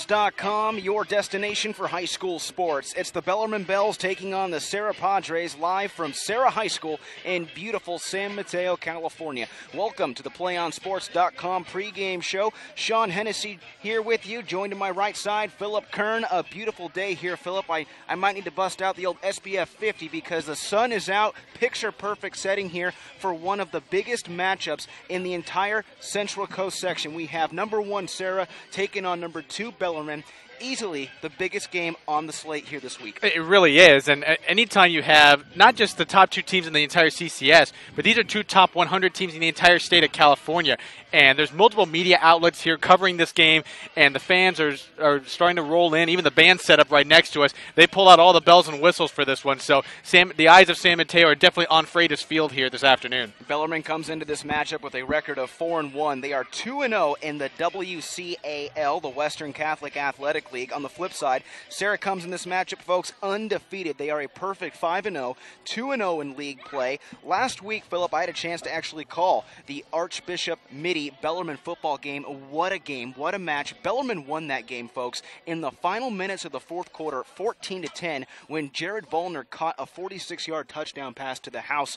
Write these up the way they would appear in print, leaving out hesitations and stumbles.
PlayOnSports.com, your destination for high school sports. It's the Bellarmine Bells taking on the Serra Padres live from Serra High School in beautiful San Mateo, California. Welcome to the PlayOnSports.com pregame show. Sean Hennessy here with you, joined to my right side, Philip Kern. A beautiful day here, Philip. I might need to bust out the old SPF 50 because the sun is out. Picture perfect setting here for one of the biggest matchups in the entire Central Coast section. We have number 1 Serra taking on number 2 Bellarmine. Easily the biggest game on the slate here this week. It really is, and anytime you have not just the top 2 teams in the entire CCS, but these are 2 top 100 teams in the entire state of California, and there's multiple media outlets here covering this game, and the fans are starting to roll in. Even the band set up right next to us, they pull out all the bells and whistles for this one, so the eyes of San Mateo are definitely on Freitas Field here this afternoon. Bellarmine comes into this matchup with a record of 4-1. They are 2-0 in the WCAL, the Western Catholic Athletic League. On the flip side, Serra comes in this matchup, folks, undefeated. They are a perfect 5-0, 2-0 in league play. Last week, Philip, I had a chance to actually call the Archbishop Mitty Bellarmine football game. What a game, what a match. Bellarmine won that game, folks, in the final minutes of the fourth quarter, 14-10, when Jared Vollner caught a 46-yard touchdown pass to the house.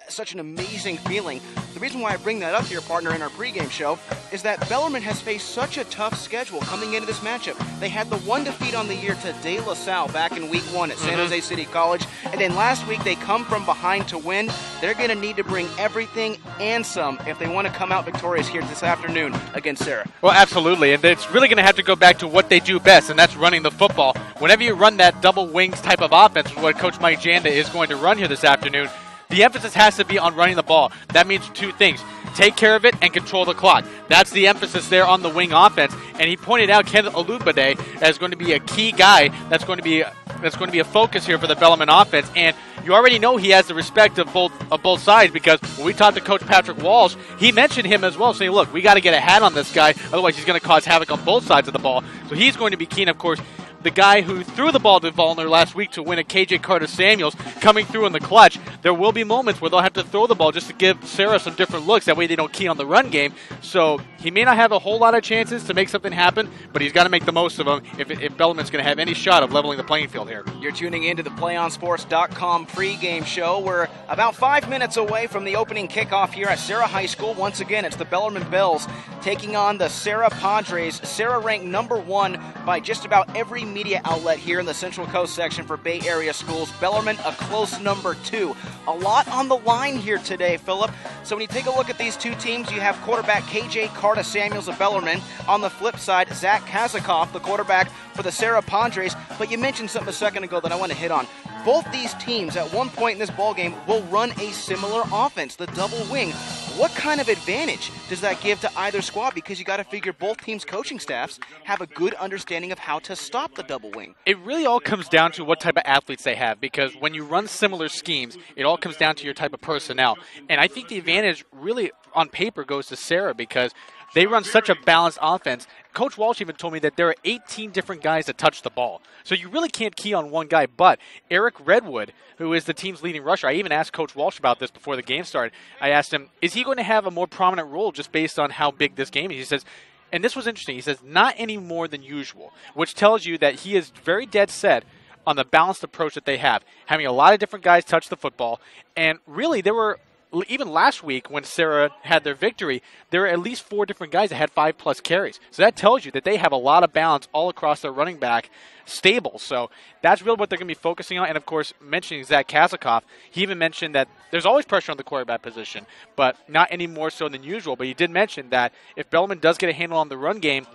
Such an amazing feeling. The reason why I bring that up here, partner, in our pregame show is that Bellarmine has faced such a tough schedule coming into this matchup. They had the 1 defeat on the year to De La Salle back in week 1 at San Jose City College. And then last week they come from behind to win. They're going to need to bring everything and some if they want to come out victorious here this afternoon against Serra. Well, absolutely. And it's really going to have to go back to what they do best, and that's running the football. Whenever you run that double wings type of offense, what Coach Mike Janda is going to run here this afternoon, the emphasis has to be on running the ball. That means 2 things. Take care of it and control the clock. That's the emphasis there on the wing offense. And he pointed out Kenneth Olubade as going to be a key guy that's going to be a focus here for the Bellarmine offense. And you already know he has the respect of both sides, because when we talked to Coach Patrick Walsh, he mentioned him as well, saying, look, we got to get a hat on this guy, otherwise he's going to cause havoc on both sides of the ball. So he's going to be keen, of course. The guy who threw the ball to Vollner last week to win a KJ Carter-Samuels coming through in the clutch. There will be moments where they'll have to throw the ball just to give Serra some different looks. That way they don't key on the run game. So he may not have a whole lot of chances to make something happen, but he's got to make the most of them if Bellarmine's going to have any shot of leveling the playing field here. You're tuning into the PlayOnSports.com pregame show. We're about 5 minutes away from the opening kickoff here at Serra High School. Once again, it's the Bellarmine Bells taking on the Serra Padres. Serra ranked number 1 by just about every media outlet here in the Central Coast section for Bay Area schools. Bellarmine a close number 2. A lot on the line here today, Philip. So when you take a look at these 2 teams, you have quarterback KJ Carter-Samuels of Bellarmine. On the flip side, Zach Kazikoff, the quarterback for the Serra Padres. But you mentioned something a second ago that I want to hit on. Both these teams at one point in this ballgame will run a similar offense, the double wing. What kind of advantage does that give to either squad? Because you got to figure both teams' coaching staffs have a good understanding of how to stop the double wing. It really all comes down to what type of athletes they have, because when you run similar schemes, it all comes down to your type of personnel. And I think the advantage really on paper goes to Serra, because they run such a balanced offense. Coach Walsh even told me that there are 18 different guys that touch the ball. So you really can't key on one guy. But Eric Redwood, who is the team's leading rusher, I even asked Coach Walsh about this before the game started. I asked him, is he going to have a more prominent role just based on how big this game is? He says, and this was interesting, he says, not any more than usual, which tells you that he is very dead set on the balanced approach that they have, having a lot of different guys touch the football. And really, there were, even last week when Serra had their victory, there were at least 4 different guys that had 5+ carries. So that tells you that they have a lot of balance all across their running back stable. So that's really what they're going to be focusing on. And, of course, mentioning Zach Kazikoff, he even mentioned that there's always pressure on the quarterback position, but not any more so than usual. But he did mention that if Bellarmine does get a handle on the run game,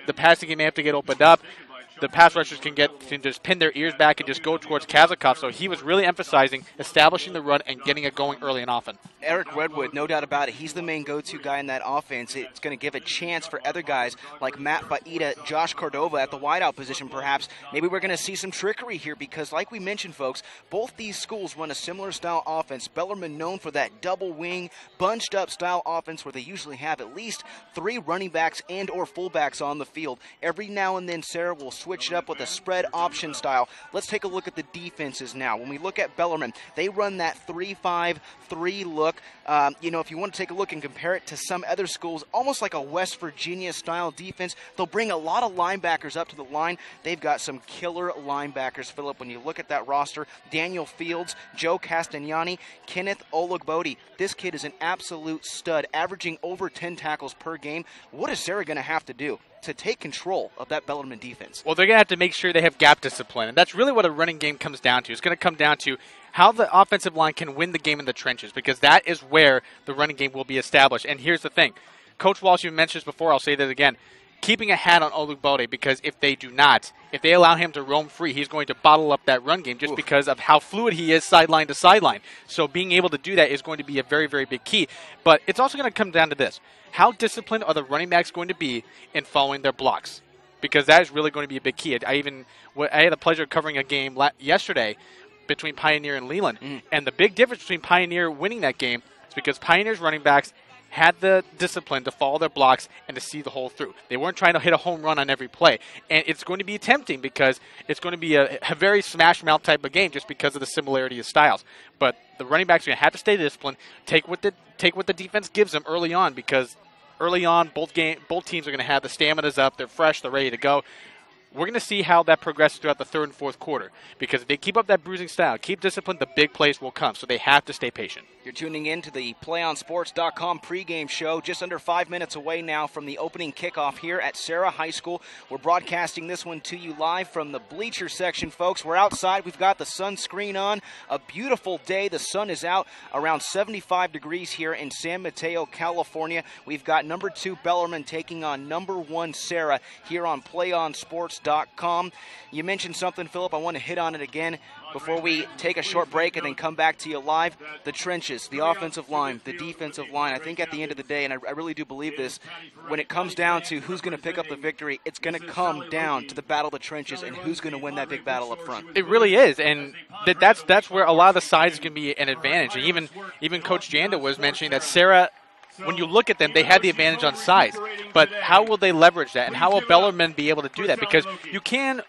the passing game may have to get opened up. The pass rushers can just pin their ears back and just go towards Kazikoff. So he was really emphasizing establishing the run and getting it going early and often. Eric Redwood, no doubt about it, he's the main go-to guy in that offense. It's going to give a chance for other guys like Matt Baida, Josh Cordova at the wideout position perhaps. Maybe we're going to see some trickery here because, like we mentioned, folks, both these schools run a similar style offense. Bellarmine known for that double wing, bunched up style offense where they usually have at least 3 running backs and or fullbacks on the field. Every now and then, Serra will switch switch it up with a spread option style. Let's take a look at the defenses now. When we look at Bellarmine, they run that 3-5-3 look. If you want to take a look and compare it to some other schools, almost like a West Virginia-style defense, they'll bring a lot of linebackers up to the line. They've got some killer linebackers, Philip. When you look at that roster, Daniel Fields, Joe Castagnani, Kenneth Olugbodi. This kid is an absolute stud, averaging over 10 tackles per game. What is Serra going to have to do to take control of that Bellarmine defense? Well, they're going to have to make sure they have gap discipline, and that's really what a running game comes down to. It's going to come down to how the offensive line can win the game in the trenches, because that is where the running game will be established. And here's the thing. Coach Walsh, you mentioned this before, I'll say that again. Keeping a hat on Olugbodi, because if they do not, if they allow him to roam free, he's going to bottle up that run game just because of how fluid he is sideline to sideline. So being able to do that is going to be a very, very big key. But it's also going to come down to this. How disciplined are the running backs going to be in following their blocks? Because that is really going to be a big key. I had the pleasure of covering a game yesterday between Pioneer and Leland. And the big difference between Pioneer winning that game is because Pioneer's running backs had the discipline to follow their blocks and to see the whole through. They weren't trying to hit a home run on every play. And it's going to be tempting because it's going to be a very smash-mouth type of game just because of the similarity of styles. But the running backs are going to have to stay disciplined, take what the defense gives them early on, because early on both teams are going to have the staminas up, they're fresh, they're ready to go. We're going to see how that progresses throughout the third and fourth quarter, because if they keep up that bruising style, keep disciplined, the big plays will come. So they have to stay patient. You're tuning in to the PlayOnSports.com pregame show, just under 5 minutes away now from the opening kickoff here at Serra High School. We're broadcasting this one to you live from the bleacher section, folks. We're outside. We've got the sunscreen on. A beautiful day. The sun is out, around 75 degrees here in San Mateo, California. We've got number 2 Bellarmine taking on number 1 Serra here on PlayOnSports.com. You mentioned something, Philip. I want to hit on it again before we take a short break and then come back to you live. The trenches, the offensive line, the defensive line. I think at the end of the day, and I really do believe this, when it comes down to who's going to pick up the victory, it's going to come down to the battle of the trenches and who's going to win that big battle up front. It really is, and that's where a lot of the sides can be an advantage. And even Coach Janda was mentioning that Serra, when you look at them, they had the advantage on size. But how will they leverage that, and how will Bellarmine be able to do that? Because you can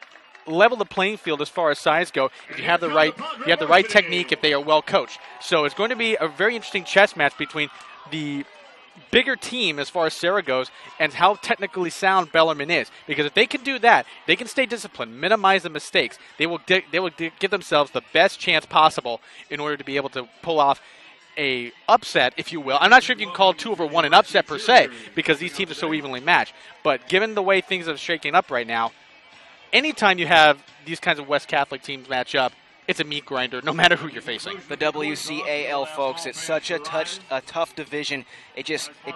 level the playing field as far as size go if you have the right technique, if they are well coached. So it's going to be a very interesting chess match between the bigger team as far as Serra goes and how technically sound Bellarmine is. Because if they can do that, they can stay disciplined, minimize the mistakes. They will give themselves the best chance possible in order to be able to pull off a upset, if you will. I'm not sure if you can call 2-over-1 an upset per se, because these teams are so evenly matched. But given the way things are shaking up right now, anytime you have these kinds of West Catholic teams match up, it's a meat grinder, no matter who you're facing. The WCAL, folks, it's such a tough division. It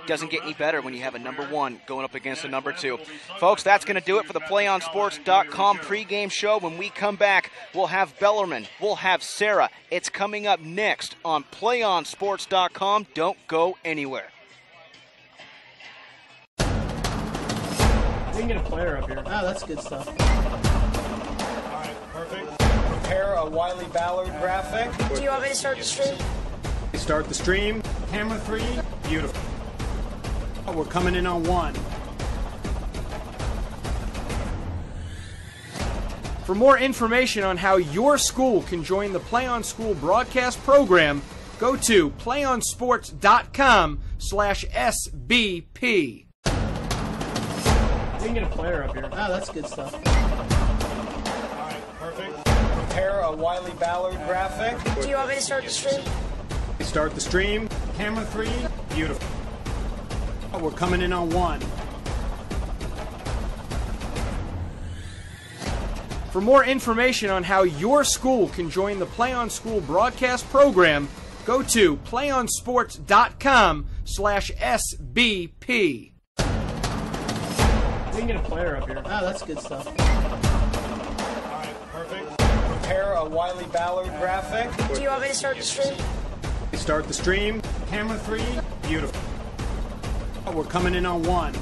doesn't get any better when you have a number 1 going up against a number 2. Folks, that's going to do it for the PlayOnSports.com pregame show. When we come back, we'll have Bellarmine, we'll have Serra. It's coming up next on PlayOnSports.com. Don't go anywhere. We can get a player up here. Oh, that's good stuff. All right, perfect. Prepare a Wiley Ballard graphic. Do you want me to start the stream? Start the stream. Camera 3. Beautiful. We're coming in on 1. For more information on how your school can join the Play On School broadcast program, go to playonsports.com/SBP. We can get a player up here. Oh, that's good stuff. All right, perfect. Prepare a Wiley Ballard graphic. Do you want me to start the stream? Start the stream. Camera 3. Beautiful. We're coming in on 1. For more information on how your school can join the Play On School broadcast program, go to playonsports.com/SBP. We can get a player up here. Oh, that's good stuff. All right, perfect. Prepare a Wiley Ballard graphic. Do you want me to start the stream? Start the stream. Camera 3. Beautiful. We're coming in on 1.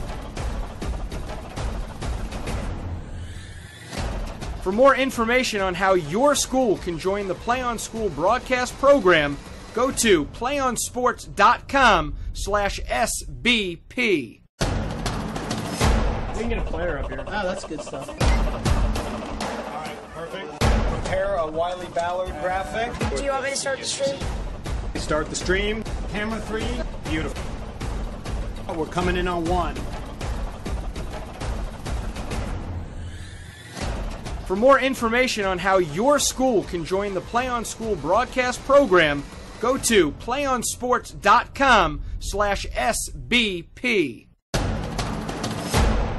For more information on how your school can join the Play On School broadcast program, go to playonsports.com/SBP. We can can get a player up here. Oh, that's good stuff. All right, perfect. Prepare a Wiley Ballard graphic. Do you want me to start the stream? Start the stream. Camera 3. Beautiful. We're coming in on 1. For more information on how your school can join the PlayOn School broadcast program, go to playonsports.com/SBP.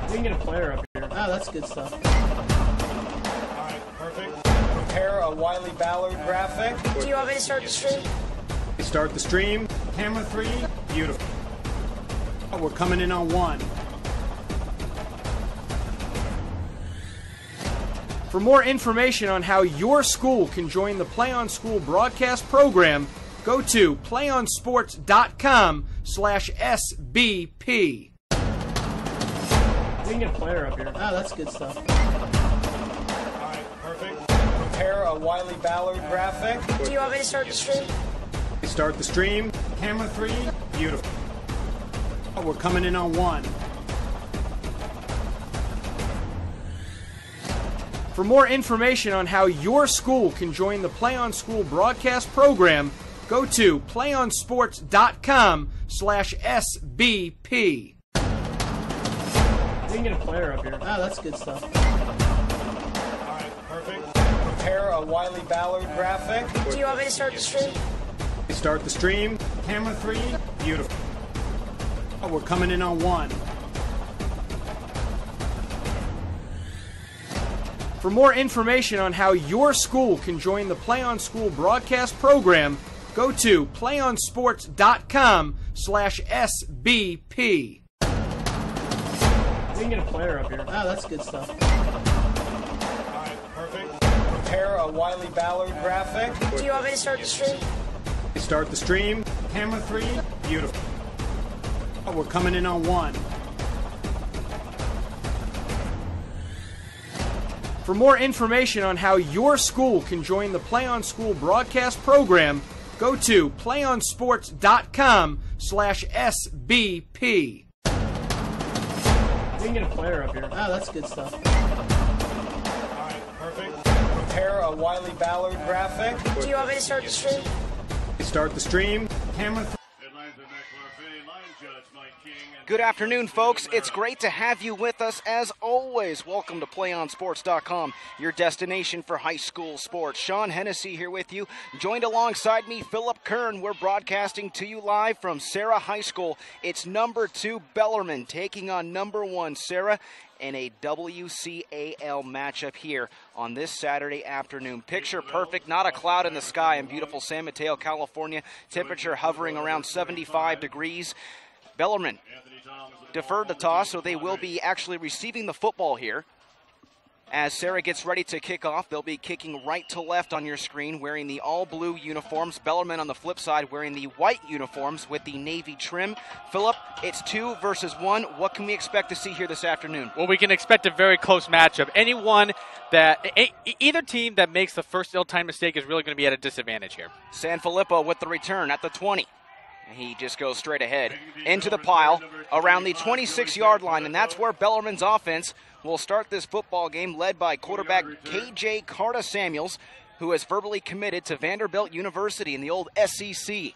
We can get a player up here. Oh, that's good stuff. All right, perfect. Prepare a Wiley Ballard graphic. Do you want me to start the stream? Start the stream. Camera 3. Beautiful. We're coming in on 1. For more information on how your school can join the PlayOn School broadcast program, go to playonsports.com/SBP. We can get a player up here. Oh, that's good stuff. All right, perfect. Prepare a Wiley Ballard graphic. Do you want me to start the stream? Start the stream. Camera 3. Beautiful. We're coming in on 1. For more information on how your school can join the PlayOn School broadcast program, go to playonsports.com/SBP. We can get a player up here. Oh, that's good stuff. All right, perfect. Prepare a Wiley Ballard graphic. Do you want me to start the stream? Start the stream. Camera 3. Beautiful. We're coming in on 1. For more information on how your school can join the PlayOn School broadcast program, go to playonsports.com/SBP. We can get a player up here. Oh, that's good stuff. All right, perfect. Prepare a Wiley Ballard graphic. Do you want me to start the stream? Start the stream. Camera 3. Beautiful. We're coming in on 1. For more information on how your school can join the PlayOn School broadcast program, go to playonsports.com/SBP. We can get a player up here. Oh, that's good stuff. All right, perfect. Prepare a Wiley Ballard graphic. Do you want me to start the stream? Start the stream. Camera 3. Good afternoon, folks. It's great to have you with us as always. Welcome to PlayOnSports.com, your destination for high school sports. Sean Hennessy here with you. Joined alongside me, Philip Kern. We're broadcasting to you live from Serra High School. It's number 2 Bellarmine taking on number 1 Serra in a WCAL matchup here on this Saturday afternoon. Picture perfect, not a cloud in the sky in beautiful San Mateo, California. Temperature hovering around 75 degrees. Bellarmine deferred the toss, so they will be actually receiving the football here. As Serra gets ready to kick off, they'll be kicking right to left on your screen, wearing the all-blue uniforms. Bellarmine on the flip side wearing the white uniforms with the navy trim. Philip, it's 2 versus 1. What can we expect to see here this afternoon? Well, we can expect a very close matchup. Either team that makes the first ill-timed mistake is really going to be at a disadvantage here. Sanfilippo with the return at the 20. He just goes straight ahead into the pile around the 26-yard line, and that's where Bellarmine's offense will start this football game, led by quarterback KJ Carta Samuels, who has verbally committed to Vanderbilt University in the old SEC.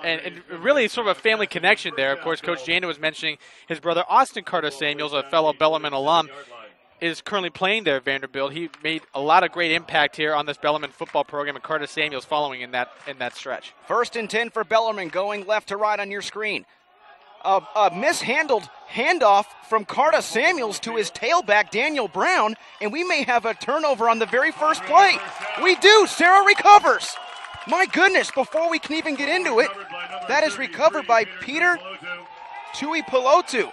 And really sort of a family connection there. Of course, Coach Janda was mentioning his brother Austin Carta Samuels, a fellow Bellarmine alum, is currently playing there at Vanderbilt. He made a lot of great impact here on this Bellarmine football program, and Carta Samuels following in that stretch. 1st and 10 for Bellarmine, going left to right on your screen. A mishandled handoff from Carta Samuels to his tailback, Daniel Brown, and we may have a turnover on the very first play. We do. Serra recovers. My goodness, before we can even get into it, that is recovered by Peter Tuipulotu.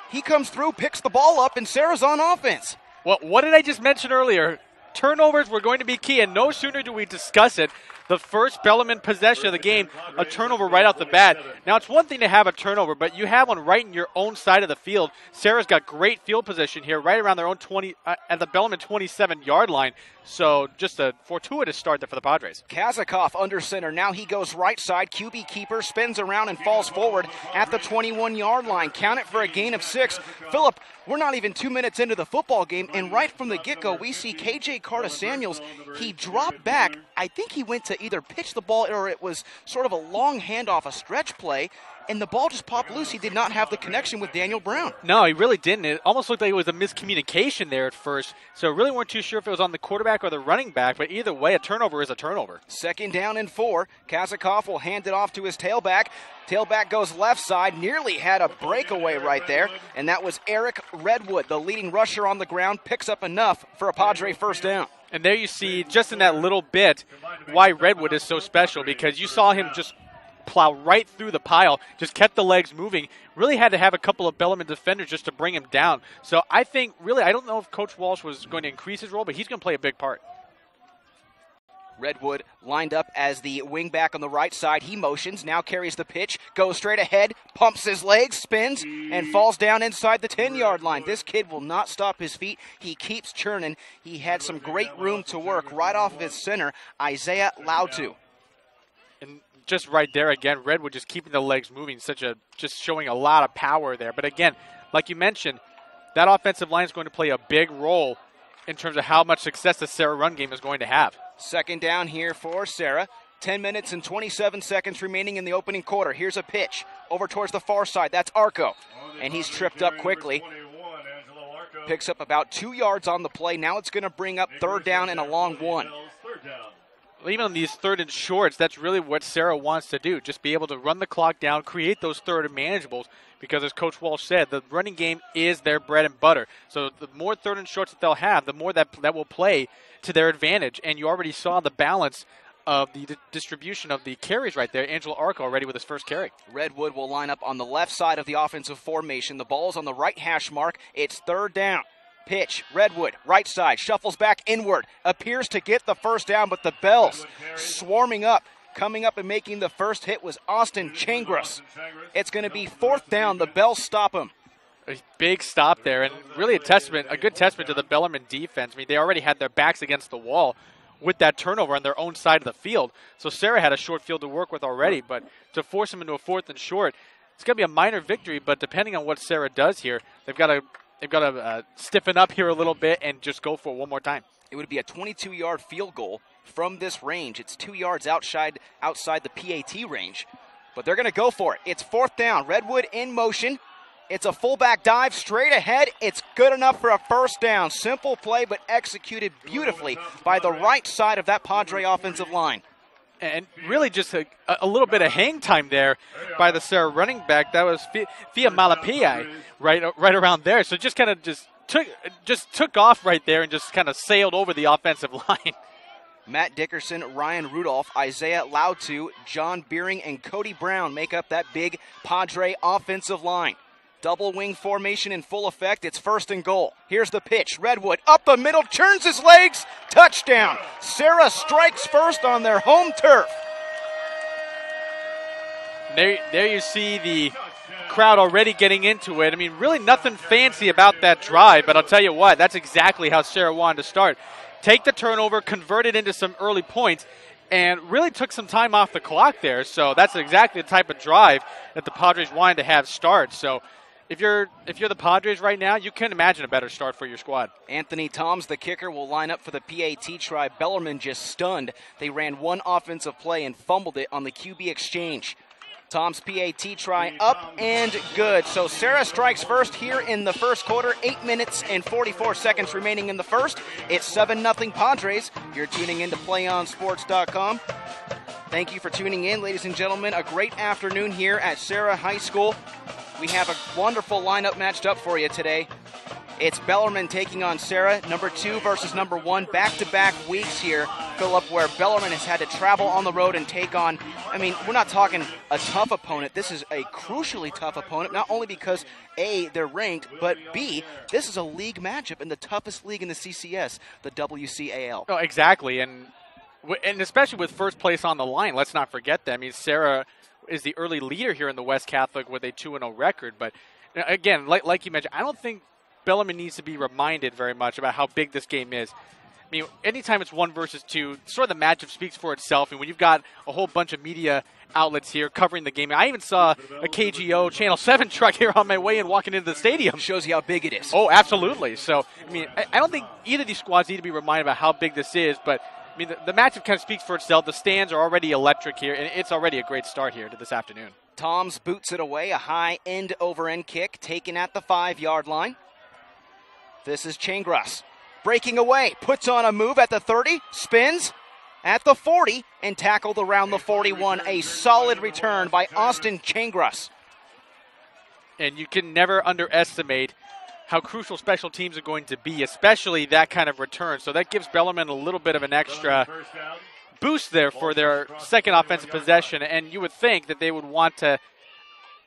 He comes through, picks the ball up, and Serra's on offense. Well, what did I just mention earlier? turnovers were going to be key, and no sooner do we discuss it. The first Bellarmine possession of the game, a turnover right off the bat. Now, it's one thing to have a turnover, but you have one right in your own side of the field. Serra's got great field position here, right around their own 20, at the Bellarmine 27-yard line. So just a fortuitous start there for the Padres. Kazakov under center. Now he goes right side. QB keeper spins around and falls forward at the 21-yard line. Count it for a gain of 6. Phillip, we're not even 2 minutes into the football game, and right from the get-go, we see KJ Carter-Samuels. He dropped back. I think he went to either pitch the ball or it was sort of a long handoff, a stretch play, and the ball just popped loose. He did not have the connection with Daniel Brown. No, he really didn't. It almost looked like it was a miscommunication there at first, so really weren't too sure if it was on the quarterback or the running back, but either way, a turnover is a turnover. 2nd down and 4. Kazakov will hand it off to his tailback. Tailback goes left side, nearly had a breakaway right there, and that was Eric Redwood, the leading rusher on the ground, picks up enough for a Padre first down. And there you see, just in that little bit, why Redwood is so special, because you saw him just plow right through the pile, just kept the legs moving, really had to have a couple of Bellarmine defenders just to bring him down. So I think, really, I don't know if Coach Walsh was going to increase his role, but he's going to play a big part. Redwood lined up as the wingback on the right side. He motions, now carries the pitch, goes straight ahead, pumps his legs, spins, and falls down inside the 10-yard line. This kid will not stop his feet. He keeps churning. He had some great room to work right off of his center, Isaiah Lautu. And just right there again, Redwood just keeping the legs moving, just showing a lot of power there. But again, like you mentioned, that offensive line is going to play a big role in terms of how much success the Serra run game is going to have. 2nd down here for Serra. 10 minutes and 27 seconds remaining in the opening quarter. Here's a pitch over towards the far side. That's Arco, and he's tripped up quickly. Picks up about 2 yards on the play. Now it's going to bring up 3rd down and a long 1. Even on these 3rd and shorts, that's really what Serra wants to do. Just be able to run the clock down, create those 3rd and manageables, because as Coach Walsh said, the running game is their bread and butter. So the more 3rd and shorts that they'll have, the more that will play to their advantage. And you already saw the balance of the distribution of the carries right there. Angelo Arco already with his first carry. Redwood will line up on the left side of the offensive formation. The ball's on the right hash mark. It's 3rd down. Pitch, Redwood, right side, shuffles back inward, appears to get the first down, but the Bells swarming up. Coming up and making the first hit was Austin Changros. It's going to be 4th down. The Bells stop him. A big stop there, and really a good testament to the Bellarmine defense. I mean, they already had their backs against the wall with that turnover on their own side of the field. So Serra had a short field to work with already, but to force them into a 4th and short, it's going to be a minor victory, but depending on what Serra does here, they've got to stiffen up here a little bit and just go for it one more time. It would be a 22-yard field goal from this range. It's 2 yards outside the PAT range, but they're going to go for it. It's 4th down. Redwood in motion. It's a fullback dive straight ahead. It's good enough for a first down. Simple play, but executed beautifully by the right side of that Padre offensive line. And really just a little bit of hang time there by the Serra running back. That was Fia Malapai right around there. So just kind of took off right there and just kind of sailed over the offensive line. Matt Dickerson, Ryan Rudolph, Isaiah Lautu, John Beering, and Cody Brown make up that big Padre offensive line. Double wing formation in full effect. It's 1st and goal. Here's the pitch. Redwood up the middle, turns his legs. Touchdown. Serra strikes first on their home turf. There you see the crowd already getting into it. I mean, really nothing fancy about that drive, but I'll tell you what, that's exactly how Serra wanted to start. Take the turnover, convert it into some early points, and really took some time off the clock there. So that's exactly the type of drive that the Padres wanted to have start. So if you're the Padres right now, you can't imagine a better start for your squad. Anthony Toms, the kicker, will line up for the PAT try. Bellarmine just stunned. They ran one offensive play and fumbled it on the QB exchange. Tom's PAT try up and good. So Serra strikes first here in the first quarter. 8 minutes and 44 seconds remaining in the first. It's 7-0 Padres. You're tuning in to PlayOnSports.com. Thank you for tuning in, ladies and gentlemen. A great afternoon here at Serra High School. We have a wonderful lineup matched up for you today. It's Bellarmine taking on Serra, number 2 versus number 1, back-to-back weeks here, Philip, where Bellarmine has had to travel on the road and take on, I mean, we're not talking a tough opponent. This is a crucially tough opponent, not only because, A, they're ranked, but B, this is a league matchup in the toughest league in the CCS, the WCAL. Oh, exactly, and especially with first place on the line, let's not forget that. I mean, Serra is the early leader here in the West Catholic with a 2-0 record, but again, like you mentioned, I don't think Bellarmine needs to be reminded very much about how big this game is. I mean, anytime it's 1 versus 2, sort of the matchup speaks for itself. And when you've got a whole bunch of media outlets here covering the game, I even saw a KGO Channel 7 truck here on my way in walking into the stadium. Shows you how big it is. Oh, absolutely. So, I mean, I don't think either of these squads need to be reminded about how big this is, but I mean, the matchup kind of speaks for itself. The stands are already electric here, and it's already a great start here to this afternoon. Toms boots it away, a high end-over-end kick taken at the 5-yard line. This is Changras breaking away, puts on a move at the 30, spins at the 40, and tackled around the 41. A solid return by Austin Changras. And you can never underestimate how crucial special teams are going to be, especially that kind of return. So that gives Bellarmine a little bit of an extra boost there for their second offensive possession, and you would think that they would want to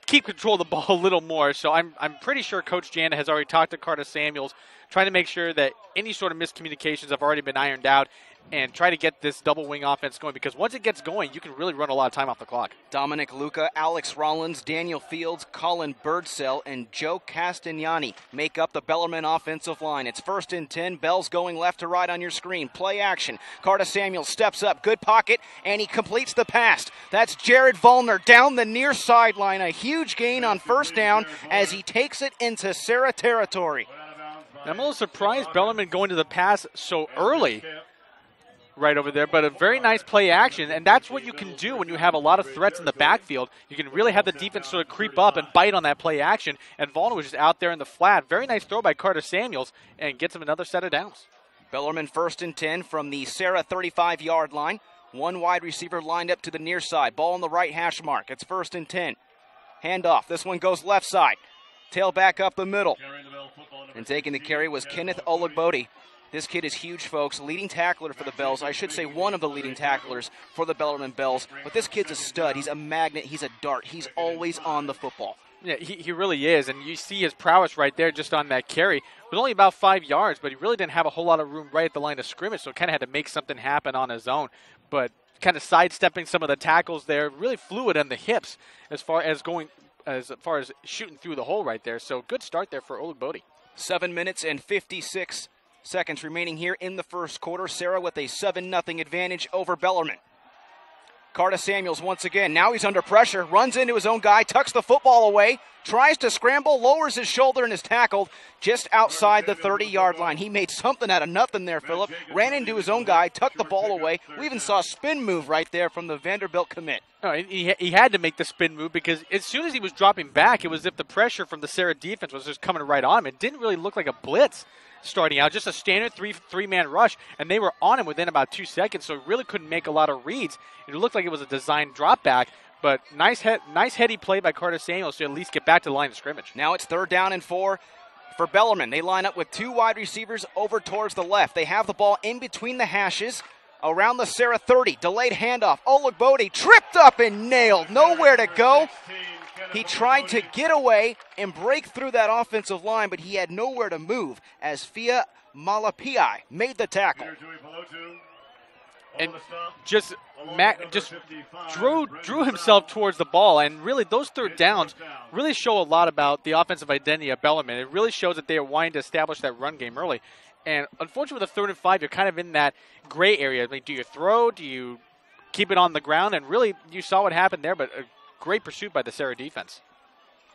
keep control of the ball a little more. So I'm pretty sure Coach Jana has already talked to Carter Samuels, trying to make sure that any sort of miscommunications have already been ironed out and try to get this double wing offense going, because once it gets going, you can really run a lot of time off the clock. Dominic Luca, Alex Rollins, Daniel Fields, Colin Birdsell, and Joe Castagnani make up the Bellarmine offensive line. It's 1st and 10. Bell's going left to right on your screen. Play action. Carter Samuels steps up. Good pocket, and he completes the pass. That's Jared Vollner down the near sideline. A huge gain on 1st down as he takes it into Serra territory. I'm a little surprised Bellarmine going to the pass so early right over there, but a very nice play action, and that's what you can do when you have a lot of threats in the backfield. You can really have the defense sort of creep up and bite on that play action, and Vollner was just out there in the flat. Very nice throw by Carter Samuels, and gets him another set of downs. Bellarmine 1st and 10 from the Serra 35-yard line. One wide receiver lined up to the near side. Ball on the right hash mark. It's 1st and 10. Handoff. This one goes left side. Tail back up the middle. And taking the carry was Kenneth Olugbodi. This kid is huge, folks. Leading tackler for the Bells. I should say one of the leading tacklers for the Bellarmine Bells. But this kid's a stud. He's a magnet. He's a dart. He's always on the football. Yeah, he really is. And you see his prowess right there just on that carry. It was only about 5 yards, but he really didn't have a whole lot of room right at the line of scrimmage, so kind of had to make something happen on his own. But kind of sidestepping some of the tackles there, really fluid on the hips as far as shooting through the hole right there. So good start there for Olugbodi. 7 minutes and 56 seconds remaining here in the first quarter. Serra with a 7-0 advantage over Bellarmine. Carter Samuels once again. Now he's under pressure. Runs into his own guy. Tucks the football away. Tries to scramble. Lowers his shoulder and is tackled just outside the 30-yard line. He made something out of nothing there, Phillip. Ran into his own guy. Tucked the ball away. We even saw a spin move right there from the Vanderbilt commit. No, he had to make the spin move because as soon as he was dropping back, it was as if the pressure from the Serra defense was just coming right on him. It didn't really look like a blitz starting out, just a standard three-man rush, and they were on him within about 2 seconds, so really couldn't make a lot of reads. It looked like it was a designed drop back, but nice heady play by Carter Samuels to at least get back to the line of scrimmage. Now it's 3rd down and 4 for Bellarmine. They line up with 2 wide receivers over towards the left. They have the ball in between the hashes around the Serra 30. Delayed handoff. Olugbodi tripped up and nailed. Nowhere to go. He tried to get away and break through that offensive line, but he had nowhere to move as Fia Malapai made the tackle. And just drew himself towards the ball, and really those 3rd downs really show a lot about the offensive identity of Bellarmine. It really shows that they are wanting to establish that run game early. And unfortunately with the 3rd and 5, you're kind of in that gray area. I mean, do you throw? Do you keep it on the ground? And really, you saw what happened there, but a great pursuit by the Serra defense.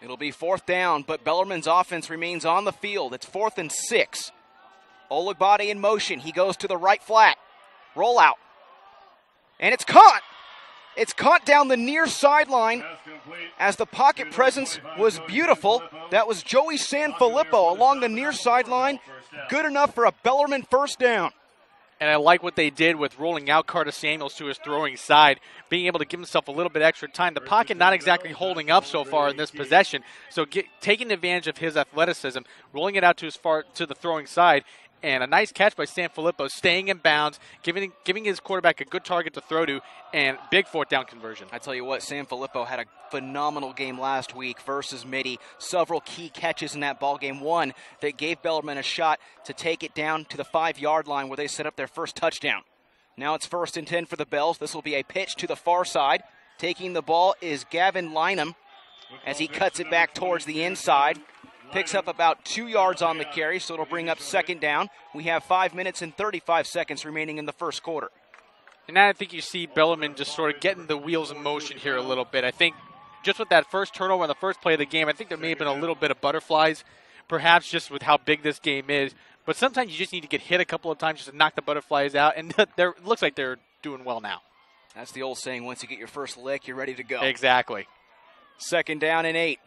It'll be 4th down, but Bellarmine's offense remains on the field. It's 4th and 6. Olugbodi in motion. He goes to the right flat. Roll out. And it's caught. It's caught down the near sideline as the pocket presence was beautiful. That was Joey Sanfilippo along the near sideline. Good enough for a Bellarmine 1st down. And I like what they did with rolling out Carter Samuels to his throwing side, being able to give himself a little bit extra time. The pocket not exactly holding up so far in this possession, so taking advantage of his athleticism, rolling it out to the throwing side, and a nice catch by Sanfilippo, staying in bounds, giving his quarterback a good target to throw to, and big fourth down conversion. I tell you what, Sanfilippo had a phenomenal game last week versus Mitty. Several key catches in that ball game. One that gave Bellarmine a shot to take it down to the 5-yard line where they set up their first touchdown. Now it's 1st and 10 for the Bells. This will be a pitch to the far side. Taking the ball is Gavin Lynham as he cuts it back towards the inside. Picks up about 2 yards on the carry, so it'll bring up 2nd down. We have 5 minutes and 35 seconds remaining in the first quarter. And now I think you see Bellarmine just sort of getting the wheels in motion here a little bit. I think just with that first turnover on the first play of the game, I think there may have been a little bit of butterflies, perhaps just with how big this game is. But sometimes you just need to get hit a couple of times just to knock the butterflies out, and it looks like they're doing well now. That's the old saying, once you get your first lick, you're ready to go. Exactly. 2nd down and 8.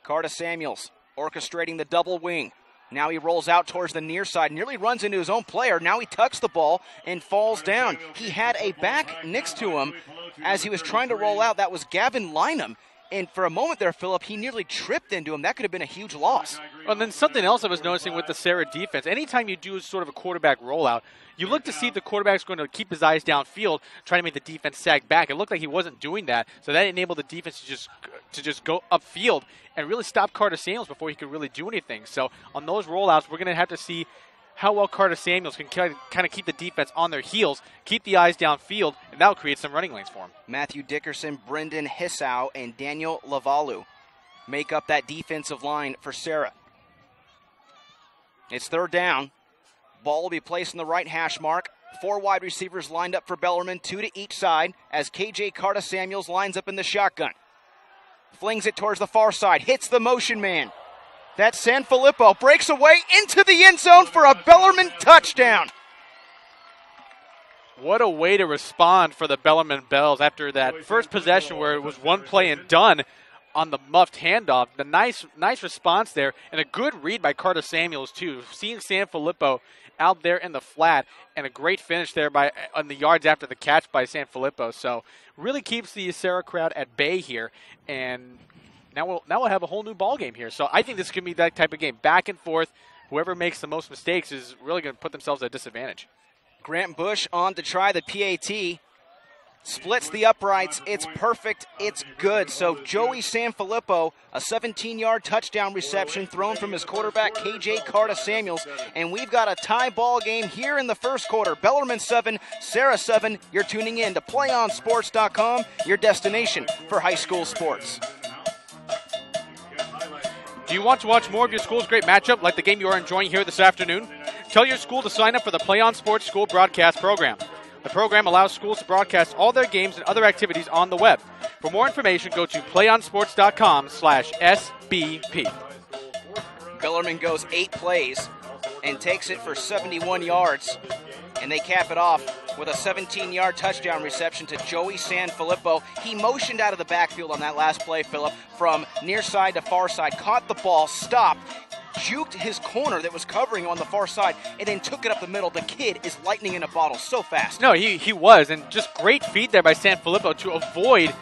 Carter Samuels orchestrating the double wing. Now he rolls out towards the near side, nearly runs into his own player. Now he tucks the ball and falls down. He had a back next to him as he was trying to roll out. That was Gavin Lynham. And for a moment there, Philip, he nearly tripped into him. That could have been a huge loss. And then something else I was noticing with the Serra defense, anytime you do sort of a quarterback rollout, you look to see if the quarterback's going to keep his eyes downfield, trying to make the defense sag back. It looked like he wasn't doing that, so that enabled the defense to just go upfield and really stop Carter Samuels before he could really do anything. So on those rollouts, we're going to have to see how well Carter Samuels can kind of keep the defense on their heels, keep the eyes downfield, and that will create some running lanes for him. Matthew Dickerson, Brendan Hissau, and Daniel Lavalu make up that defensive line for Serra. It's 3rd down. Ball will be placed in the right hash mark. 4 wide receivers lined up for Bellarmine, 2 to each side, as KJ Carter Samuels lines up in the shotgun. Flings it towards the far side, hits the motion man. That's Sanfilippo, breaks away into the end zone for a Bellarmine touchdown. What a way to respond for the Bellarmine Bells after that first possession where it was one play and done on the muffed handoff. The nice response there, and a good read by Carter Samuels too. Seeing Sanfilippo out there in the flat, and a great finish there on the yards after the catch by Sanfilippo. So really keeps the Serra crowd at bay here, and now we'll have a whole new ball game here. So I think this could be that type of game, back and forth. Whoever makes the most mistakes is really going to put themselves at a disadvantage. Grant Bush on to try the PAT. Splits the uprights. It's perfect. It's good. So Joey Sanfilippo, a 17-yard touchdown reception thrown from his quarterback, KJ Carter Samuels. And we've got a tie ball game here in the first quarter. Bellarmine 7, Serra 7. You're tuning in to PlayOnSports.com, your destination for high school sports. Do you want to watch more of your school's great matchup like the game you are enjoying here this afternoon? Tell your school to sign up for the PlayOn Sports School Broadcast Program. The program allows schools to broadcast all their games and other activities on the web. For more information, go to playonsports.com/SBP. Bellarmine goes 8 plays and takes it for 71 yards. And they cap it off with a 17-yard touchdown reception to Joey Sanfilippo. He motioned out of the backfield on that last play, Philip, from near side to far side, caught the ball, stopped, juked his corner that was covering on the far side, and then took it up the middle. The kid is lightning in a bottle, so fast. No, he was, and just great feed there by Sanfilippo to avoid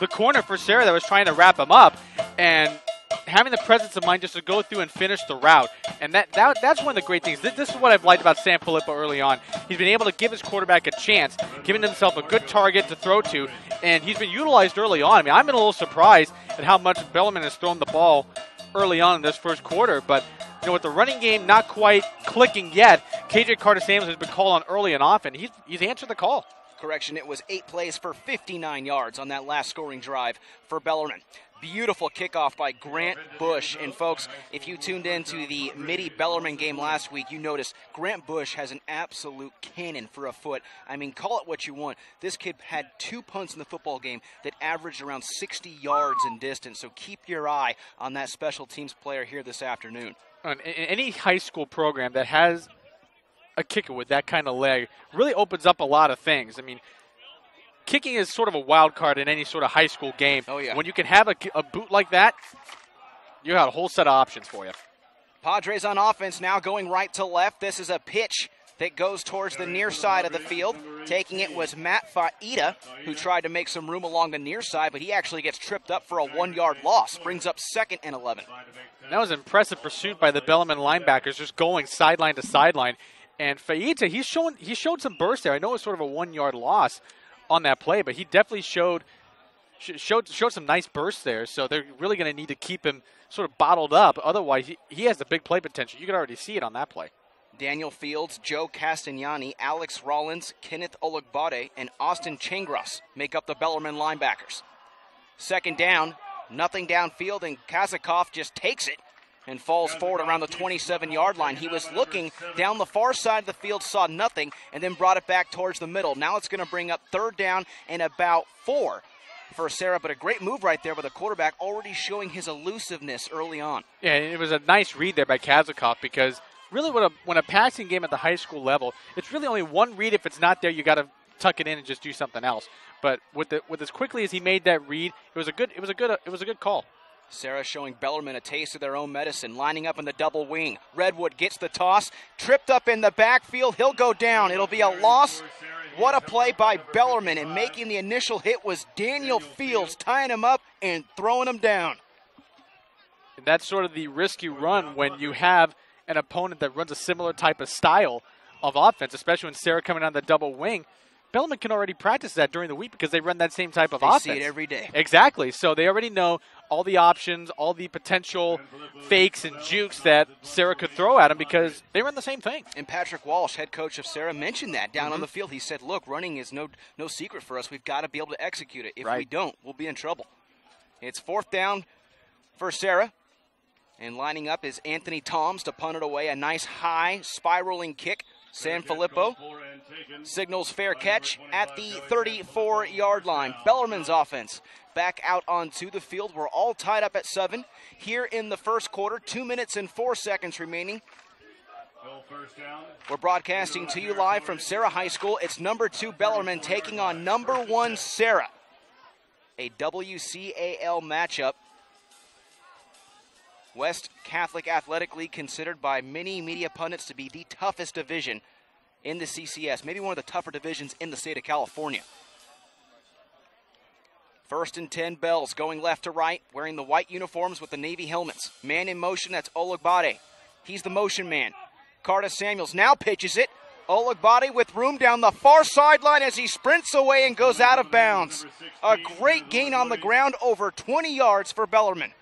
the corner for Serra that was trying to wrap him up, and having the presence of mind just to go through and finish the route. And that's one of the great things. This is what I've liked about Sanfilippo early on. He's been able to give his quarterback a chance, giving himself a good target to throw to, and he's been utilized early on. I mean, I've been a little surprised at how much Bellarmine has thrown the ball early on in this first quarter, but with the running game not quite clicking yet, KJ Carter Samuels has been called on early and often. He's answered the call. Correction, it was 8 plays for 59 yards on that last scoring drive for Bellarmine. Beautiful kickoff by Grant Bush. And folks, if you tuned in to the Mitty-Bellarmine game last week, you noticed Grant Bush has an absolute cannon for a foot. I mean, call it what you want. This kid had 2 punts in the football game that averaged around 60 yards in distance. So keep your eye on that special teams player here this afternoon. In any high school program that has a kicker with that kind of leg really opens up a lot of things. I mean, kicking is sort of a wild card in any sort of high school game. Oh, yeah. When you can have a boot like that, you got a whole set of options for you. Padres on offense now going right to left. This is a pitch that goes towards the near side of the field. Taking it was Matt Faida, who tried to make some room along the near side, but he actually gets tripped up for a 1-yard loss. Brings up 2nd and 11. That was impressive pursuit by the Bellarmine linebackers, just going sideline to sideline. And Faita, he showed some burst there. I know it was sort of a 1-yard loss on that play, but he definitely showed some nice bursts there. So they're really going to need to keep him sort of bottled up. Otherwise, he has the big play potential. You can already see it on that play. Daniel Fields, Joe Castagnani, Alex Rollins, Kenneth Olugbade, and Austin Changros make up the Bellarmine linebackers. 2nd down, nothing downfield, and Kazakov just takes it and falls forward around the 27-yard line. He was looking down the far side of the field, saw nothing, and then brought it back towards the middle. Now it's going to bring up 3rd down and about 4 for Serra, but a great move right there by the quarterback, already showing his elusiveness early on. Yeah, it was a nice read there by Kazakov, because really when a passing game at the high school level, it's really only one read. If it's not there, you got to tuck it in and just do something else. But with as quickly as he made that read, it was a good call. Serra showing Bellarmine a taste of their own medicine, lining up in the double wing. Redwood gets the toss, tripped up in the backfield. He'll go down. It'll be a loss. What a play by Bellarmine, and making the initial hit was Daniel Fields, tying him up and throwing him down. And that's sort of the risk you run when you have an opponent that runs a similar type of style of offense, especially when Serra coming on the double wing. Bellarmine can already practice that during the week because they run that same type of offense. They see it every day. Exactly. So they already know all the options, all the potential fakes and jukes that Serra could throw at them because they run the same thing. And Patrick Walsh, head coach of Serra, mentioned that down on the field. He said, look, running is no secret for us. We've got to be able to execute it. If we don't, we'll be in trouble. It's 4th down for Serra. And lining up is Anthony Toms to punt it away. A nice high spiraling kick. San Filippo signals fair catch at the 34-yard line. Bellarmine's offense back out onto the field. We're all tied up at 7 here in the first quarter. 2 minutes and 4 seconds remaining. We're broadcasting to you live from Serra High School. It's number 2 Bellarmine taking on number 1 Serra. A WCAL matchup. West Catholic Athletic League considered by many media pundits to be the toughest division in the CCS, maybe one of the tougher divisions in the state of California. 1st and 10, Bells going left to right, wearing the white uniforms with the navy helmets. Man in motion, that's Olugbade. He's the motion man. Curtis Samuels now pitches it. Olugbade with room down the far sideline as he sprints away and goes out of bounds. A great gain on the ground, over 20 yards for Bellarmine.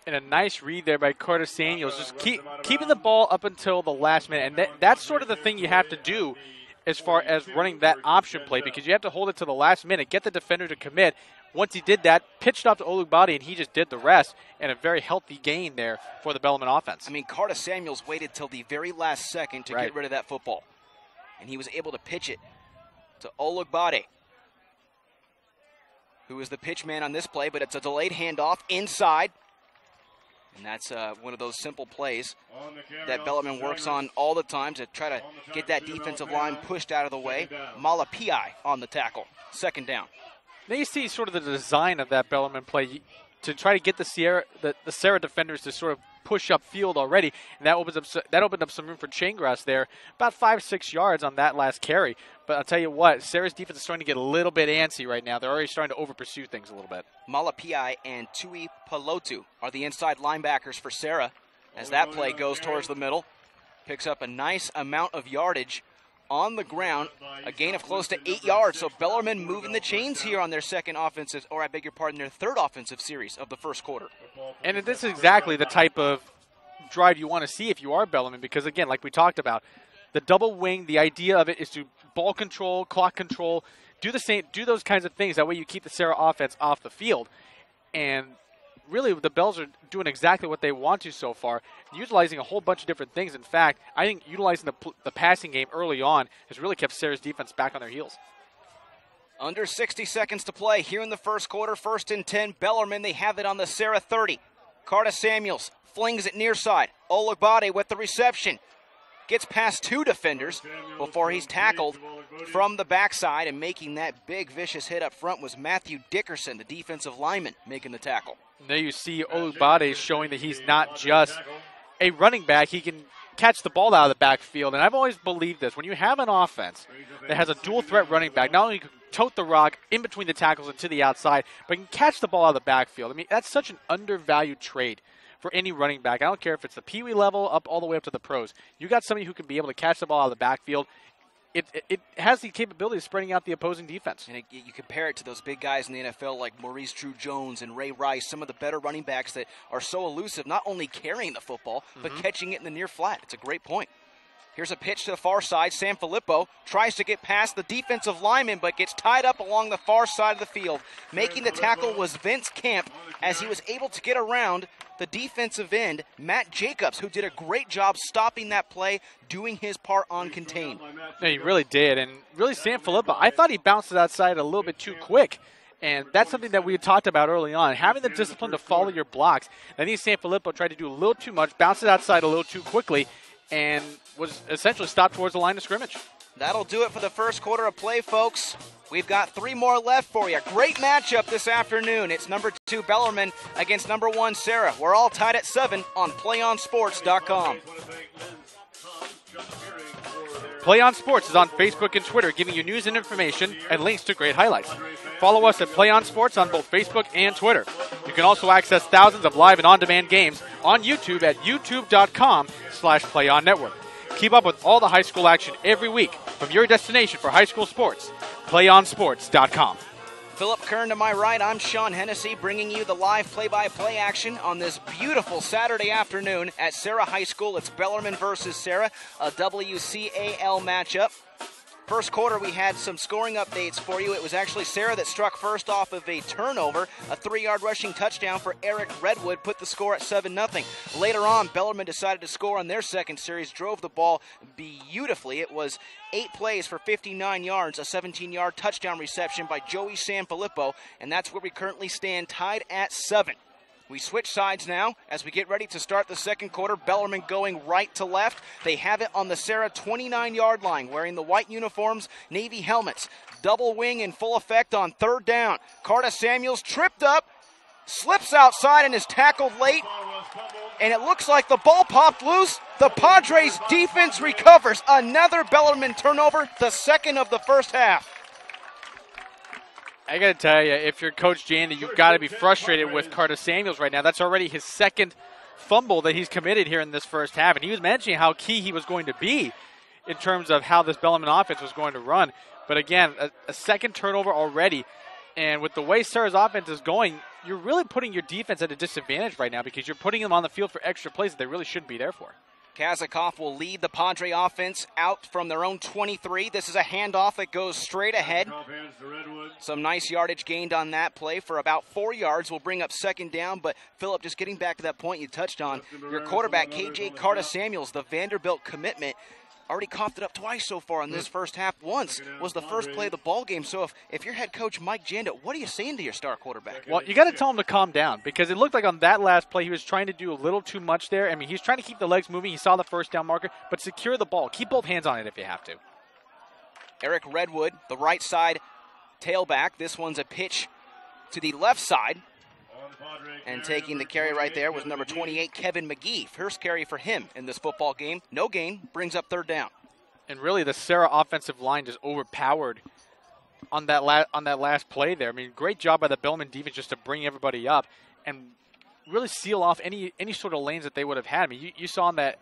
And a nice read there by Curtis Samuels, just keeping the ball up until the last minute. And that's sort of the thing you have to do as far as running that option play, because you have to hold it to the last minute, get the defender to commit. Once he did that, pitched off to Olugbade, and he just did the rest, and a very healthy gain there for the Bellarmine offense. I mean, Curtis Samuels waited till the very last second to get rid of that football, and he was able to pitch it to Olugbade, who is the pitch man on this play, but it's a delayed handoff inside. And that's one of those simple plays that Bellarmine works on all the time to try to get that defensive line pushed out of the way. Malapai on the tackle. 2nd down. Now you see sort of the design of that Bellarmine play to try to get the Serra defenders to sort of push up field already, and that opened up some room for Changras there, about 5-6 yards on that last carry. But I'll tell you what, Serra's defense is starting to get a little bit antsy right now. They're already starting to over-pursue things a little bit. Malapai and Tui Palotu are the inside linebackers for Serra as that play goes towards the middle. Picks up a nice amount of yardage on the ground, a gain of close to 8 yards. So Bellarmine moving the chains here on their third offensive series of the first quarter. And this is exactly the type of drive you want to see if you are Bellarmine, because again, like we talked about, the double wing, the idea of it is to ball control, clock control, do those kinds of things. That way you keep the Serra offense off the field. And really, the Bells are doing exactly what they want to so far, utilizing a whole bunch of different things. In fact, I think utilizing the passing game early on has really kept Serra's defense back on their heels. Under 60 seconds to play here in the first quarter. 1st and 10, Bellarmine. They have it on the Serra 30. Curtis Samuels flings it near side. Olugbade with the reception. Gets past 2 defenders before he's tackled from the backside, and making that big vicious hit up front was Matthew Dickerson, the defensive lineman, making the tackle. There you see Olugbade showing that he's not just a running back. He can catch the ball out of the backfield. And I've always believed this. When you have an offense that has a dual threat running back, not only can tote the rock in between the tackles and to the outside, but can catch the ball out of the backfield. I mean, that's such an undervalued trait for any running back. I don't care if it's the peewee level up all the way up to the pros. You got somebody who can be able to catch the ball out of the backfield. It has the capability of spreading out the opposing defense. And you compare it to those big guys in the NFL like Maurice Drew-Jones and Ray Rice, some of the better running backs that are so elusive, not only carrying the football, but catching it in the near flat. It's a great point. Here's a pitch to the far side. Sanfilippo tries to get past the defensive lineman, but gets tied up along the far side of the field. Making the tackle was Vince Camp as he was able to get around the defensive end, Matt Jacobs, who did a great job stopping that play, doing his part on contain. Yeah, he really did. And really, Sanfilippo, I thought he bounced it outside a little bit too quick. And that's something that we had talked about early on. Having the discipline to follow your blocks. I think Sanfilippo tried to do a little too much, bounced it outside a little too quickly, and was essentially stopped towards the line of scrimmage. That'll do it for the first quarter of play, folks. We've got 3 more left for you. Great matchup this afternoon. It's number 2 Bellarmine against number 1 Serra. We're all tied at 7 on PlayOnSports.com. PlayOn Sports is on Facebook and Twitter, giving you news and information and links to great highlights. Follow us at PlayOn Sports on both Facebook and Twitter. You can also access thousands of live and on-demand games on YouTube at youtube.com/PlayOnNetwork. Keep up with all the high school action every week from your destination for high school sports, PlayOnSports.com. Philip Kern to my right, I'm Sean Hennessy, bringing you the live play-by-play action on this beautiful Saturday afternoon at Serra High School. It's Bellarmine versus Serra, a WCAL matchup. First quarter, we had some scoring updates for you. It was actually Serra that struck first off of a turnover. A 3-yard rushing touchdown for Eric Redwood put the score at 7-0. Later on, Bellarmine decided to score on their second series, drove the ball beautifully. It was 8 plays for 59 yards, a 17-yard touchdown reception by Joey Sanfilippo, and that's where we currently stand, tied at 7. We switch sides now as we get ready to start the second quarter. Bellarmine going right to left. They have it on the Serra 29-yard line, wearing the white uniforms, navy helmets. Double wing in full effect on third down. Carta Samuels tripped up, slips outside and is tackled late. And it looks like the ball popped loose. The Padres defense recovers. Another Bellarmine turnover, the second of the first half. I got to tell you, if you're Coach Jandy, you've got to be frustrated with Carter Samuels right now. That's already his second fumble that he's committed here in this first half. And he was mentioning how key he was going to be in terms of how this Bellarmine offense was going to run. But again, a second turnover already. And with the way Serra's offense is going, you're really putting your defense at a disadvantage right now because you're putting them on the field for extra plays that they really shouldn't be there for. Kazakov will lead the Padre offense out from their own 23. This is a handoff that goes straight ahead. Some nice yardage gained on that play for about 4 yards. Will bring up second down, but Philip, just getting back to that point you touched on, your quarterback, KJ Carta Samuels, the Vanderbilt commitment, already coughed it up twice so far in this first half. Once was the first play of the ball game. So if you're head coach Mike Janda, what are you saying to your star quarterback? Well, you got to tell him to calm down because it looked like on that last play he was trying to do a little too much there. I mean, he's trying to keep the legs moving. He saw the first down marker, but secure the ball. Keep both hands on it if you have to. Eric Redwood, the right side tailback. This one's a pitch to the left side. And taking the carry right there was number 28, Kevin McGee. First carry for him in this football game. No gain, brings up third down. And really, the Serra offensive line just overpowered on that last play there. I mean, great job by the Bellarmine defense just to bring everybody up and really seal off any sort of lanes that they would have had. I mean, you saw on that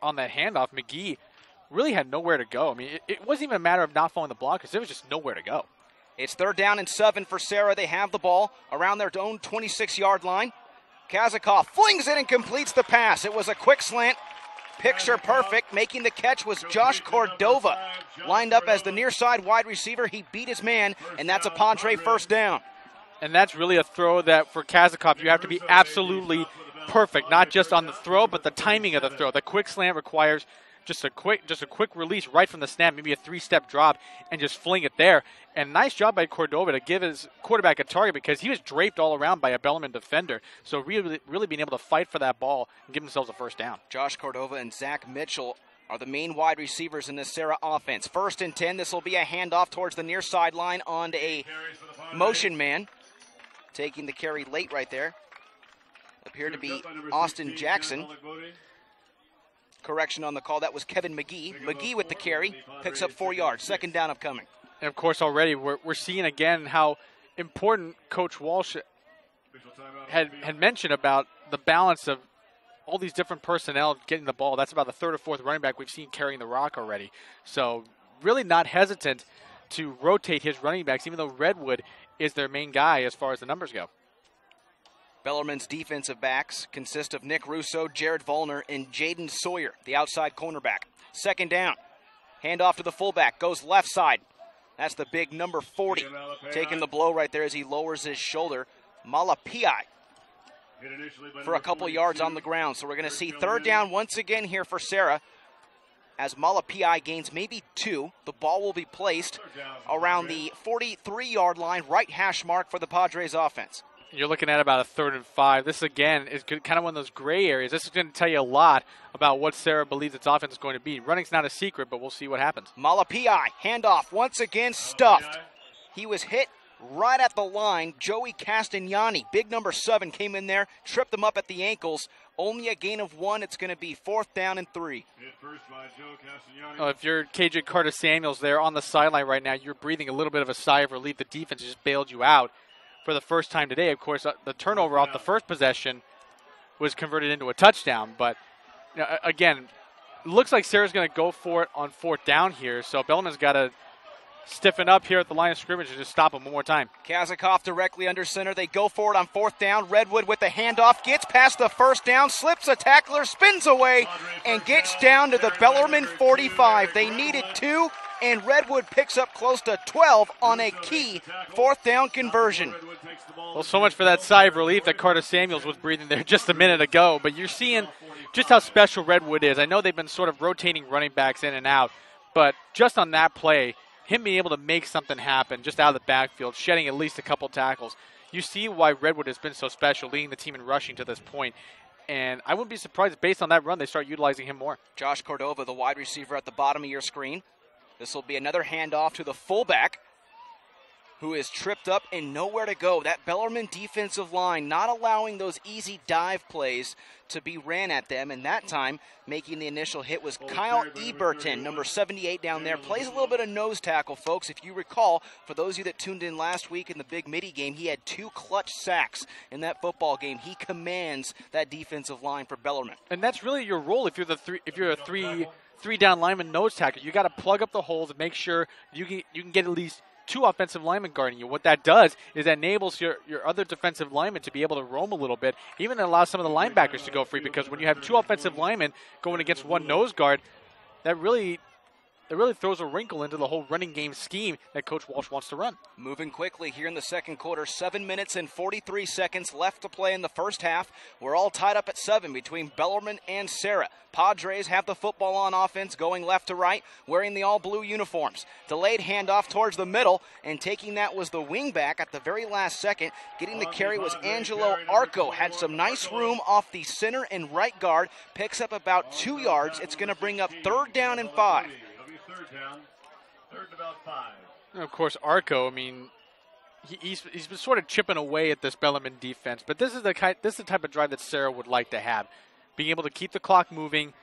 handoff, McGee really had nowhere to go. I mean, it wasn't even a matter of not following the block because there was just nowhere to go. It's third down and 7 for Serra. They have the ball around their own 26-yard line. Kazakov flings it and completes the pass. It was a quick slant. Picture perfect. Making the catch was Josh Cordova. Lined up as the near side wide receiver. He beat his man, and that's a Padre first down. And that's really a throw that for Kazakov you have to be absolutely perfect, not just on the throw, but the timing of the throw. The quick slant requires just a quick release right from the snap, maybe a 3-step drop, and just fling it there. And nice job by Cordova to give his quarterback a target because he was draped all around by a Bellarmine defender. So really being able to fight for that ball and give themselves a first down. Josh Cordova and Zach Mitchell are the main wide receivers in this Serra offense. First and 10, this will be a handoff towards the near sideline on a motion man. Taking the carry late right there. Appeared to be Austin Jackson. correction on the call. That was Kevin McGee. McGee with the carry, picks up 4 yards. Second down upcoming. And, of course, already we're seeing again how important Coach Walsh had mentioned about the balance of all these different personnel getting the ball. That's about the third or fourth running back we've seen carrying the rock already. So really not hesitant to rotate his running backs, even though Redwood is their main guy as far as the numbers go. Bellarmine's defensive backs consist of Nick Russo, Jared Volner, and Jaden Sawyer, the outside cornerback. Second down. Handoff to the fullback. Goes left side. That's the big number 40. Taking the blow right there as he lowers his shoulder. Malapai for a couple yards on the ground. So we're going to see third down once again here for Serra. As Malapai gains maybe 2, the ball will be placed around the 43-yard line, right hash mark for the Padres offense. You're looking at about a 3rd and 5. This, again, is kind of one of those gray areas. This is going to tell you a lot about what Serra believes its offense is going to be. Running's not a secret, but we'll see what happens. Malapai, handoff, once again stuffed. He was hit right at the line. Joey Castagnani, big number 7, came in there, tripped him up at the ankles. Only a gain of 1. It's going to be 4th down and 3. If you're KJ Carter-Samuels there on the sideline right now, you're breathing a little bit of a sigh of relief. The defense just bailed you out for the first time today. Of course, the turnover off the first possession was converted into a touchdown. But, again, it looks like Serra's going to go for it on 4th down here. So Bellarmine's got to stiffen up here at the line of scrimmage and just stop him one more time. Kazakov directly under center. They go for it on 4th down. Redwood with the handoff. Gets past the first down. Slips a tackler. Spins away and gets down to the Bellarmine 45. They needed 2. And Redwood picks up close to 12 on a key 4th down conversion. Well, so much for that sigh of relief that Carter-Samuels was breathing there just a minute ago. But you're seeing just how special Redwood is. I know they've been sort of rotating running backs in and out. But just on that play, him being able to make something happen just out of the backfield, shedding at least a couple tackles, you see why Redwood has been so special, leading the team in rushing to this point. And I wouldn't be surprised if based on that run they start utilizing him more. Josh Cordova, the wide receiver at the bottom of your screen. This will be another handoff to the fullback, who is tripped up and nowhere to go. That Bellarmine defensive line not allowing those easy dive plays to be ran at them, and that time making the initial hit was Kyle Eberton, number 78 down there. Plays a little bit of nose tackle, folks. If you recall, for those of you that tuned in last week in the big midi game, he had 2 clutch sacks in that football game. He commands that defensive line for Bellarmine. And that's really your role if you're a three down lineman nose tackle. You got to plug up the holes and make sure you can get at least 2 offensive linemen guarding you. What that does is that enables your other defensive linemen to be able to roam a little bit, even allows some of the linebackers to go free, because when you have 2 offensive linemen going against 1 nose guard, that really throws a wrinkle into the whole running game scheme that Coach Walsh wants to run. Moving quickly here in the second quarter, 7 minutes and 43 seconds left to play in the first half. We're all tied up at 7 between Bellarmine and Serra. Padres have the football on offense, going left to right, wearing the all-blue uniforms. Delayed handoff towards the middle, and taking that was the wingback at the very last second. Getting the carry was Angelo Arco. Had some nice room off the center and right guard. Picks up about 2 yards. It's going to bring up 3rd down and 5. And of course, Arco, I mean, he's been sort of chipping away at this Bellarmine defense, but this is the type of drive that Serra would like to have, being able to keep the clock moving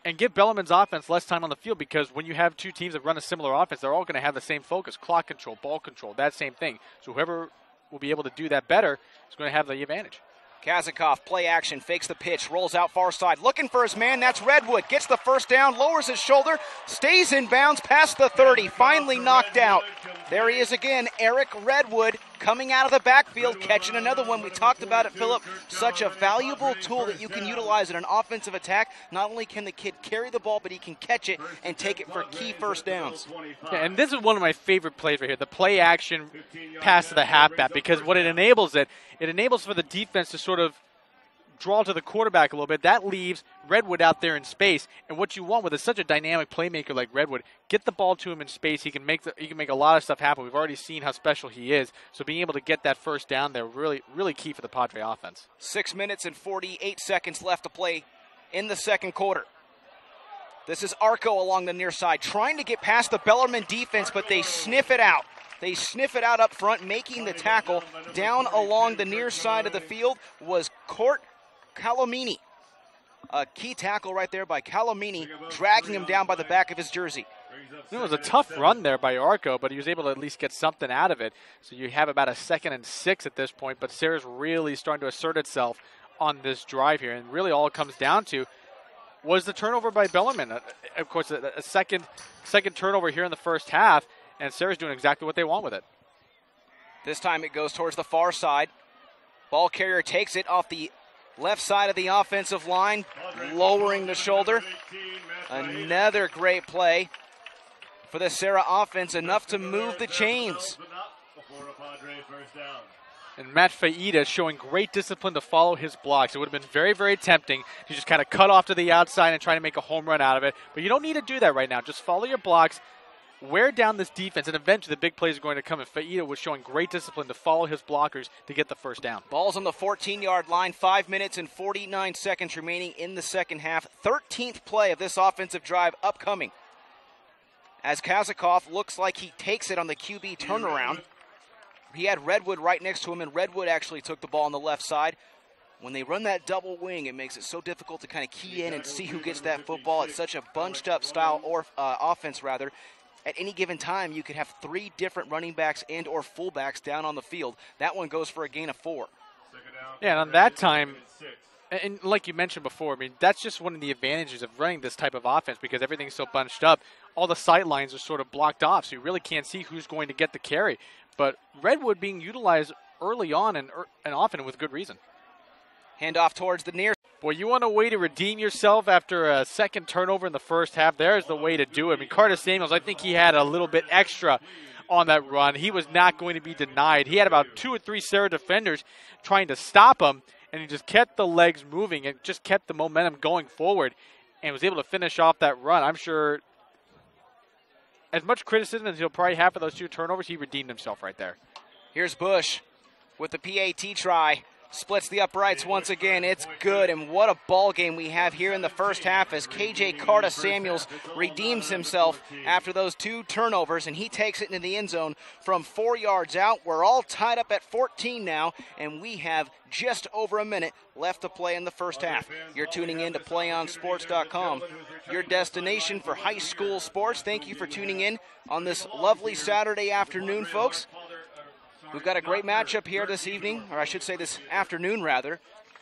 and give Bellarmine's offense less time on the field, because when you have 2 teams that run a similar offense, they're all going to have the same focus, clock control, ball control, that same thing. So whoever will be able to do that better is going to have the advantage. Kazakov, play action, fakes the pitch, rolls out far side, looking for his man. That's Redwood. Gets the first down, lowers his shoulder, stays in bounds past the 30, finally knocked out. There he is again, Eric Redwood, coming out of the backfield, catching another one. We talked about it, Phillip. Such a valuable tool that you can utilize in an offensive attack. Not only can the kid carry the ball, but he can catch it and take it for key first downs. Yeah, and this is one of my favorite plays right here, the play action pass to the halfback, because what it enables for the defense to sort of draw to the quarterback a little bit. That leaves Redwood out there in space. And what you want with such a dynamic playmaker like Redwood, get the ball to him in space. He can make a lot of stuff happen. We've already seen how special he is. So being able to get that first down there, really, really key for the Padre offense. 6 minutes and 48 seconds left to play in the second quarter. This is Arco along the near side, trying to get past the Bellarmine defense, but they sniff it out. They sniff it out up front, making the tackle. Down along the near side of the field was Court Calomini. A key tackle right there by Bellarmine, dragging him down by the back of his jersey. It was a tough run there by Arco, but he was able to at least get something out of it. So you have about a 2nd and 6 at this point, but Serra's really starting to assert itself on this drive here. And really all it comes down to was the turnover by Bellarmine. Of course, a second turnover here in the first half, and Serra's doing exactly what they want with it. This time it goes towards the far side. Ball carrier takes it off the left side of the offensive line, lowering the shoulder. Another great play for the Serra offense, enough to move the chains. And Matt Faida showing great discipline to follow his blocks. It would have been very, very tempting to just kind of cut off to the outside and try to make a home run out of it. But you don't need to do that right now. Just follow your blocks, wear down this defense, and eventually the big plays are going to come. And Faida was showing great discipline to follow his blockers to get the first down. Ball's on the 14-yard line, 5 minutes and 49 seconds remaining in the second half. 13th play of this offensive drive upcoming, as Kazakov looks like he takes it on the QB turnaround. He had Redwood right next to him, and Redwood actually took the ball on the left side. When they run that double wing, it makes it so difficult to kind of key in and see who gets that football. It's such a bunched-up style or offense, rather. At any given time, you could have 3 different running backs and or fullbacks down on the field. That one goes for a gain of 4. Yeah, and on that time, and like you mentioned before, I mean, that's just one of the advantages of running this type of offense because everything's so bunched up. All the sight lines are sort of blocked off, so you really can't see who's going to get the carry. But Redwood being utilized early on and often with good reason. Handoff towards the near. Boy, you want a way to redeem yourself after a second turnover in the first half. There's the way to do it. I mean, Carter Samuels, I think he had a little bit extra on that run. He was not going to be denied. He had about 2 or 3 Serra defenders trying to stop him, and he just kept the legs moving and just kept the momentum going forward and was able to finish off that run. I'm sure as much criticism as he'll probably have for those 2 turnovers, he redeemed himself right there. Here's Bush with the PAT try. Splits the uprights once again. It's good, and what a ball game we have here in the first half as KJ Carter Samuels redeems himself after those 2 turnovers, and he takes it into the end zone from 4 yards out. We're all tied up at 14 now, and we have just over a minute left to play in the first half. You're tuning in to PlayOnSports.com, your destination for high school sports. Thank you for tuning in on this lovely Saturday afternoon, folks. We've got a great matchup here this evening, or I should say this afternoon, rather.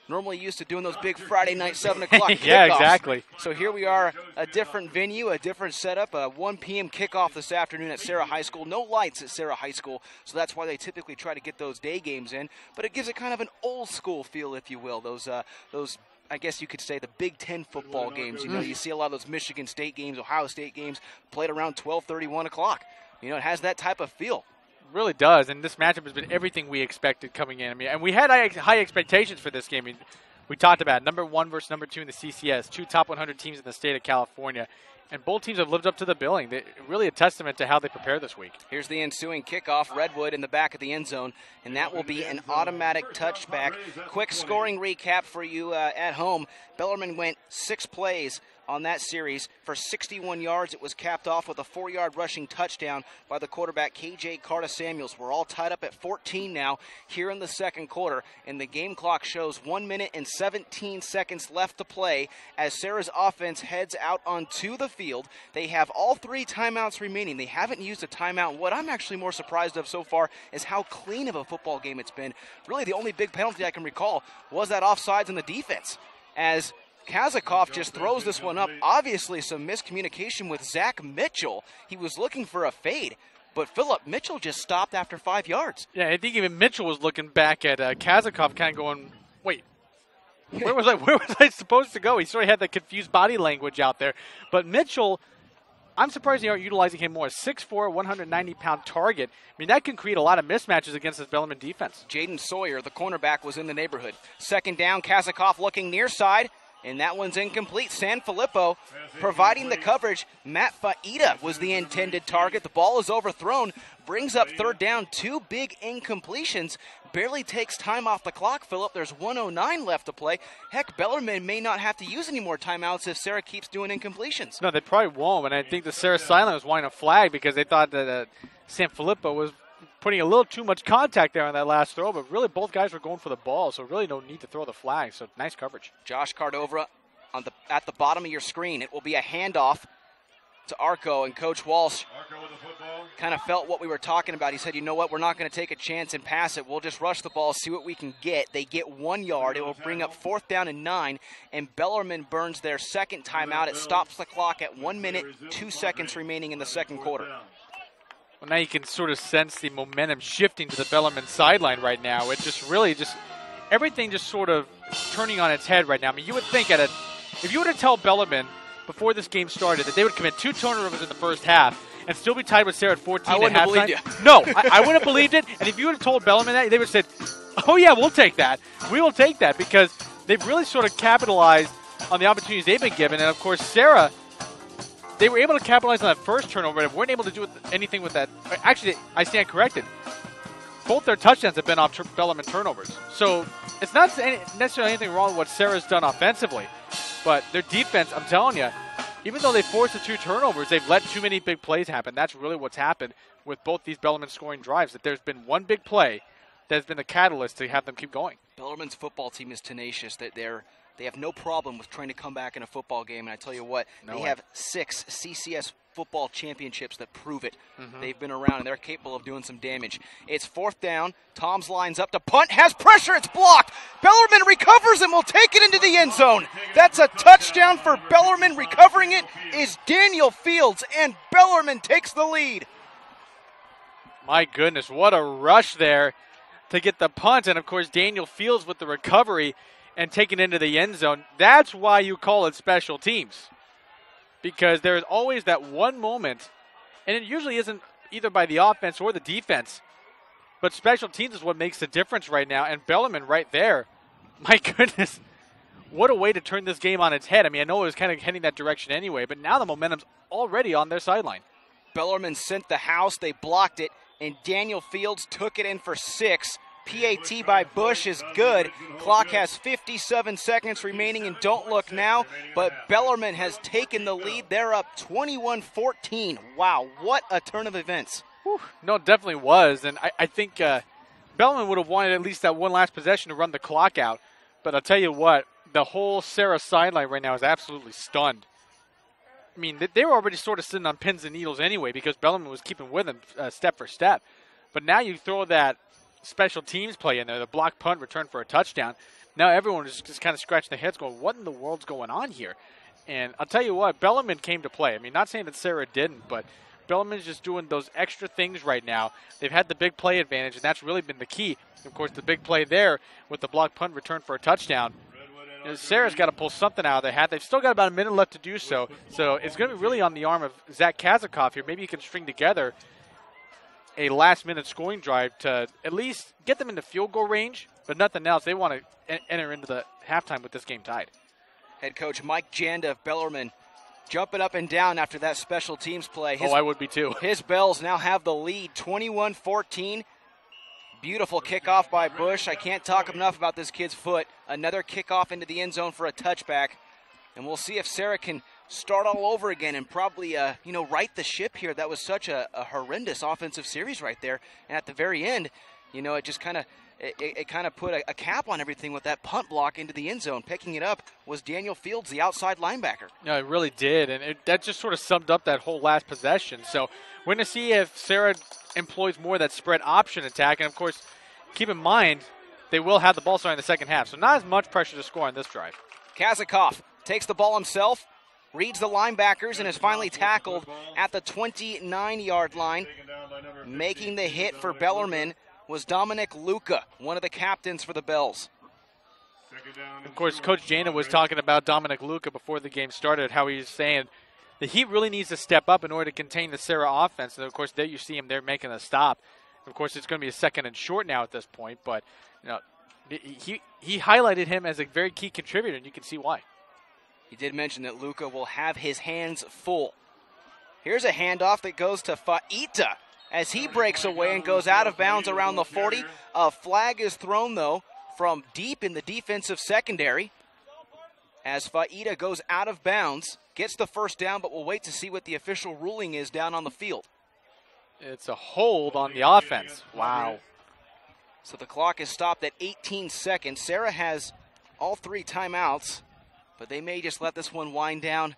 Normally used to doing those big Friday night 7 o'clock kickoffs. Yeah, exactly. So here we are, a different venue, a different setup, a 1 p.m. kickoff this afternoon at Serra High School. No lights at Serra High School, so that's why they typically try to get those day games in. But it gives it kind of an old school feel, if you will, those I guess you could say the Big Ten football games. You know, you see a lot of those Michigan State games, Ohio State games played around 12:30, 1 o'clock. You know, it has that type of feel. Really does, and this matchup has been everything we expected coming in. I mean, and we had high expectations for this game. I mean, we talked about number 1 versus number 2 in the CCS, 2 top 100 teams in the state of California, and both teams have lived up to the billing. Really a testament to how they prepare this week. Here's the ensuing kickoff. Redwood in the back of the end zone, and that will be an automatic touchback. Quick scoring recap for you at home. Bellarmine went 6 plays on that series for 61 yards. It was capped off with a 4-yard rushing touchdown by the quarterback, KJ Carter Samuels. We're all tied up at 14 now here in the second quarter, and the game clock shows 1 minute and 17 seconds left to play as Serra's offense heads out onto the field. They have all 3 timeouts remaining. They haven't used a timeout. What I'm actually more surprised of so far is how clean of a football game it's been. Really, the only big penalty I can recall was that offsides in the defense, as Kazakov just throws this one up. Obviously some miscommunication with Zach Mitchell. He was looking for a fade, but Philip Mitchell just stopped after 5 yards. Yeah, I think even Mitchell was looking back at Kazakov kind of going, wait, where was I supposed to go? He sort of had that confused body language out there. But Mitchell, I'm surprised they aren't utilizing him more. 6'4", 190-pound target. I mean, that can create a lot of mismatches against this Bellarmine defense. Jaden Sawyer, the cornerback, was in the neighborhood. Second down, Kazakov looking near side. And that one's incomplete. San Filippo providing the coverage. Matt Faida was the intended target. The ball is overthrown. Brings up third down. 2 big incompletions. Barely takes time off the clock, Philip. There's 1:09 left to play. Heck, Bellarmine may not have to use any more timeouts if Serra keeps doing incompletions. No, they probably won't. And I think the Serra Silent was wanting a flag because they thought that San Filippo was putting a little too much contact there on that last throw, but really both guys were going for the ball, so really no need to throw the flag, so nice coverage. Josh Cardova at the bottom of your screen. It will be a handoff to Arco, and Coach Walsh kind of felt what we were talking about. He said, you know what, we're not going to take a chance and pass it. We'll just rush the ball, see what we can get. They get 1 yard. It will bring up 4th down and 9, and Bellarmine burns their second timeout. It stops the clock at 1 minute, 2 seconds remaining in the second quarter. Well, now you can sort of sense the momentum shifting to the Bellarmine sideline right now. It just really everything just sort of turning on its head right now. I mean, you would think if you were to tell Bellarmine before this game started that they would commit 2 turnovers in the first half and still be tied with Serra at 14 I wouldn't at have halftime. believed you. No, I wouldn't have believed it. And if you would have told Bellarmine that, they would have said, oh, yeah, we'll take that. We will take that, because they've really sort of capitalized on the opportunities they've been given. And, of course, Serra, they were able to capitalize on that first turnover, but weren't able to do anything with that. Actually, I stand corrected. Both their touchdowns have been off Bellarmine turnovers. So it's not necessarily anything wrong with what Serra's done offensively, but their defense, I'm telling you, even though they forced the 2 turnovers, they've let too many big plays happen. That's really what's happened with both these Bellarmine scoring drives, that there's been one big play that has been the catalyst to have them keep going. Bellarmine's football team is tenacious. They have no problem with trying to come back in a football game, and I tell you what, they have 6 CCS football championships that prove it. They've been around, and they're capable of doing some damage. It's 4th down. Toms lines up to punt, has pressure, it's blocked. Bellarmine recovers and will take it into the end zone. That's a touchdown for Bellarmine. Recovering it is Daniel Fields, and Bellarmine takes the lead. My goodness, what a rush there to get the punt, and of course Daniel Fields with the recovery and taking it into the end zone. That's why you call it special teams, because there is always that one moment, and it usually isn't either by the offense or the defense, but special teams is what makes the difference right now. And Bellarmine right there, my goodness, what a way to turn this game on its head. I mean, I know it was kind of heading that direction anyway, but now the momentum's already on their sideline. Bellarmine sent the house, they blocked it, and Daniel Fields took it in for 6. PAT by Bush is good. Clock has 57 seconds remaining, and don't look now, but Bellarmine has taken the lead. They're up 21-14. Wow, what a turn of events. Whew. No, it definitely was, and I think Bellarmine would have wanted at least that one last possession to run the clock out, but I'll tell you what, the whole Serra sideline right now is absolutely stunned. I mean, they were already sort of sitting on pins and needles anyway, because Bellarmine was keeping with them step for step, but now you throw that special teams play in there, the block punt return for a touchdown. Now everyone is just kind of scratching their heads going, what in the world's going on here? And I'll tell you what, Bellarmine came to play. I mean, not saying that Serra didn't, but Bellarmine's just doing those extra things right now. They've had the big play advantage, and that's really been the key. Of course, the big play there with the block punt return for a touchdown. You know, Serra's got to pull something out of their hat. They've still got about a minute left to do so. So it's going to be really on the arm of Zach Kazakov here. Maybe he can string together a last-minute scoring drive to at least get them into field goal range, but nothing else. They want to enter into the halftime with this game tied. Head coach Mike Janda of Bellarmine jumping up and down after that special teams play. I would be too. His Bells now have the lead, 21-14. Beautiful kickoff by Bush. I can't talk enough about this kid's foot. Another kickoff into the end zone for a touchback. And we'll see if Serra can start all over again and probably, right the ship here. That was such a horrendous offensive series right there. And at the very end, it just kind of put a cap on everything with that punt block into the end zone. Picking it up was Daniel Fields, the outside linebacker. No, it really did. And that just sort of summed up that whole last possession. So we're going to see if Serra employs more of that spread option attack. And, of course, keep in mind, they will have the ball starting in the second half. So not as much pressure to score on this drive. Kazakov takes the ball himself, reads the linebackers, and is finally tackled at the 29-yard line. Making the hit for Bellarmine was Dominic Luca, one of the captains for the Bells. Of course, Coach Jana was talking about Dominic Luca before the game started, how he was saying that he really needs to step up in order to contain the Serra offense. And, of course, there you see him there making a stop. Of course, it's going to be a second and short now at this point, but he highlighted him as a very key contributor, and you can see why. He did mention that Luca will have his hands full. Here's a handoff that goes to Faita as he breaks away and goes out of bounds around the 40. A flag is thrown, though, from deep in the defensive secondary as Faita goes out of bounds, gets the first down, but we'll wait to see what the official ruling is down on the field. It's a hold on the offense. Wow. So the clock is stopped at 18 seconds. Serra has all 3 timeouts. but they may just let this one wind down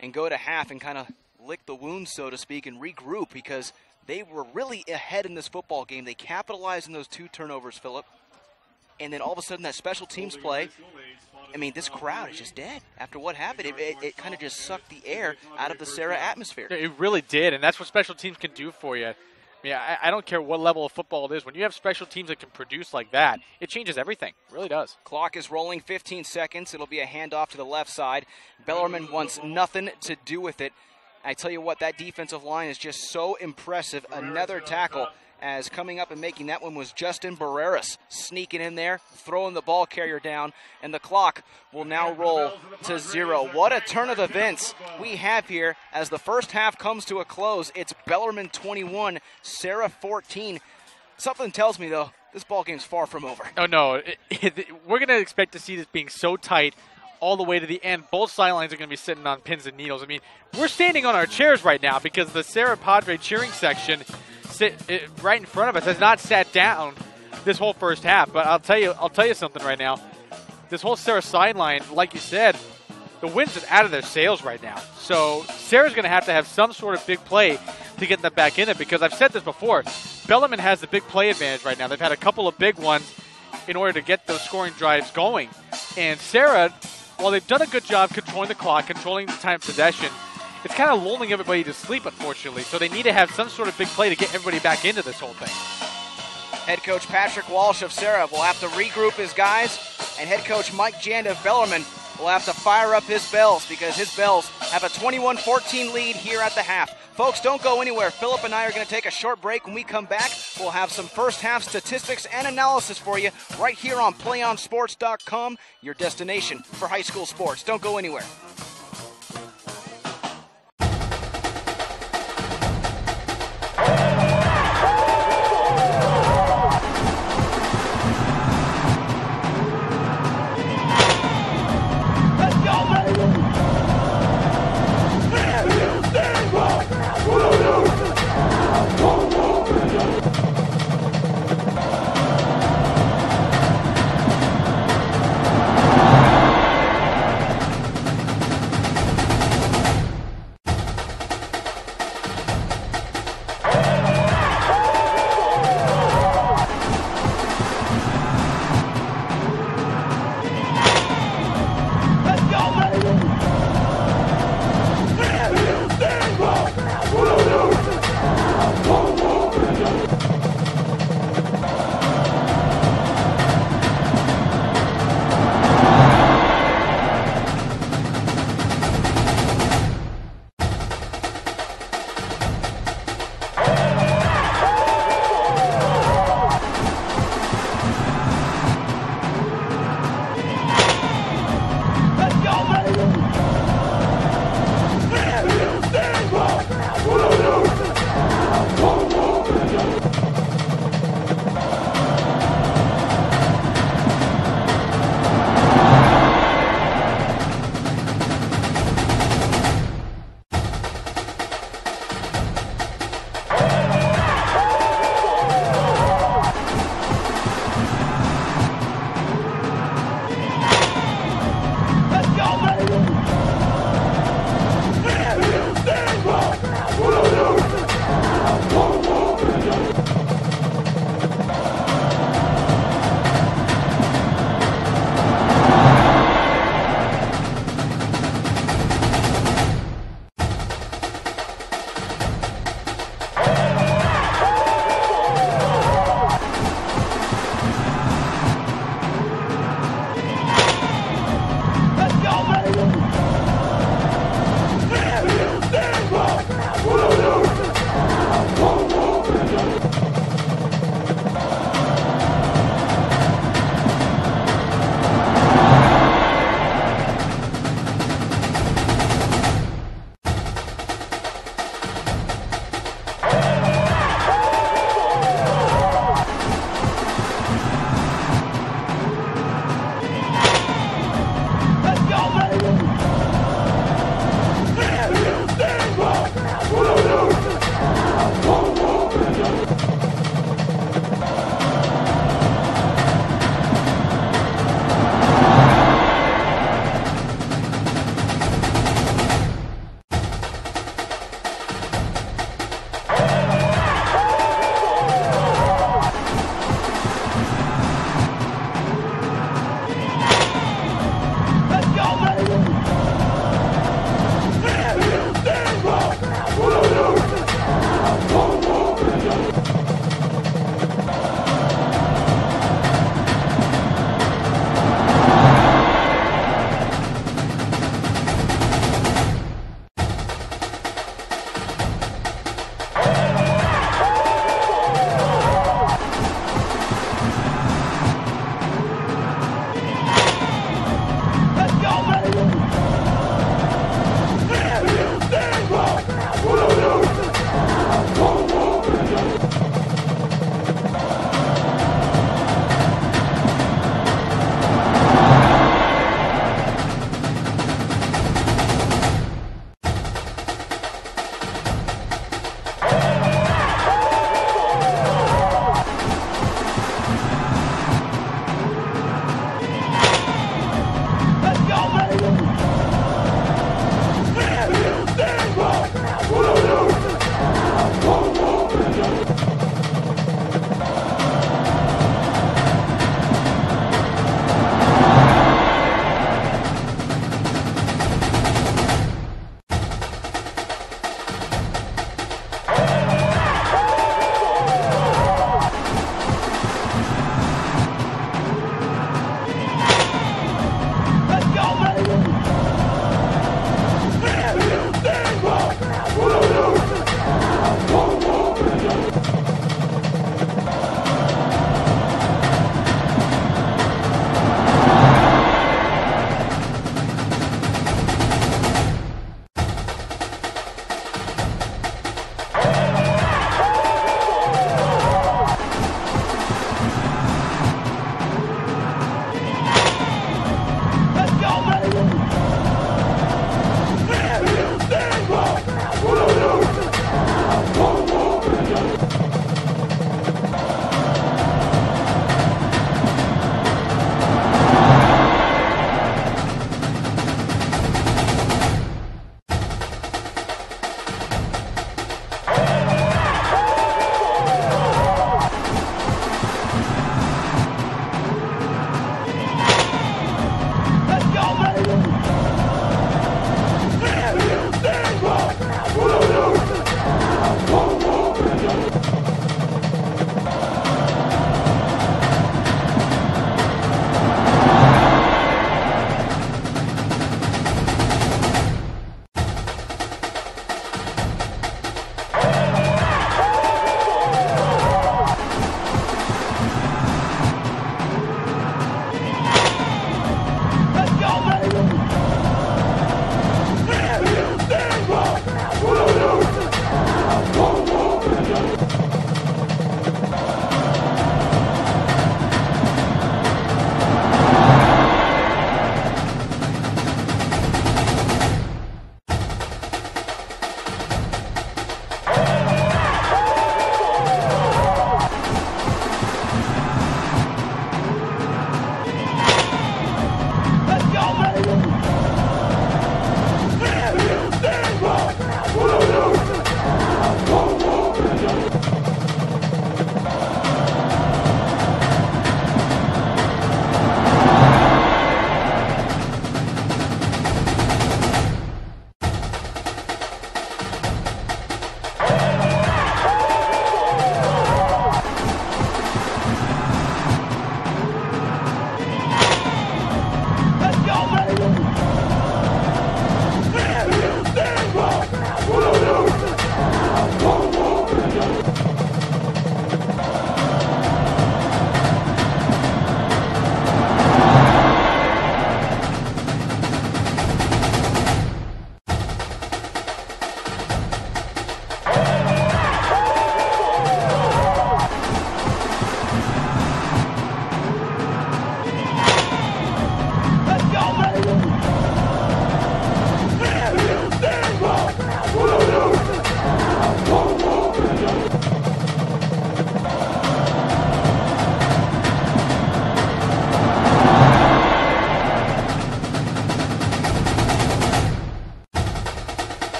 and go to half and kind of lick the wounds, so to speak, and regroup, because they were really ahead in this football game. They capitalized on those 2 turnovers, Philip. And then all of a sudden that special teams play, I mean, this crowd is just dead. After what happened, it kind of just sucked the air out of the Serra atmosphere. It really did, and that's what special teams can do for you. I don't care what level of football it is. When you have special teams that can produce like that, it changes everything. It really does. Clock is rolling, 15 seconds. It'll be a handoff to the left side. Bellarmine wants nothing to do with it. I tell you what, that defensive line is just so impressive. Another tackle, as coming up and making that one was Justin Barreras, sneaking in there, throwing the ball carrier down, and the clock will now roll to 0. What a turn of events we have here as the first half comes to a close. It's Bellarmine 21, Serra 14. Something tells me, though, this ball game's far from over. Oh, no. We're going to expect to see this being so tight all the way to the end. Both sidelines are going to be sitting on pins and needles. I mean, we're standing on our chairs right now because the Serra Padre cheering section right in front of us has not sat down this whole first half. But I'll tell you something right now. This whole Serra sideline, like you said, the wind's just out of their sails right now. So Serra's going to have some sort of big play to get them back in it, because I've said this before. Bellarmine has the big play advantage right now. They've had a couple of big ones in order to get those scoring drives going. And Serra, while they've done a good job controlling the clock, controlling the time of possession, it's kind of lulling everybody to sleep, unfortunately. So they need to have some sort of big play to get everybody back into this whole thing. Head coach Patrick Walsh of Serra will have to regroup his guys, and head coach Mike Janda of Bellarmine will have to fire up his Bells, because his Bells have a 21-14 lead here at the half. Folks, don't go anywhere. Philip and I are going to take a short break. When we come back, we'll have some first half statistics and analysis for you right here on PlayOnSports.com, your destination for high school sports. Don't go anywhere.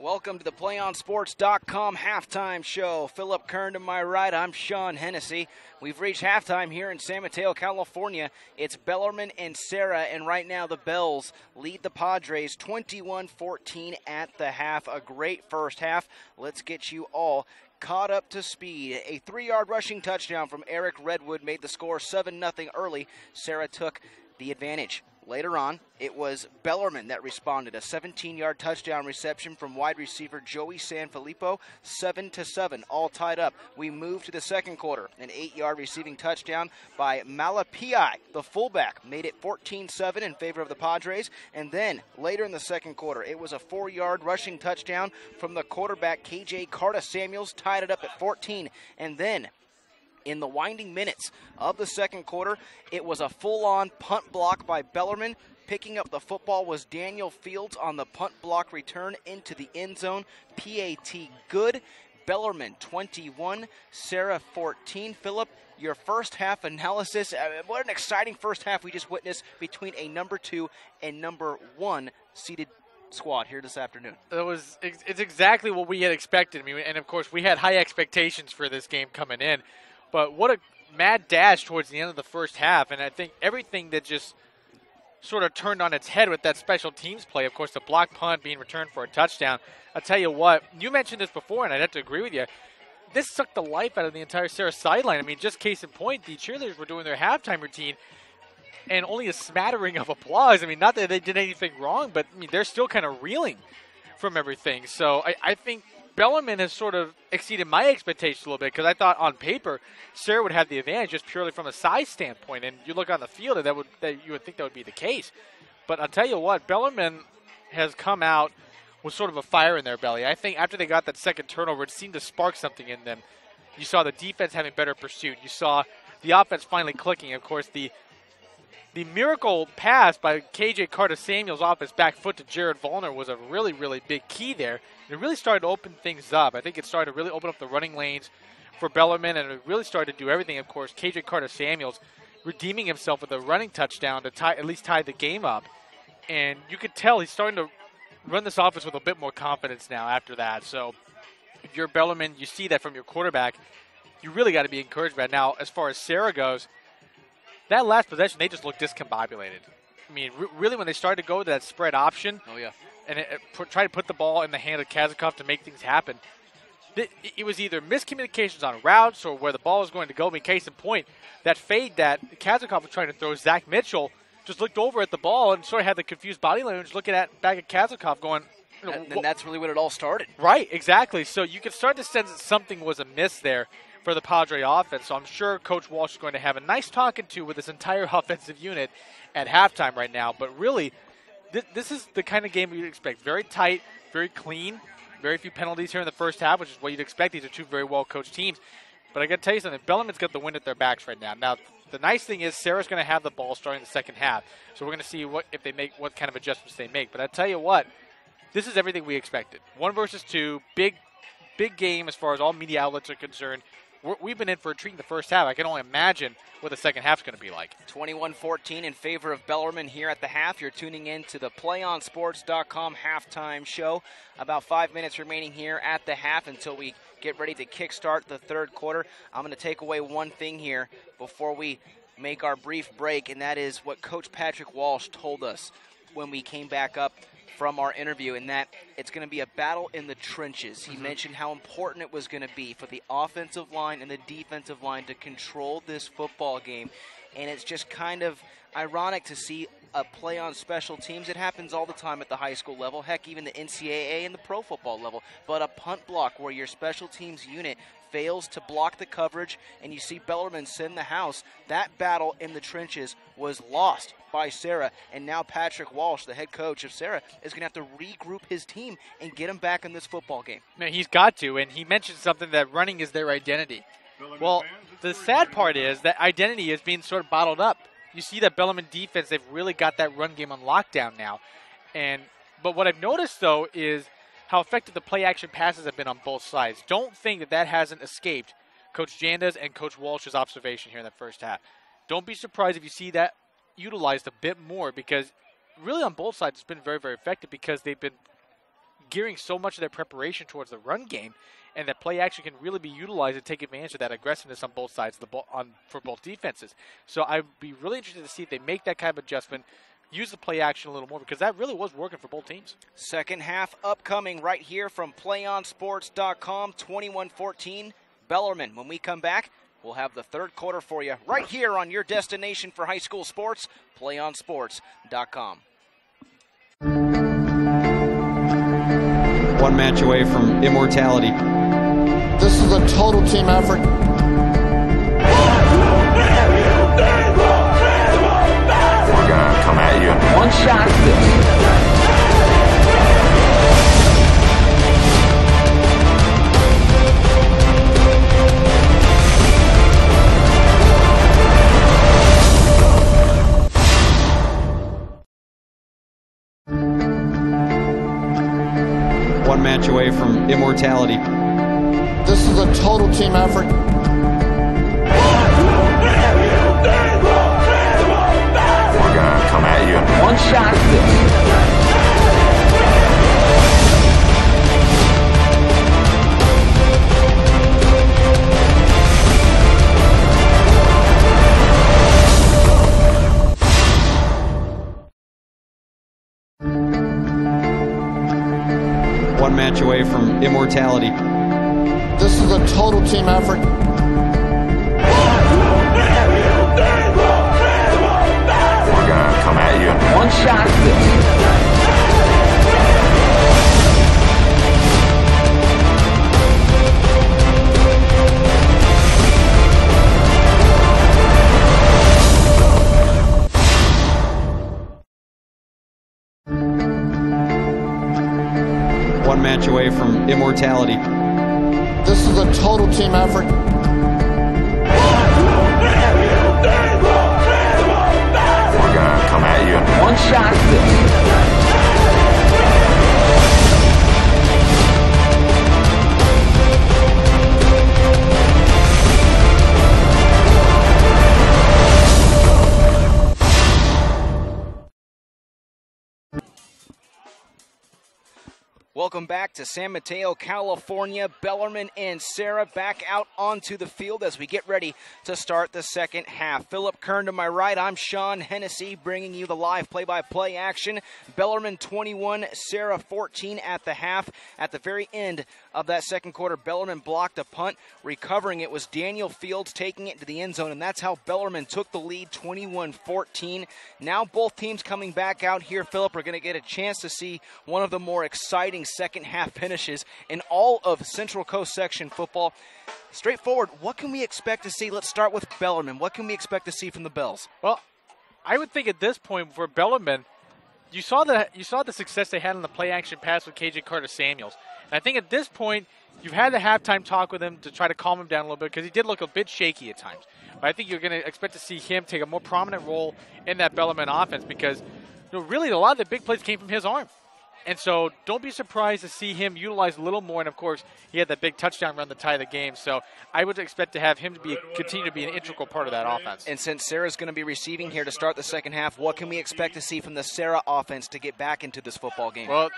Welcome to the PlayOnSports.com halftime show. Philip Kern to my right, I'm Sean Hennessy. We've reached halftime here in San Mateo, California. It's Bellarmine and Serra, and right now the Bells lead the Padres 21-14 at the half. A great first half. Let's get you all caught up to speed. A 3-yard rushing touchdown from Eric Redwood made the score 7-0 early. Serra took the advantage. Later on, it was Bellarmine that responded. A 17-yard touchdown reception from wide receiver Joey Sanfilippo, 7-7, all tied up. We move to the second quarter. An 8-yard receiving touchdown by Malapai, the fullback, made it 14-7 in favor of the Padres. And then later in the second quarter, it was a 4-yard rushing touchdown from the quarterback KJ Carta-Samuels, tied it up at 14. And then in the winding minutes of the second quarter, it was a full-on punt block by Bellarmine. Picking up the football was Daniel Fields on the punt block return into the end zone. PAT good. Bellarmine 21, Serra 14. Philip, your first half analysis. What an exciting first half we just witnessed between a number 2 and number 1 seeded squad here this afternoon. It's exactly what we had expected. I mean, and of course, we had high expectations for this game coming in. But what a mad dash towards the end of the first half. And I think everything that just sort of turned on its head with that special teams play, of course, the block punt being returned for a touchdown. I'll tell you what, you mentioned this before, and I'd have to agree with you. This sucked the life out of the entire Serra sideline. I mean, just case in point, the cheerleaders were doing their halftime routine, and only a smattering of applause. I mean, not that they did anything wrong, but I mean, they're still kind of reeling from everything. So I think Bellarmine has sort of exceeded my expectations a little bit because I thought on paper Serra would have the advantage just purely from a size standpoint. And you look on the field, and you would think that would be the case. But I'll tell you what, Bellarmine has come out with sort of a fire in their belly. I think after they got that second turnover, it seemed to spark something in them. You saw the defense having better pursuit. You saw the offense finally clicking. Of course, the miracle pass by KJ Carta-Samuels off his back foot to Jared Vollner was a really, really big key there. It really started to open things up. I think it started to really open up the running lanes for Bellarmine, and it really started to do everything. Of course, KJ Carta-Samuels redeeming himself with a running touchdown to at least tie the game up. And you could tell he's starting to run this offense with a bit more confidence now after that. So if you're Bellarmine, you see that from your quarterback. You really got to be encouraged by it. Now, as far as Serra goes, that last possession, they just looked discombobulated. I mean, really, when they started to go to that spread option, and try to put the ball in the hand of Kazakov to make things happen, it was either miscommunications on routes or where the ball was going to go. I mean, case in point, that fade that Kazakov was trying to throw, Zach Mitchell just looked over at the ball and sort of had the confused body language looking back at Kazakov going, and that's really when it all started. Right, exactly. So you could start to sense that something was amiss there for the Padre offense. So I'm sure Coach Walsh is going to have a nice talking to with this entire offensive unit at halftime right now. But really, this is the kind of game you'd expect. Very tight, very clean, very few penalties here in the first half, which is what you'd expect. These are two very well-coached teams. But I got to tell you something. Bellarmine's got the wind at their backs right now. Now, the nice thing is Serra's going to have the ball starting the second half. So we're going to see what kind of adjustments they make. But I tell you what, this is everything we expected. 1 versus 2, big game as far as all media outlets are concerned. We've been in for a treat in the first half. I can only imagine what the second half is going to be like. 21-14 in favor of Bellarmine here at the half. You're tuning in to the PlayOnSports.com halftime show. About 5 minutes remaining here at the half until we get ready to kickstart the third quarter. I'm going to take away one thing here before we make our brief break, and that is what Coach Patrick Walsh told us when we came back up from our interview, and that it's going to be a battle in the trenches. He mentioned how important it was going to be for the offensive line and the defensive line to control this football game, and it's just kind of ironic to see a play on special teams. It happens all the time at the high school level, heck, even the NCAA and the pro football level, but a punt block where your special teams unit fails to block the coverage and you see Bellarmine send the house. That battle in the trenches was lost by Serra, and now Patrick Walsh, the head coach of Serra, is going to have to regroup his team and get him back in this football game. Man, he's got to, and he mentioned something that running is their identity. Well, the sad part is that identity is being sort of bottled up. You see that Bellarmine defense, they've really got that run game on lockdown now. But what I've noticed, though, is how effective the play-action passes have been on both sides. Don't think that hasn't escaped Coach Janda's and Coach Walsh's observation here in the first half. Don't be surprised if you see that utilized a bit more, because really on both sides it's been very, very effective because they've been gearing so much of their preparation towards the run game, and that play action can really be utilized to take advantage of that aggressiveness on both sides of the ball for both defenses. So I'd be really interested to see if they make that kind of adjustment, use the play action a little more, because that really was working for both teams. Second half upcoming right here from PlayOnSports.com, 21-14, Bellarmine. When we come back, we'll have the third quarter for you right here on your destination for high school sports, PlayOnSports.com. One match away from immortality. This is a total team effort. We're gonna come at you. One shot at One match away from immortality. This is a total team effort. We're gonna come at you. One shot at One match away from immortality. This is a total team effort. We're gonna come at you. One shot at One match away from immortality. This is a total team effort. We're gonna come at you. One shot at Welcome back to San Mateo, California. Bellarmine and Serra back out onto the field as we get ready to start the second half. Philip Kern to my right. I'm Sean Hennessy bringing you the live play-by-play action. Bellarmine 21, Serra 14 at the half. At the very end of that second quarter, Bellarmine blocked a punt. Recovering it was Daniel Fields taking it to the end zone, and that's how Bellarmine took the lead 21-14. Now both teams coming back out here, Philip, are going to get a chance to see one of the more exciting second half finishes in all of Central Coast section football. Straightforward, what can we expect to see? Let's start with Bellarmine. What can we expect to see from the Bells? Well, I would think at this point for Bellarmine, you saw the success they had on the play action pass with KJ Carter-Samuels. And I think at this point, you've had the halftime talk with him to try to calm him down a little bit because he did look a bit shaky at times. But I think you're going to expect to see him take a more prominent role in that Bellarmine offense because really a lot of the big plays came from his arm. And so don't be surprised to see him utilize a little more. And, of course, he had that big touchdown run to tie the game. So I would expect to have him to continue to be an integral part of that offense. And since Serra's going to be receiving here to start the second half, what can we expect to see from the Serra offense to get back into this football game? Well,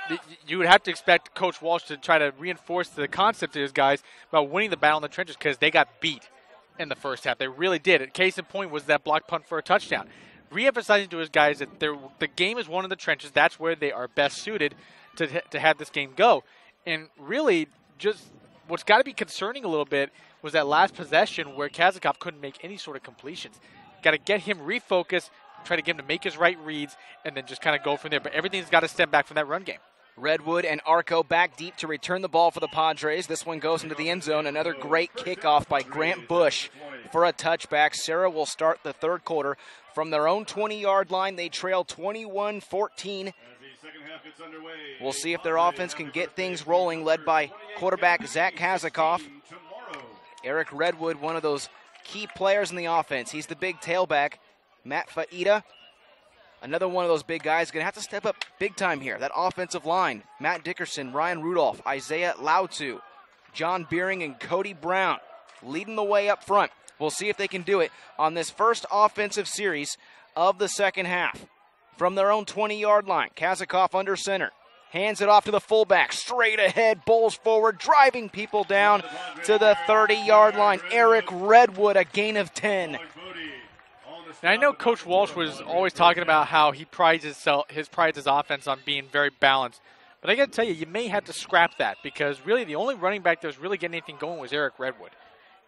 you would have to expect Coach Walsh to try to reinforce the concept to his guys about winning the battle in the trenches because they got beat in the first half. They really did. Case in point was that block punt for a touchdown. Re-emphasizing to his guys that the game is one of the trenches. That's where they are best suited to have this game go. And really, just what's got to be concerning a little bit was that last possession where Kazakov couldn't make any sort of completions. Got to get him refocused, try to get him to make his right reads, and then just kind of go from there. But everything's got to stem back from that run game. Redwood and Arco back deep to return the ball for the Padres. This one goes into the end zone. Another great kickoff by Grant Bush for a touchback. Serra will start the third quarter. From their own 20-yard line, they trail 21-14. We'll see if their offense can get things rolling, led by quarterback Zach Kazakov. Eric Redwood, one of those key players in the offense. He's the big tailback. Matt Faida, another one of those big guys, going to have to step up big time here. That offensive line, Matt Dickerson, Ryan Rudolph, Isaiah Lautu, John Beering, and Cody Brown leading the way up front. We'll see if they can do it on this first offensive series of the second half. From their own 20-yard line, Kazakov under center. Hands it off to the fullback. Straight ahead, bowls forward, driving people down to the 30-yard line. Eric Redwood, a gain of 10. Now, I know Coach Walsh was always talking about how he prides his offense on being very balanced. But I got to tell you, you may have to scrap that because really the only running back that was really getting anything going was Eric Redwood.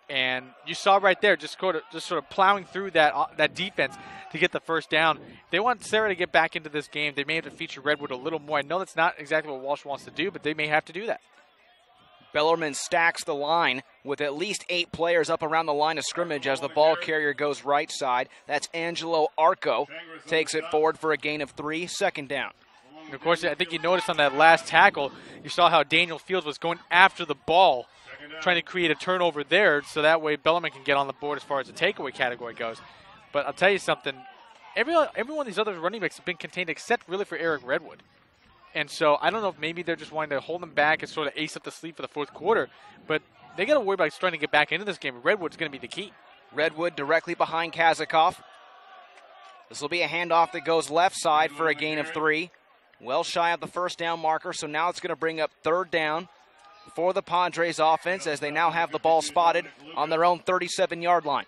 And you saw right there, just sort of plowing through that defense to get the first down. They want Serra to get back into this game. They may have to feature Redwood a little more. I know that's not exactly what Walsh wants to do, but they may have to do that. Bellarmine stacks the line with at least 8 players up around the line of scrimmage as the ball carrier goes right side. That's Angelo Arco. Takes it forward for a gain of 3, second down. And of course, I think you noticed on that last tackle, you saw how Daniel Fields was going after the ball, trying to create a turnover there, so that way Bellarmine can get on the board as far as the takeaway category goes. But I'll tell you something, every one of these other running backs have been contained except really for Eric Redwood. And so I don't know if maybe they're just wanting to hold them back and sort of ace up the sleeve for the fourth quarter, but they got to worry about starting to get back into this game. Redwood's going to be the key. Redwood directly behind Kazakov. This will be a handoff that goes left side for a gain of 3. Well shy of the first down marker, so now it's going to bring up third down for the Padres offense as they now have the ball spotted on their own 37-yard line.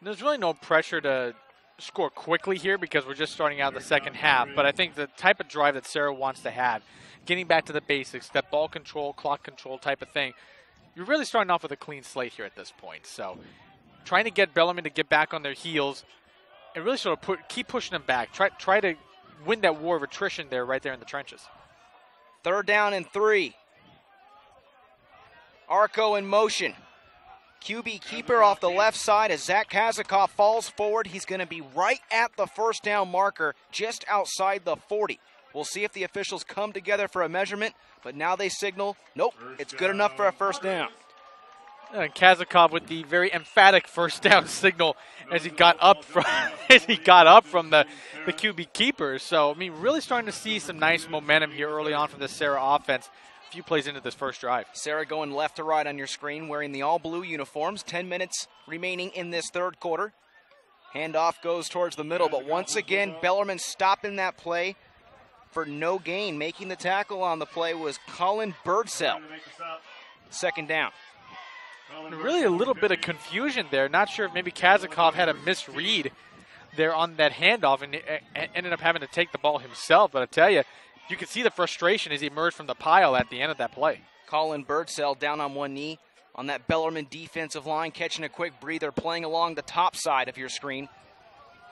There's really no pressure to score quickly here because we're just starting out the second half, but I think the type of drive that Serra wants to have, getting back to the basics, that ball control, clock control type of thing, you're really starting off with a clean slate here at this point. So trying to get Bellarmine to get back on their heels and really sort of keep pushing them back. Try to win that war of attrition there, right there in the trenches. Third down and 3. Arco in motion. QB keeper off the left side as Zach Kazakov falls forward. He's going to be right at the first down marker, just outside the 40. We'll see if the officials come together for a measurement, but now they signal, nope, it's good enough for a first down. And Kazakov with the very emphatic first down signal as he got up from the QB keeper. So, I mean, really starting to see some nice momentum here early on from the Serra offense. A few plays into this first drive. Serra going left to right on your screen, wearing the all-blue uniforms. 10 minutes remaining in this third quarter. Handoff goes towards the middle, but once again, Bellarmine stopping that play for no gain. Making the tackle on the play was Colin Birdsell. Second down. Really a little bit of confusion there. Not sure if maybe Kazakov had a misread there on that handoff and ended up having to take the ball himself. But I tell you, you can see the frustration as he emerged from the pile at the end of that play. Colin Birdsell down on one knee on that Bellarmine defensive line, catching a quick breather, playing along the top side of your screen.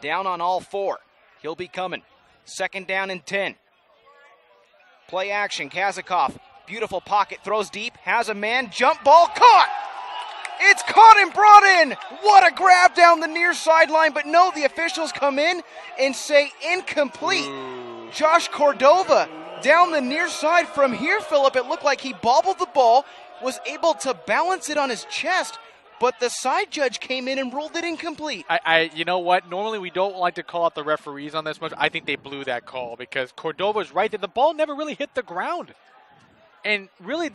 Down on all 4. He'll be coming. Second down and 10. Play action, Kazakov. Beautiful pocket, throws deep, has a man, jump ball, caught! It's caught and brought in! What a grab down the near sideline, but no, the officials come in and say incomplete. Josh Cordova down the near side. From here, Phillip, it looked like he bobbled the ball, was able to balance it on his chest, but the side judge came in and ruled it incomplete. You know what? Normally we don't like to call out the referees on this much. I think they blew that call because Cordova's right there. The ball never really hit the ground. And really,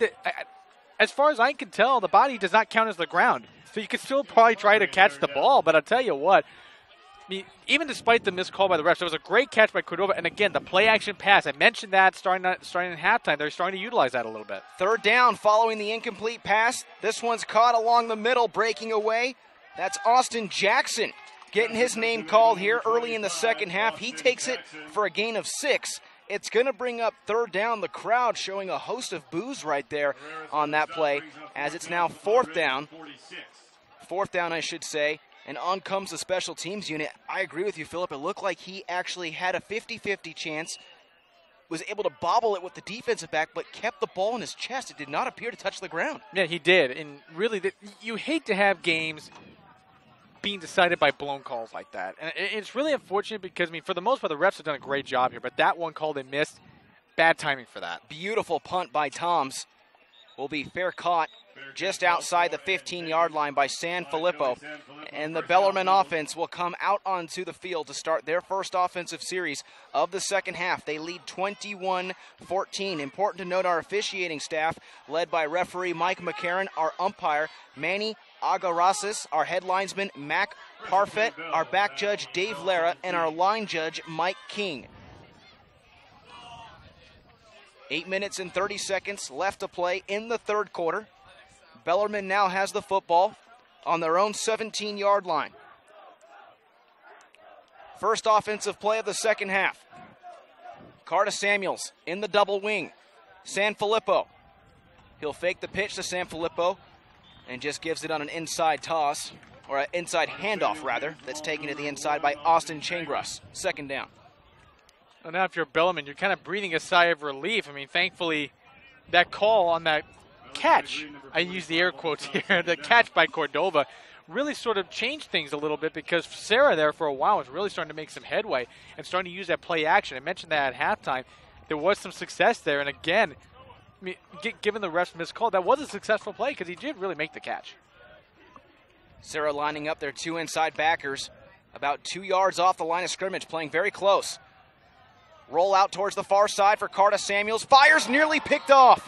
as far as I can tell, the body does not count as the ground. So you could still probably try to catch the ball, but I'll tell you what, I mean, even despite the missed call by the refs, it was a great catch by Cordova. And again, the play action pass, I mentioned that starting in halftime. They're starting to utilize that a little bit. Third down following the incomplete pass. This one's caught along the middle, breaking away. That's Austin Jackson getting his name called here early in the second half. He takes it for a gain of 6. It's going to bring up third down. The crowd showing a host of boos right there on that play as it's now fourth down. Fourth down, I should say. And on comes the special teams unit. I agree with you, Phillip. It looked like he actually had a 50-50 chance, was able to bobble it with the defensive back, but kept the ball in his chest. It did not appear to touch the ground. Yeah, he did. And really, you hate to have games being decided by blown calls like that. And it's really unfortunate because, I mean, for the most part, the refs have done a great job here, but that one call they missed, bad timing for that. Beautiful punt by Toms. Will be fair caught just outside the 15-yard line by San Filippo. And the Bellarmine offense will come out onto the field to start their first offensive series of the second half. They lead 21-14. Important to note our officiating staff, led by referee Mike McCarron, our umpire Manny Agarasis, our head linesman Mac Parfett, our back judge Dave Lara, and our line judge Mike King. 8 minutes and 30 seconds left to play in the third quarter. Bellarmine now has the football on their own 17-yard line. First offensive play of the second half. Carta Samuels in the double wing. Sanfilippo. He'll fake the pitch to Sanfilippo and just gives it on an inside toss, or an inside handoff, rather, that's taken to the inside by Austin Changruss. Second down. Well, now if you're Bellarmine, you're kind of breathing a sigh of relief. I mean, thankfully, that call on that catch, I use the air quotes here, the catch by Cordova, really sort of changed things a little bit, because Serra there for a while was really starting to make some headway and starting to use that play action. I mentioned that at halftime. There was some success there, and again, I mean, given the ref's missed call, that was a successful play because he did really make the catch. Serra lining up their two inside backers about 2 yards off the line of scrimmage, playing very close. Roll out towards the far side for Carta Samuels. Fires, nearly picked off.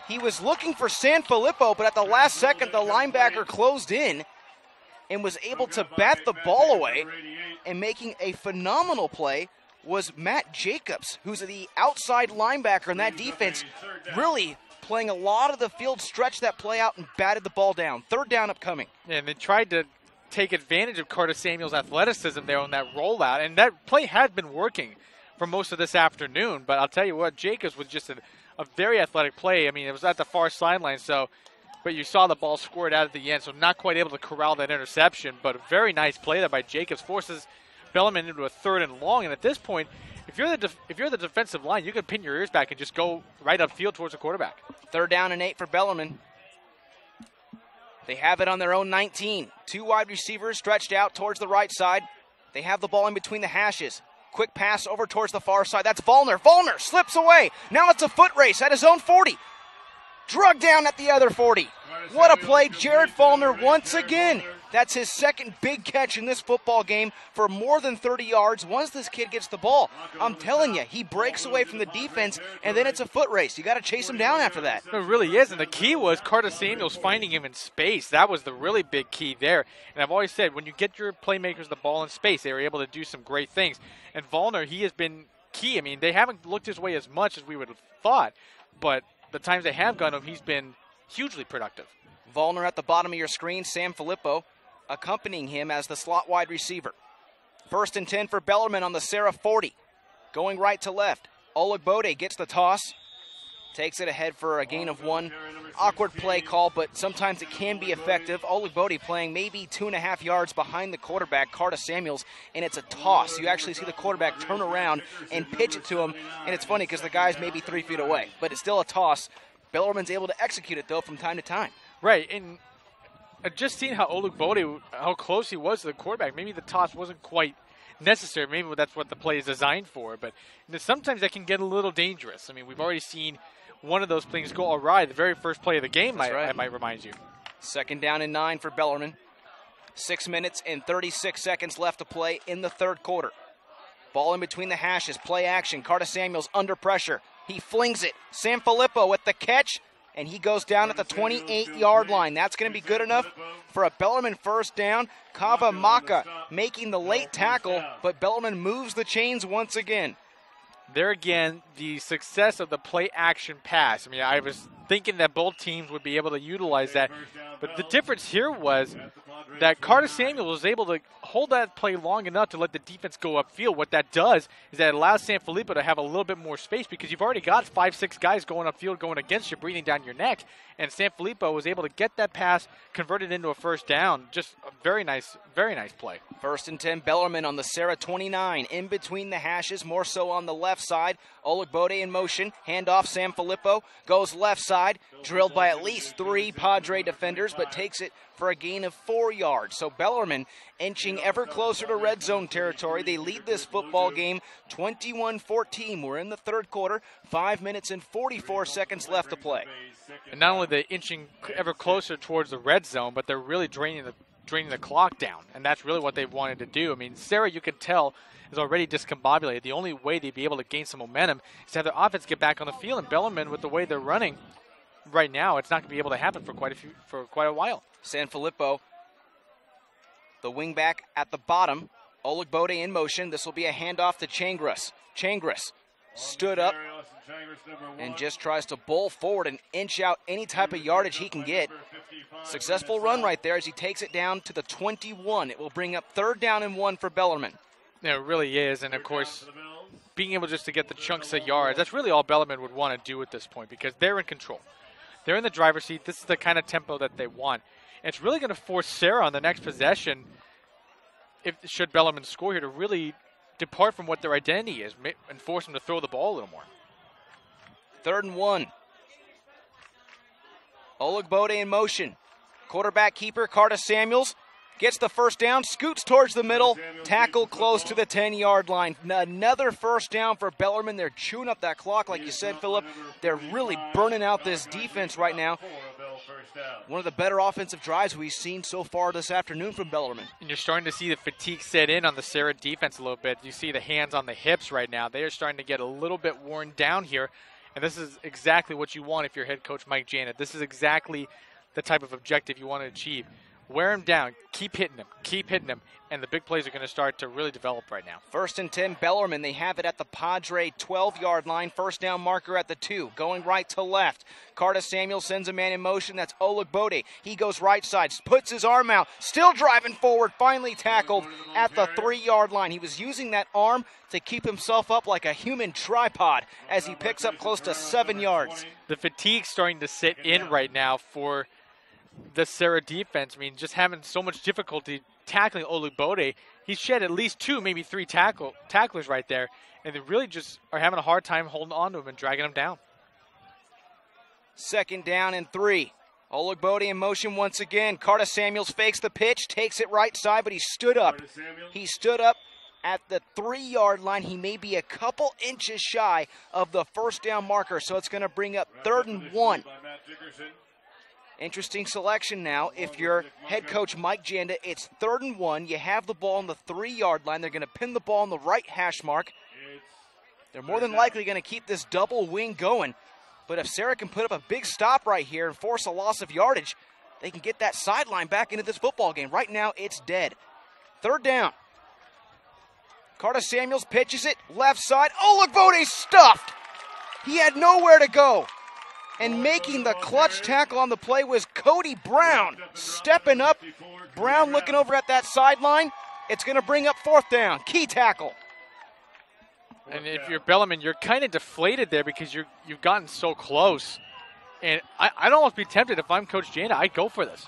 He was looking for Sanfilippo, but at the last second, the linebacker closed in and was able to bat the ball away. And making a phenomenal play was Matt Jacobs, who's the outside linebacker in that defense, really playing a lot of the field, stretched that play out and batted the ball down. Third down upcoming. Yeah, and they tried to take advantage of Carta Samuels' athleticism there on that rollout, and that play had been working for most of this afternoon. But I'll tell you what, Jacobs was just a very athletic play. I mean, it was at the far sideline, but you saw the ball squirt out at the end, so not quite able to corral that interception. But a very nice play there by Jacobs, forces Bellarmine into a 3rd and long. And at this point, if you're the defensive line, you can pin your ears back and just go right upfield towards the quarterback. 3rd down and 8 for Bellarmine. They have it on their own 19. Two wide receivers stretched out towards the right side. They have the ball in between the hashes. Quick pass over towards the far side. That's Vollner. Vollner slips away. Now it's a foot race at his own 40. Drug down at the other 40. What a play. Jared Vollner once again. That's his second big catch in this football game for more than 30 yards. Once this kid gets the ball, I'm telling you, he breaks away from the defense, and then it's a foot race. You got to chase him down after that. It really is, and the key was Carta Samuels finding him in space. That was the really big key there. And I've always said, when you get your playmakers the ball in space, they are able to do some great things. And Vollner, he has been key. I mean, they haven't looked his way as much as we would have thought, but the times they have gone him, he's been hugely productive. Vollner at the bottom of your screen, Sanfilippo accompanying him as the slot wide receiver. 1st and 10 for Bellarmine on the Serra 40. Going right to left. Olugbode gets the toss. Takes it ahead for a gain of 1. Awkward play call, but sometimes it can be effective. Olugbode playing maybe 2.5 yards behind the quarterback, Carta Samuels, and it's a toss. You actually see the quarterback turn around and pitch it to him, and it's funny because the guy's maybe 3 feet away, but it's still a toss. Bellarmine's able to execute it, though, from time to time. Right, and just seeing how Olugbode, how close he was to the quarterback, maybe the toss wasn't quite necessary. Maybe that's what the play is designed for, but sometimes that can get a little dangerous. I mean, we've already seen one of those things go awry the very first play of the game, I might remind you. 2nd down and 9 for Bellarmine. 6 minutes and 36 seconds left to play in the third quarter. Ball in between the hashes, play action. Carta Samuels under pressure. He flings it. Sanfilippo with the catch, and he goes down at the 28-yard line. That's going to be good enough for a Bellarmine first down. Kavamaka making the late tackle, but Bellarmine moves the chains once again. There again, the success of the play action pass. I mean, I was thinking that both teams would be able to utilize that, but the difference here was that Carta Samuel was able to hold that play long enough to let the defense go upfield. What that does is that it allows Sanfilippo to have a little bit more space because you've already got 5-6 guys going upfield going against you, breathing down your neck. And Sanfilippo was able to get that pass, convert it into a first down. Just a very nice play. 1st and 10, Bellarmine on the Serra 29. In between the hashes, more so on the left side. Olugbode in motion. Handoff, Sanfilippo goes left side. Drilled by at least 3 Padre defenders, but takes it for a gain of 4 yards. So Bellarmine inching ever closer to red zone territory. They lead this football game 21-14. We're in the third quarter. 5 minutes and 44 seconds left to play. And not only are they inching ever closer towards the red zone, but they're really draining the clock down. And that's really what they wanted to do. I mean, Serra, you could tell, is already discombobulated. The only way they'd be able to gain some momentum is to have their offense get back on the field. And Bellarmine, with the way they're running right now, it's not going to be able to happen for quite a while. Sanfilippo, the wingback at the bottom. Olugbode in motion. This will be a handoff to Changruss. Changruss stood up and just tries to bowl forward and inch out any type of yardage he can get. Successful run right there as he takes it down to the 21. It will bring up 3rd down and 1 for Bellarmine. Yeah, it really is, and of course, being able just to get the chunks of yards, that's really all Bellarmine would want to do at this point because they're in control. They're in the driver's seat. This is the kind of tempo that they want. And it's really going to force Serra on the next possession, should Bellarmine score here, to really depart from what their identity is and force them to throw the ball a little more. 3rd and 1. Olugbode in motion. Quarterback keeper, Carter Samuels, gets the 1st down, scoots towards the middle, tackle close to the 10-yard line. Another 1st down for Bellarmine. They're chewing up that clock, like you said, Philip. They're really burning out this defense right now. One of the better offensive drives we've seen so far this afternoon from Bellarmine. And you're starting to see the fatigue set in on the Serra defense a little bit. You see the hands on the hips right now. They are starting to get a little bit worn down here. And this is exactly what you want if you're head coach Mike Janet. This is exactly the type of objective you want to achieve. Wear him down, keep hitting him, and the big plays are going to start to really develop right now. 1st and 10, Bellarmine. They have it at the Padre 12-yard line. 1st down marker at the 2. Going right to left. Carter Samuel sends a man in motion. That's Olugbode. He goes right side, puts his arm out, still driving forward, finally tackled at the 3-yard line. He was using that arm to keep himself up like a human tripod as he picks up close to 7 yards. The fatigue's starting to sit in right now for the Serra defense. I mean, just having so much difficulty tackling Olugbode. He's shed at least 2, maybe 3 tacklers right there, and they really just are having a hard time holding on to him and dragging him down. 2nd down and 3. Olugbode in motion once again. Carter Samuels fakes the pitch, takes it right side, but he stood up. He stood up at the 3-yard line. He may be a couple inches shy of the 1st down marker, so it's going to bring up 3rd and 1. Interesting selection now. If you're head coach Mike Janda, it's 3rd and 1. You have the ball on the 3-yard line. They're going to pin the ball on the right hash mark. They're more than likely going to keep this double wing going. But if Serra can put up a big stop right here and force a loss of yardage, they can get that sideline back into this football game. Right now, it's dead. 3rd down. Carter Samuels pitches it left side. Olugbode stuffed. He had nowhere to go. And making the clutch tackle on the play was Cody Brown. Stepping up. Brown looking over at that sideline. It's going to bring up 4th down. Key tackle. And if you're Bellarmine, you're kind of deflated there because you've gotten so close. And I'd almost be tempted if I'm Coach Jana. I'd go for this.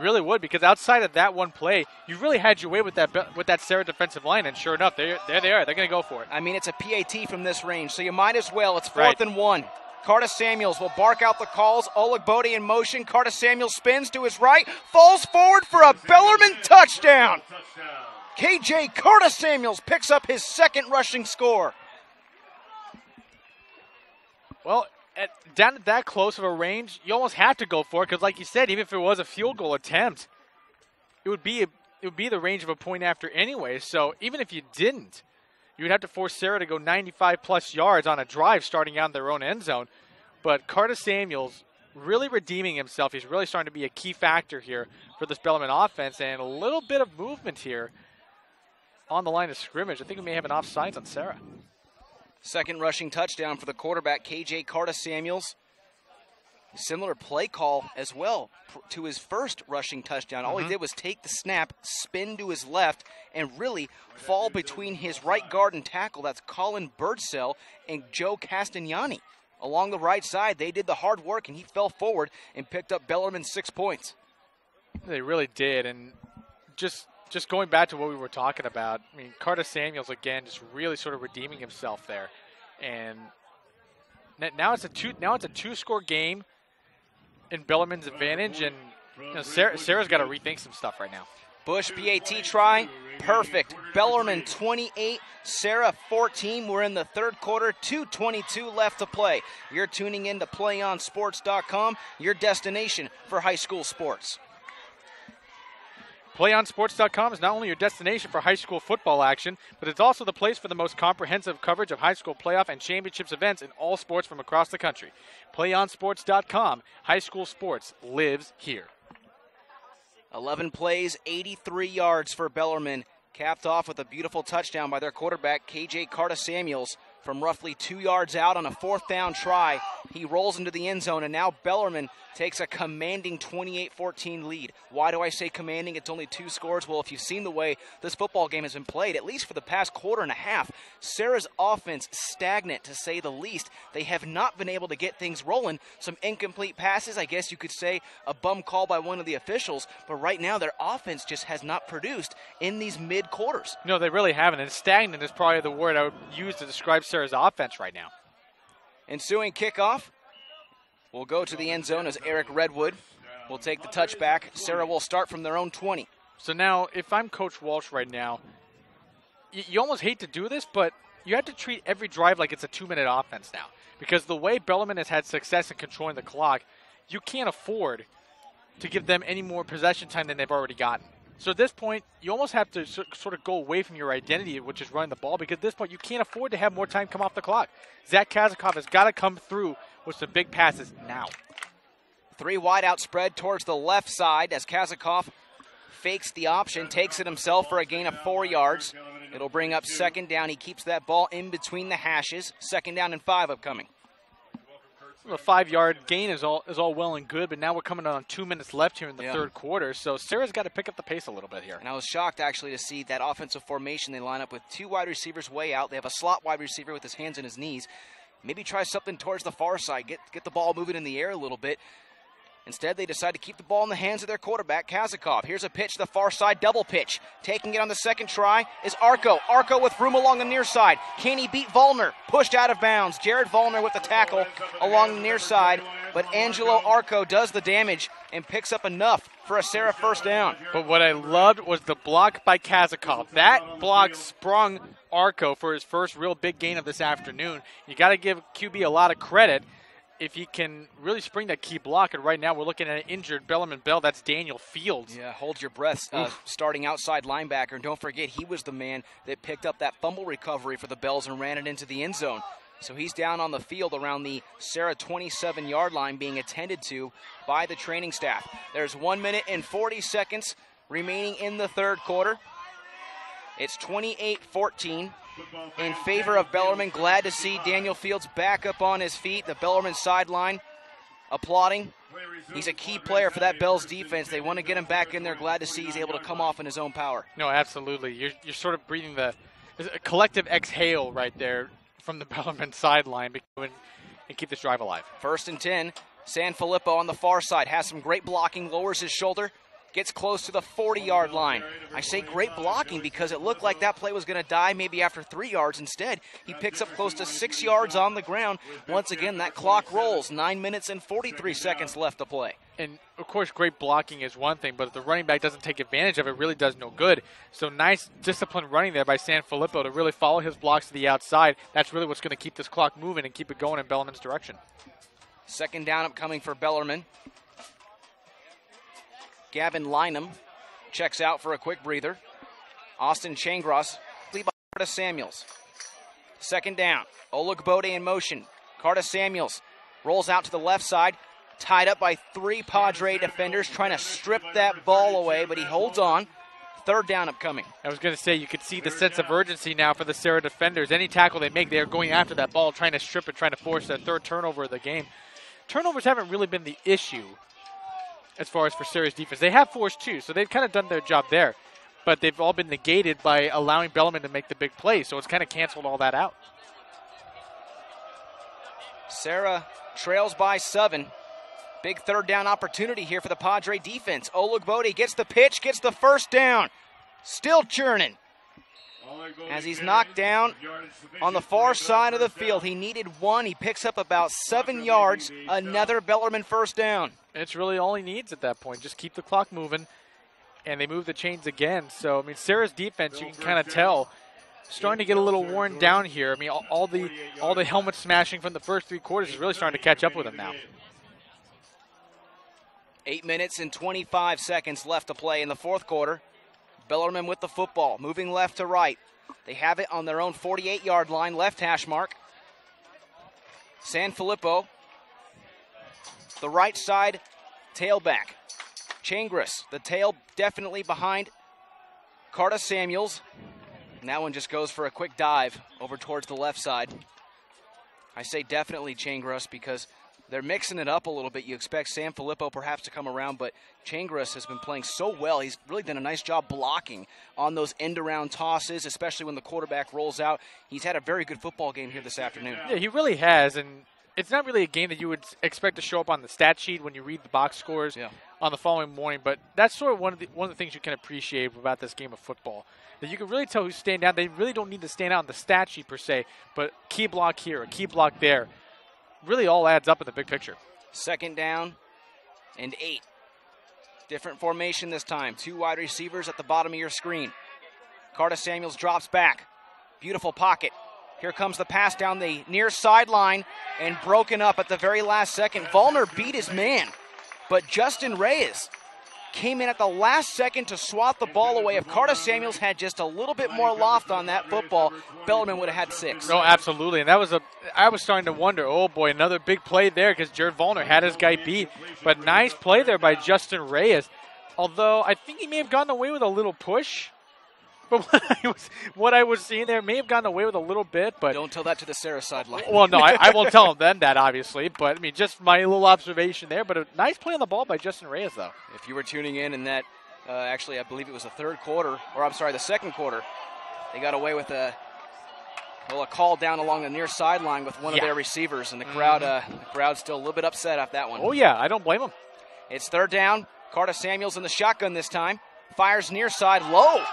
Really would, because outside of that one play, you really had your way with that Serra defensive line, and sure enough, there they are. They're going to go for it. I mean, it's a PAT from this range, so you might as well. It's 4th and 1. Carter Samuels will bark out the calls. Olugbode in motion. Carter Samuels spins to his right, falls forward for a Bellarmine touchdown. KJ Carter Samuels picks up his 2nd rushing score. Well, down at that close of a range, you almost have to go for it because, like you said, even if it was a field goal attempt, it would be the range of a point after anyway. So even if you didn't, you would have to force Serra to go 95-plus yards on a drive starting out in their own end zone. But Carter Samuels really redeeming himself. He's really starting to be a key factor here for this Bellarmine offense, and a little bit of movement here on the line of scrimmage. I think we may have an offsides on Serra. 2nd rushing touchdown for the quarterback, KJ Carter Samuels. Similar play call as well to his 1st rushing touchdown. All he did was take the snap, spin to his left, and really fall between his right guard and tackle. That's Colin Birdsell and Joe Castagnani. Along the right side, they did the hard work, and he fell forward and picked up Bellarmine's 6 points. They really did, and just going back to what we were talking about, I mean, Carter Samuels, again, just really sort of redeeming himself there. And now it's a 2-score game in Bellarmine's advantage, and Serra's got to rethink some stuff right now. Bush PAT try, perfect. Bellarmine 28, Serra 14. We're in the 3rd quarter, 2:22 left to play. You're tuning in to PlayOnSports.com, your destination for high school sports. PlayOnSports.com is not only your destination for high school football action, but it's also the place for the most comprehensive coverage of high school playoff and championships events in all sports from across the country. PlayOnSports.com, high school sports lives here. 11 plays, 83 yards for Bellarmine, capped off with a beautiful touchdown by their quarterback, KJ Carter Samuels. from roughly 2 yards out on a 4th down try. He rolls into the end zone, and now Bellarmine takes a commanding 28-14 lead. Why do I say commanding? It's only 2 scores. Well, if you've seen the way this football game has been played, at least for the past quarter and a half, Serra's offense stagnant, to say the least. They have not been able to get things rolling. Some incomplete passes, I guess you could say a bum call by one of the officials, but right now their offense just has not produced in these mid-quarters. No, they really haven't, and stagnant is probably the word I would use to describe Serra's offense right now. Ensuing kickoff will go to the end zone as Eric Redwood will take the touchback. Serra will start from their own 20. So now, if I'm Coach Walsh right now, you almost hate to do this, but you have to treat every drive like it's a 2-minute offense now. Because the way Bellarmine has had success in controlling the clock, you can't afford to give them any more possession time than they've already gotten. So at this point, you almost have to sort of go away from your identity, which is running the ball, because at this point, you can't afford to have more time come off the clock. Zach Kazakov has got to come through with some big passes now. 3 wide out spread towards the left side as Kazakov fakes the option, takes it himself for a gain of 4 yards. It'll bring up 2nd down. He keeps that ball in between the hashes. 2nd down and 5 upcoming. The 5-yard gain is all well and good, but now we're coming on 2 minutes left here in the third quarter, so Serra's got to pick up the pace a little bit here. And I was shocked, actually, to see that offensive formation. They line up with 2 wide receivers way out. They have a slot wide receiver with his hands in his knees. Maybe try something towards the far side, get the ball moving in the air a little bit. Instead, they decide to keep the ball in the hands of their quarterback, Kazakov. Here's a pitch to the far side, double pitch. Taking it on the 2nd try is Arco. Arco with room along the near side. Can he beat Vollner? Pushed out of bounds. Jared Vollner with the tackle along the near side. But Angelo Arco does the damage and picks up enough for a Serra 1st down. But what I loved was the block by Kazakov. That block sprung Arco for his first real big gain of this afternoon. You got to give QB a lot of credit if he can really spring that key block. And right now we're looking at an injured Bellarmine Bell. That's Daniel Fields. Yeah, hold your breath. Starting outside linebacker. And don't forget, he was the man that picked up that fumble recovery for the Bells and ran it into the end zone. So he's down on the field around the Serra 27-yard line, being attended to by the training staff. There's 1 minute and 40 seconds remaining in the 3rd quarter. It's 28-14 in favor of Bellarmine. Glad to see Daniel Fields back up on his feet. The Bellarmine sideline applauding. He's a key player for that Bells defense. They want to get him back in there. Glad to see he's able to come off in his own power. No, absolutely. You're sort of breathing a collective exhale right there from the Bellarmine sideline and keep this drive alive. 1st and 10. Sanfilippo on the far side has some great blocking, lowers his shoulder, gets close to the 40-yard line. I say great blocking because it looked like that play was going to die maybe after 3 yards. Instead, he picks up close to 6 yards on the ground. Once again, that clock rolls. 9 minutes and 43 seconds left to play. And, of course, great blocking is one thing, but if the running back doesn't take advantage of it, it really does no good. So nice disciplined running there by Sanfilippo to really follow his blocks to the outside. That's really what's going to keep this clock moving and keep it going in Bellarmine's direction. 2nd down upcoming for Bellarmine. Gavin Lynham checks out for a quick breather. Austin Changros, lead by Carta Samuels. 2nd down. Olugbode in motion. Carta Samuels rolls out to the left side, tied up by 3 Padre defenders, trying to strip that ball away, but he holds on. 3rd down upcoming. I was going to say, you could see the sense of urgency now for the Serra defenders. Any tackle they make, they are going after that ball, trying to strip it, trying to force that 3rd turnover of the game. Turnovers haven't really been the issue as far as for Serra's defense. They have forced 2, so they've kind of done their job there. But they've all been negated by allowing Bellarmine to make the big plays, so it's kind of canceled all that out. Serra trails by 7. Big 3rd down opportunity here for the Padre defense. Olugbode gets the pitch, gets the 1st down. Still churning. As he's knocked down on the far side of the field. He needed 1. He picks up about 7 yards. Another Bellarmine 1st down. It's really all he needs at that point. Just keep the clock moving, and they move the chains again. So, I mean, Serra's defense, you can kind of tell, starting to get a little worn down here. I mean, all the helmet smashing from the first 3 quarters is really starting to catch up with them now. 8 minutes and 25 seconds left to play in the 4th quarter. Bellarmine with the football, moving left to right. They have it on their own 48-yard line, left hash mark. Sanfilippo, the right side tailback. Changris, the tail definitely behind Carta Samuels. And that one just goes for a quick dive over towards the left side. I say definitely Changros because they're mixing it up a little bit. You expect Sam Filippo perhaps to come around, but Changros has been playing so well. He's really done a nice job blocking on those end-around tosses, especially when the quarterback rolls out. He's had a very good football game here this afternoon. Yeah, he really has, and it's not really a game that you would expect to show up on the stat sheet when you read the box scores on the following morning, but that's sort of one of the things you can appreciate about this game of football, that you can really tell who's standing out. They really don't need to stand out on the stat sheet per se, but key block here, a key block there, really all adds up in the big picture. 2nd down and 8. Different formation this time. 2 wide receivers at the bottom of your screen. Carter Samuels drops back. Beautiful pocket. Here comes the pass down the near sideline and broken up at the very last second. Vollner beat his man, but Justin Reyes came in at the last second to swat the ball away. If Carter Samuels had just a little bit more loft on that football, Bellarmine would have had 6. No, absolutely. And I was starting to wonder, oh boy, another big play there because Jared Vollner had his guy beat. But nice play there by Justin Reyes. Although I think he may have gotten away with a little push. But what I was seeing there may have gotten away with a little bit. But don't tell that to the Serra sideline. Well, no, I won't tell them that, obviously. But, I mean, just my little observation there. But a nice play on the ball by Justin Reyes, though. If you were tuning in that, actually, I believe it was the 3rd quarter, or I'm sorry, the 2nd quarter, they got away with a call down along the near sideline with one of their receivers. And the crowd's still a little bit upset after that one. Oh, yeah, I don't blame them. It's 3rd down. Carter Samuels in the shotgun this time. Fires near side, low.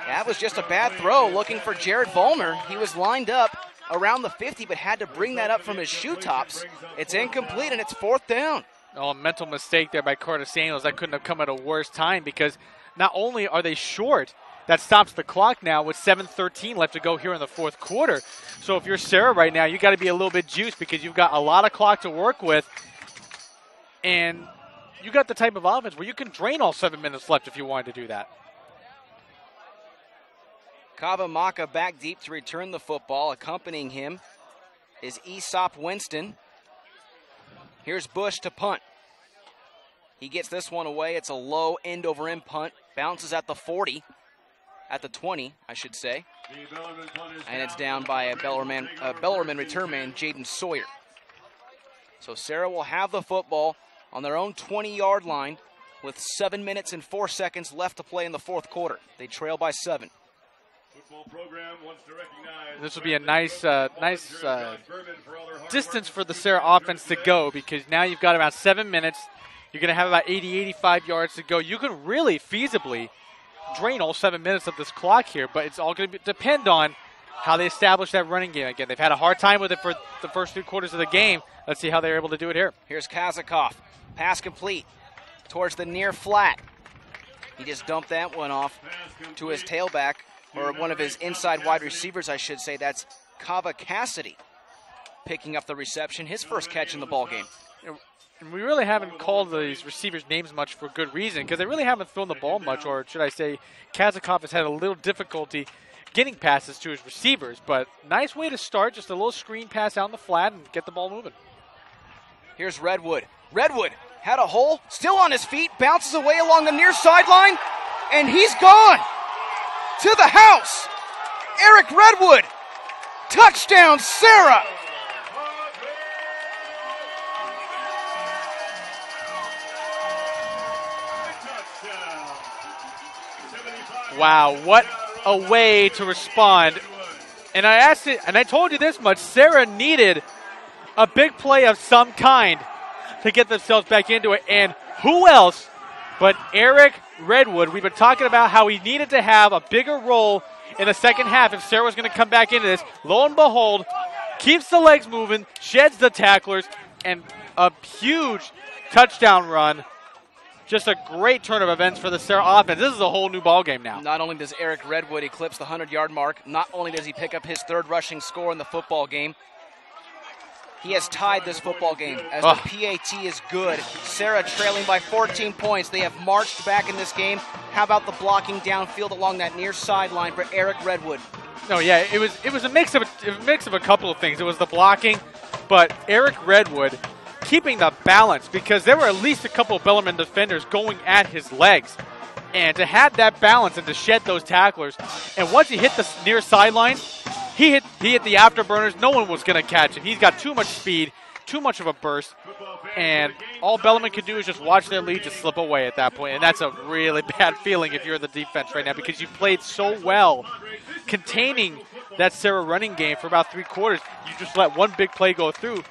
That was just a bad throw looking for Jared Vollner. He was lined up around the 50, but had to bring that up from his shoe tops. It's incomplete, and it's 4th down. Oh, a mental mistake there by Carter Samuels. That couldn't have come at a worse time because not only are they short, that stops the clock now with 7:13 left to go here in the 4th quarter. So if you're Serra right now, you got to be a little bit juiced because you've got a lot of clock to work with. And you got the type of offense where you can drain all 7 minutes left if you wanted to do that. Kavamaka back deep to return the football. Accompanying him is Aesop Winston. Here's Bush to punt. He gets this one away. It's a low end-over-end punt. Bounces at the 40. At the 20, I should say. And it's down by a Bellarmine return man, Jaden Sawyer. So Serra will have the football on their own 20-yard line with 7 minutes and 4 seconds left to play in the 4th quarter. They trail by 7. This will be a nice distance for the Serra offense to go because now you've got about 7 minutes. You're going to have about 80, 85 yards to go. You can really feasibly drain all 7 minutes of this clock here, but it's all going to depend on how they establish that running game. Again, they've had a hard time with it for the first 3 quarters of the game. Let's see how they're able to do it here. Here's Kazakov. Pass complete towards the near flat. He just dumped that one off to his tailback, or one of his inside wide receivers, I should say. That's Kava Cassidy picking up the reception, his first catch in the ballgame. And we really haven't called these receivers' names much for good reason because they really haven't thrown the ball much, or should I say Kazakov has had a little difficulty getting passes to his receivers. But nice way to start, just a little screen pass out in the flat and get the ball moving. Here's Redwood. Redwood had a hole, still on his feet, bounces away along the near sideline, and he's gone. To the house, Eric Redwood. Touchdown, Serra. Wow, what a way to respond. And I asked it, and I told you this much, Serra needed a big play of some kind to get themselves back into it. And who else but Eric Redwood? We've been talking about how he needed to have a bigger role in the second half if Serra was going to come back into this. Lo and behold, keeps the legs moving, sheds the tacklers, and a huge touchdown run. Just a great turn of events for the Serra offense. This is a whole new ballgame now. Not only does Eric Redwood eclipse the 100-yard mark, not only does he pick up his 3rd rushing score in the football game, he has tied this football game as the PAT is good. Serra trailing by 14 points. They have marched back in this game. How about the blocking downfield along that near sideline for Eric Redwood? No, yeah, it was a mix of a couple of things. It was the blocking, but Eric Redwood keeping the balance because there were at least a couple of Bellarmine defenders going at his legs. And to have that balance and to shed those tacklers, and once he hit the near sideline, He hit the afterburners. No one was going to catch him. He's got too much speed, too much of a burst, and all Bellarmine can do is just watch their lead just slip away at that point, and that's a really bad feeling if you're the defense right now because you played so well containing that Serra running game for about 3 quarters. You just let one big play go through.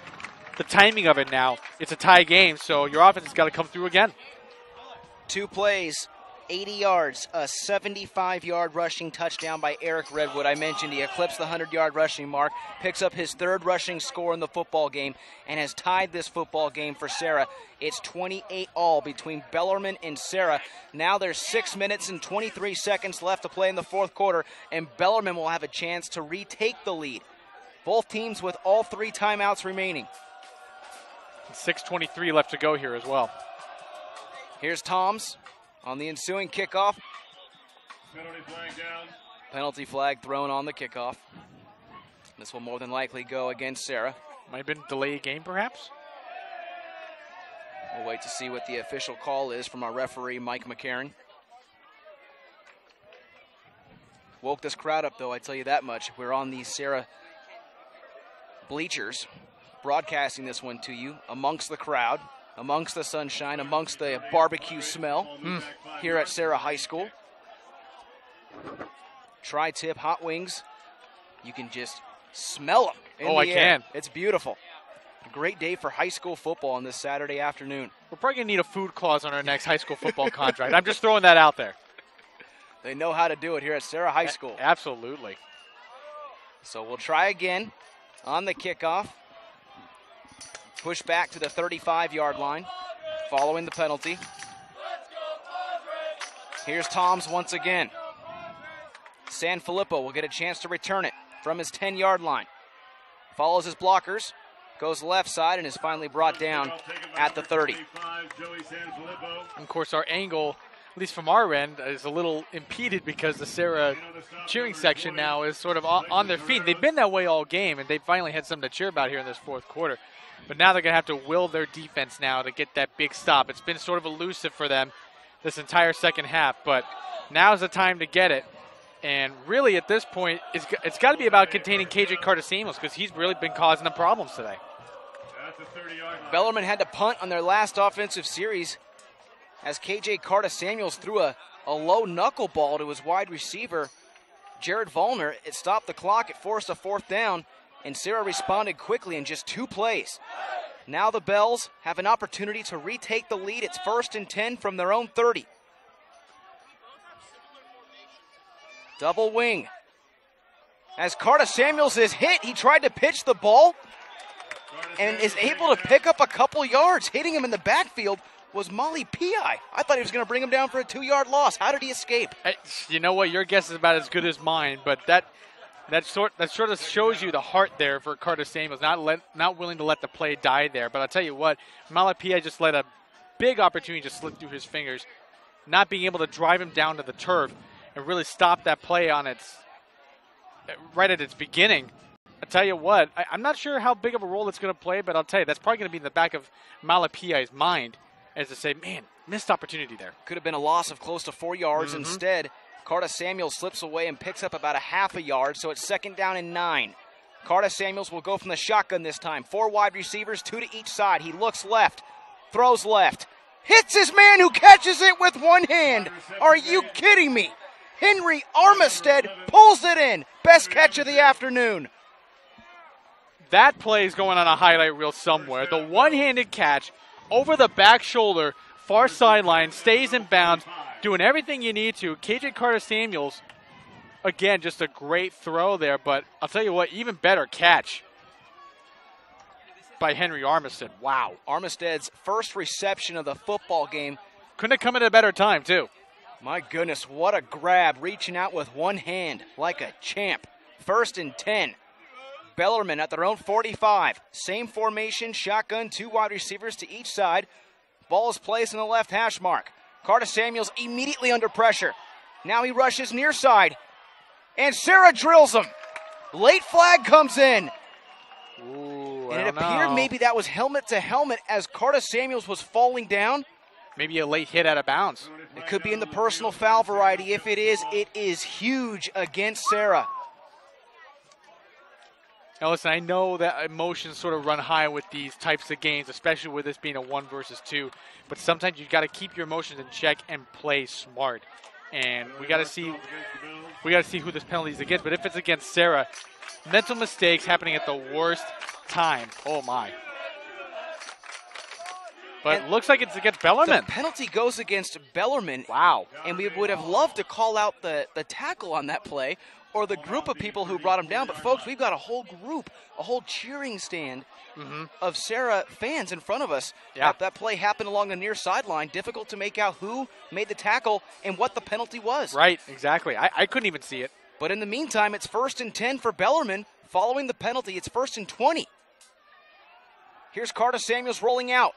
The timing of it now, it's a tie game, so your offense has got to come through again. 2 plays, 80 yards, a 75-yard rushing touchdown by Eric Redwood. I mentioned he eclipsed the 100-yard rushing mark, picks up his 3rd rushing score in the football game, and has tied this football game for Serra. It's 28-all between Bellarmine and Serra. Now there's 6 minutes and 23 seconds left to play in the 4th quarter, and Bellarmine will have a chance to retake the lead. Both teams with all 3 timeouts remaining. 6:23 left to go here as well. Here's Toms on the ensuing kickoff. Penalty flag thrown on the kickoff. This will more than likely go against Serra. Might have been a delayed game, perhaps. We'll wait to see what the official call is from our referee, Mike McCarron. Woke this crowd up, though, I tell you that much. We're on the Serra bleachers, broadcasting this one to you amongst the crowd, amongst the sunshine, amongst the barbecue smell here at Serra High School. Tri-tip hot wings. You can just smell them in the air. I can. It's beautiful. A great day for high school football on this Saturday afternoon. We're probably going to need a food clause on our next high school football contract. I'm just throwing that out there. They know how to do it here at Serra High School. Absolutely. So we'll try again on the kickoff. Push back to the 35-yard line following the penalty. Here's Toms once again. Sanfilippo will get a chance to return it from his 10-yard line. Follows his blockers, goes left side, and is finally brought down at the 30. And of course, our angle, at least from our end, is a little impeded because the Serra cheering section now is sort of on their feet. They've been that way all game, and they finally had something to cheer about here in this 4th quarter. But now they're going to have to will their defense now to get that big stop. It's been sort of elusive for them this entire second half, but now's the time to get it. And really at this point, it's got to be about containing KJ Carter-Samuels because he's really been causing them problems today. Bellarmine had to punt on their last offensive series as KJ Carter-Samuels threw a low knuckleball to his wide receiver, Jared Vollner. It stopped the clock. It forced a 4th down. And Serra responded quickly in just 2 plays. Now the Bells have an opportunity to retake the lead. It's 1st and 10 from their own 30. Double wing. As Carter-Samuels is hit, he tried to pitch the ball and is able to pick up a couple yards. Hitting him in the backfield was Molly Pi. I thought he was going to bring him down for a 2-yard loss. How did he escape? You know what? Your guess is about as good as mine, but that sort of shows you the heart there for Carter-Samuels, not willing to let the play die there. But I'll tell you what, Malapai just let a big opportunity just slip through his fingers, not being able to drive him down to the turf and really stop that play on right at its beginning. I'll tell you what, I'm not sure how big of a role it's going to play, but I'll tell you, that's probably going to be in the back of Malapai's mind as to say, man, missed opportunity there. Could have been a loss of close to 4 yards. Instead, Carter-Samuels slips away and picks up about a half a yard, so it's 2nd down and 9. Carter-Samuels will go from the shotgun this time. 4 wide receivers, 2 to each side. He looks left, throws left, hits his man who catches it with one hand. Are you kidding me? Henry Armistead pulls it in. Best catch of the afternoon. That play is going on a highlight reel somewhere. The one-handed catch over the back shoulder, far sideline, stays in bounds, doing everything you need to. KJ Carter-Samuels, again, just a great throw there, but I'll tell you what, even better catch by Henry Armistead. Wow. Armistead's first reception of the football game. Couldn't have come at a better time, too. My goodness, what a grab, reaching out with one hand like a champ. 1st and 10. Bellarmine at their own 45. Same formation, shotgun, 2 wide receivers to each side. Ball is placed in the left hash mark. Carter-Samuels immediately under pressure. Now he rushes near side. And Serra drills him. Late flag comes in. Ooh, and it appeared maybe that was helmet to helmet as Carter-Samuels was falling down. Maybe a late hit out of bounds. It could be in the personal foul variety. If it is huge against Serra. Now listen, I know that emotions sort of run high with these types of games, especially with this being a 1 versus 2. But sometimes you've got to keep your emotions in check and play smart. And we got to see who this penalty is against. But if it's against Serra, mental mistakes happening at the worst time. Oh my. But it looks like it's against Bellarmine. The penalty goes against Bellarmine. Wow. And we would have loved to call out the tackle on that play or the group of people who brought him down. But, folks, we've got a whole group, a whole cheering stand of Serra fans in front of us. Yeah. That play happened along the near sideline. Difficult to make out who made the tackle and what the penalty was. Right, exactly. I couldn't even see it. But in the meantime, it's 1st and 10 for Bellarmine. Following the penalty, it's 1st and 20. Here's Carter Samuels rolling out.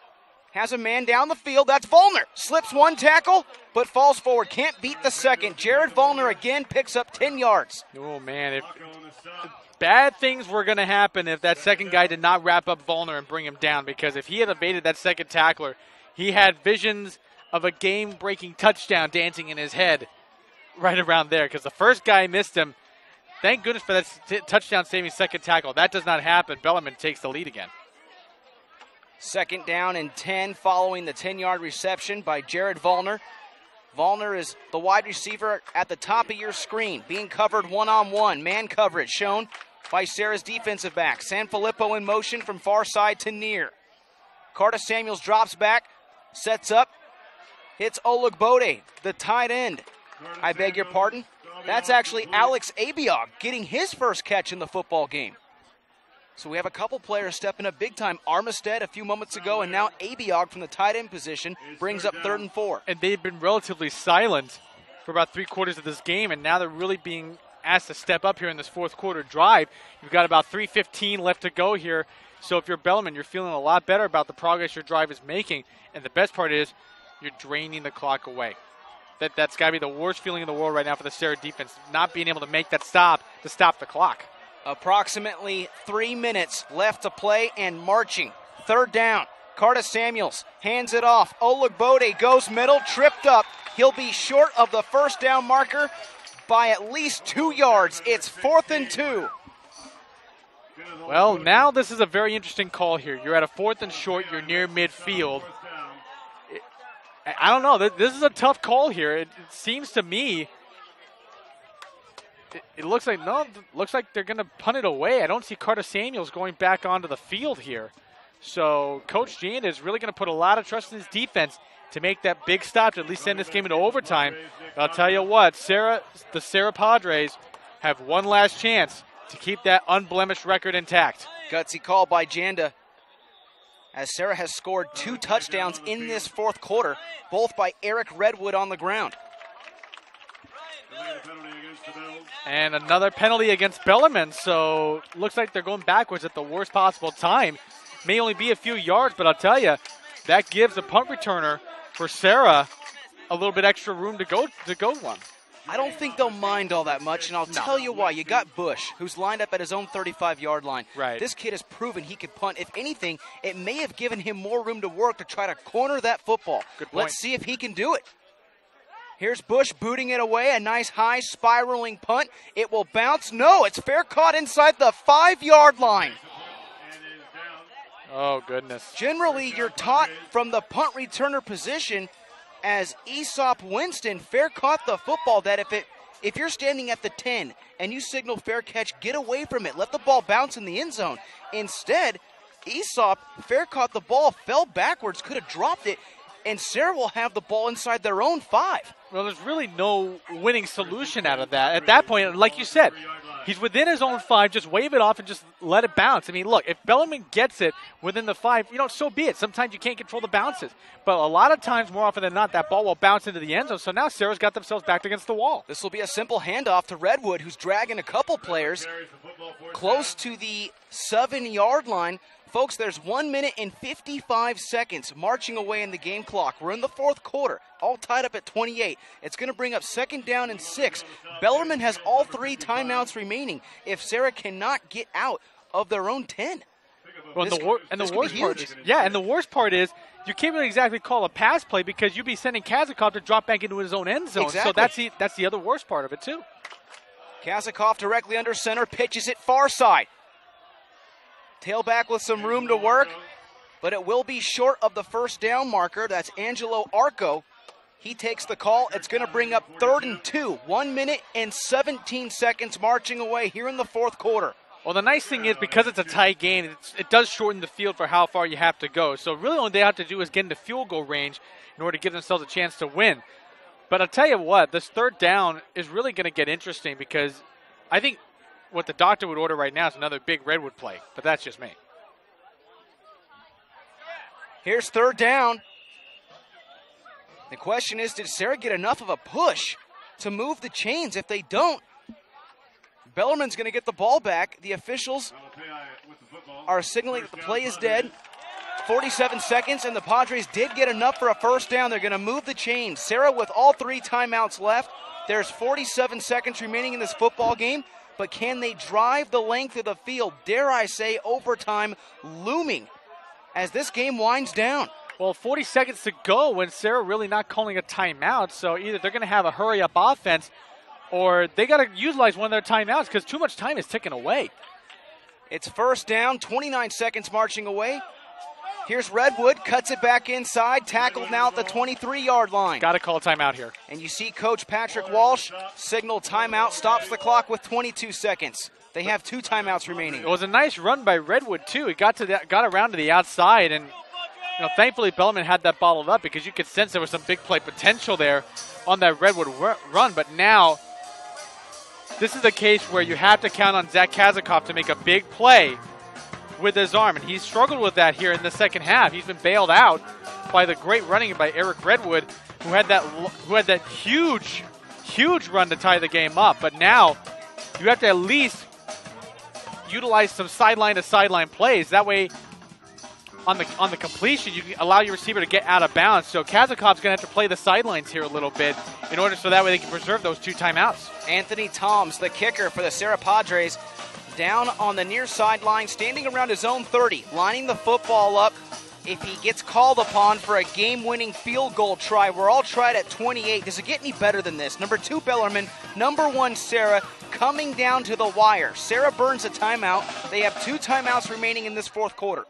Has a man down the field. That's Vollner. Slips one tackle, but falls forward. Can't beat the second. Jared Vollner again picks up 10 yards. Oh, man. Bad things were going to happen if that second guy did not wrap up Vollner and bring him down, because if he had evaded that second tackler, he had visions of a game-breaking touchdown dancing in his head right around there, because the first guy missed him. Thank goodness for that touchdown-saving second tackle. That does not happen. Bellarmine takes the lead again. 2nd down and 10 following the 10-yard reception by Jared Vollner. Vollner is the wide receiver at the top of your screen, being covered one-on-one. Man coverage shown by Serra's defensive back. Sanfilippo in motion from far side to near. Carter Samuels drops back, sets up, hits Olugbode, the tight end. I beg your pardon. That's actually Alex Abiog getting his first catch in the football game. So we have a couple players stepping up big time. Armistead a few moments ago, and now Abiog from the tight end position brings up 3rd and 4. And they've been relatively silent for about 3/4 of this game, and now they're really being asked to step up here in this 4th quarter drive. You've got about 3:15 left to go here. So if you're Bellarmine, you're feeling a lot better about the progress your drive is making. And the best part is you're draining the clock away. That's got to be the worst feeling in the world right now for the Serra defense, not being able to make that stop to stop the clock. Approximately 3 minutes left to play and marching. 3rd down. Carter Samuels hands it off. Olugbode goes middle, tripped up. He'll be short of the 1st down marker by at least 2 yards. It's 4th and 2. Well, now this is a very interesting call here. You're at a 4th and short. You're near midfield. I don't know. This is a tough call here. It seems to me it looks like they're going to punt it away. I don't see Carter Samuels going back onto the field here. So Coach Janda is really going to put a lot of trust in his defense to make that big stop to at least send this game into overtime. I'll tell you what, the Serra Padres have one last chance to keep that unblemished record intact. Gutsy call by Janda, as Serra has scored 2 touchdowns in this 4th quarter, both by Eric Redwood on the ground. And another penalty against Bellarmine, so looks like they're going backwards at the worst possible time. May only be a few yards, but I'll tell you, that gives the punt returner for Serra a little bit extra room to go one. I don't think they'll mind all that much, and I'll tell you why. You got Bush, who's lined up at his own 35-yard line. Right. This kid has proven he can punt. If anything, it may have given him more room to work to try to corner that football. Good point. Let's see if he can do it. Here's Bush booting it away, a nice high spiraling punt. It will bounce. No, it's fair caught inside the 5-yard line. Oh, goodness. Generally, you're taught from the punt returner position as Aesop Winston fair caught the football that if you're standing at the 10 and you signal fair catch, get away from it. Let the ball bounce in the end zone. Instead, Aesop fair caught the ball, fell backwards, could have dropped it, and Serra will have the ball inside their own 5. Well, there's really no winning solution out of that. At that point, like you said, he's within his own 5. Just wave it off and just let it bounce. I mean, look, if Bellarmine gets it within the 5, so be it. Sometimes you can't control the bounces. But a lot of times, more often than not, that ball will bounce into the end zone. So now Serra's got themselves backed against the wall. This will be a simple handoff to Redwood, who's dragging a couple players close to the 7-yard line. Folks, there's 1 minute and 55 seconds marching away in the game clock. We're in the 4th quarter, all tied up at 28. It's going to bring up 2nd down and 6. Bellarmine has all 3 timeouts remaining if Serra cannot get out of their own 10. Well, the worst part is you can't really exactly call a pass play because you'd be sending Kazakov to drop back into his own end zone. Exactly. So that's the other worst part of it, too. Kazakov directly under center, pitches it far side. Tailback with some room to work, but it will be short of the first down marker. That's Angelo Arco. He takes the call. It's going to bring up 3rd and 2. 1 minute and 17 seconds marching away here in the fourth quarter. Well, the nice thing is because it's a tight game, it does shorten the field for how far you have to go. So really all they have to do is get into field goal range in order to give themselves a chance to win. But I'll tell you what, this 3rd down is really going to get interesting because I think what the doctor would order right now is another big Redwood play. But that's just me. Here's 3rd down. The question is, did Serra get enough of a push to move the chains? If they don't, Bellarmine's going to get the ball back. The officials are signaling that the play is dead. 47 seconds, and the Padres did get enough for a first down. They're going to move the chains. Serra with all 3 timeouts left. There's 47 seconds remaining in this football game, but can they drive the length of the field? Dare I say overtime looming as this game winds down. Well, 40 seconds to go when Serra really not calling a timeout, so either they're going to have a hurry-up offense or they got to utilize one of their timeouts because too much time is ticking away. It's first down, 29 seconds marching away. Here's Redwood, cuts it back inside, tackled now at the 23-yard line. Got to call a timeout here. And you see Coach Patrick Walsh signal timeout, stops the clock with 22 seconds. They have 2 timeouts remaining. It was a nice run by Redwood, too. He got around to the outside, and thankfully Bellarmine had that bottled up because you could sense there was some big play potential there on that Redwood run. But now, this is a case where you have to count on Zach Kazakov to make a big play with his arm, and he's struggled with that here in the second half. He's been bailed out by the great running by Eric Redwood, who had that huge run to tie the game up. But now you have to at least utilize some sideline-to-sideline plays. That way, on the completion, you can allow your receiver to get out of bounds. So Kazakov's going to have to play the sidelines here a little bit in order so that way they can preserve those 2 timeouts. Anthony Toms, the kicker for the Serra Padres, down on the near sideline, standing around his own 30, lining the football up. If he gets called upon for a game-winning field goal try, we're all tried at 28. Does it get any better than this? Number 2, Bellarmine. Number 1, Serra, coming down to the wire. Serra burns a timeout. They have 2 timeouts remaining in this fourth quarter.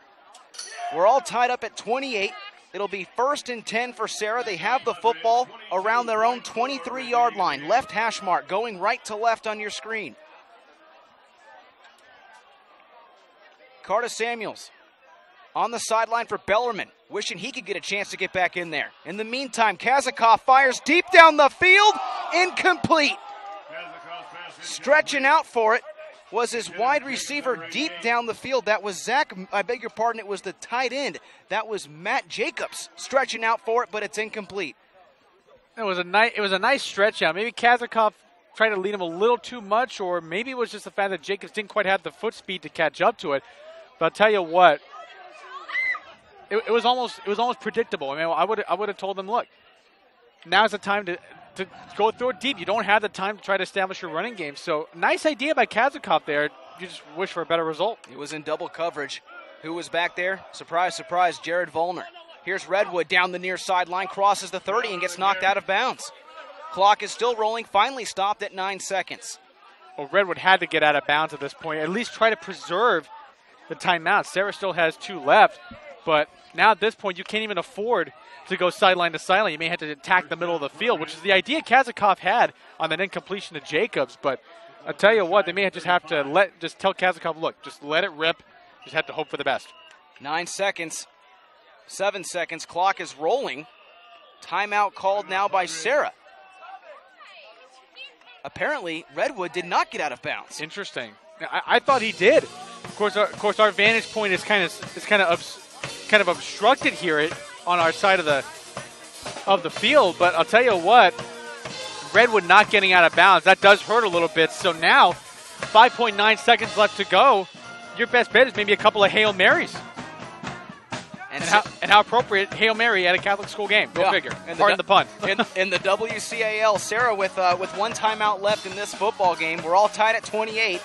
We're all tied up at 28. It'll be 1st and 10 for Serra. They have the football around their own 23-yard line. Left hash mark going right to left on your screen. Carter Samuels on the sideline for Bellarmine, wishing he could get a chance to get back in there. In the meantime, Kazakov fires deep down the field. Incomplete. Stretching out for it was his wide receiver deep down the field. That was Zach, I beg your pardon, it was the tight end. That was Matt Jacobs stretching out for it, but it's incomplete. It was a nice stretch out. Maybe Kazakov tried to lead him a little too much, or maybe it was just the fact that Jacobs didn't quite have the foot speed to catch up to it. But I'll tell you what, it was almost predictable. I mean, I would have told them, look, now's the time to go throw it deep. You don't have the time to try to establish your running game. So nice idea by Kazakov there. You just wish for a better result. It was in double coverage. Who was back there? Surprise, surprise, Jared Vollner. Here's Redwood down the near sideline, crosses the 30 and gets knocked out of bounds. Clock is still rolling, finally stopped at 9 seconds. Well, Redwood had to get out of bounds at this point. At least try to preserve the timeout. Serra still has 2 left, but now at this point you can't even afford to go sideline to sideline. You may have to attack the middle of the field, which is the idea Kazakov had on that incompletion to Jacobs. But I'll tell you what, they may just have to tell Kazakov, look, just let it rip. Just have to hope for the best. 9 seconds, 7 seconds, clock is rolling. Timeout called now by Serra. Apparently, Redwood did not get out of bounds. Interesting. I thought he did. Of course, our vantage point is kind of obstructed here on our side of the field. But I'll tell you what, Redwood not getting out of bounds, that does hurt a little bit. So now, 5.9 seconds left to go. Your best bet is maybe a couple of Hail Marys. And how appropriate, Hail Mary at a Catholic school game. Go figure. Pardon the pun. in the WCAL, Serra with 1 timeout left in this football game. We're all tied at 28.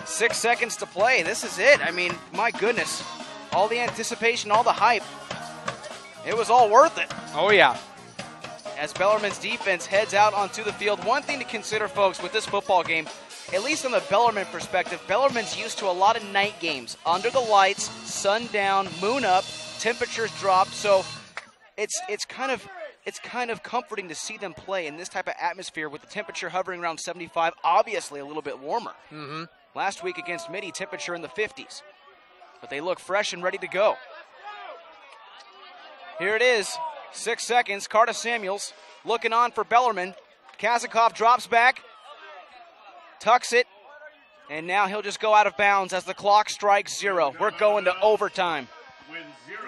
6 seconds to play. This is it. I mean, my goodness. All the anticipation, all the hype. It was all worth it. Oh, yeah. As Bellarmine's defense heads out onto the field. One thing to consider, folks, with this football game, at least on the Bellarmine perspective, Bellarmine's used to a lot of night games. Under the lights, sun down, moon up, temperatures drop. So it's kind of comforting to see them play in this type of atmosphere with the temperature hovering around 75, obviously a little bit warmer. Mm-hmm. Last week against Midi, temperature in the 50s. But they look fresh and ready to go. Here it is, 6 seconds. Carter Samuels looking on for Bellarmine. Kazakov drops back, tucks it, and now he'll just go out of bounds as the clock strikes 0. We're going to overtime.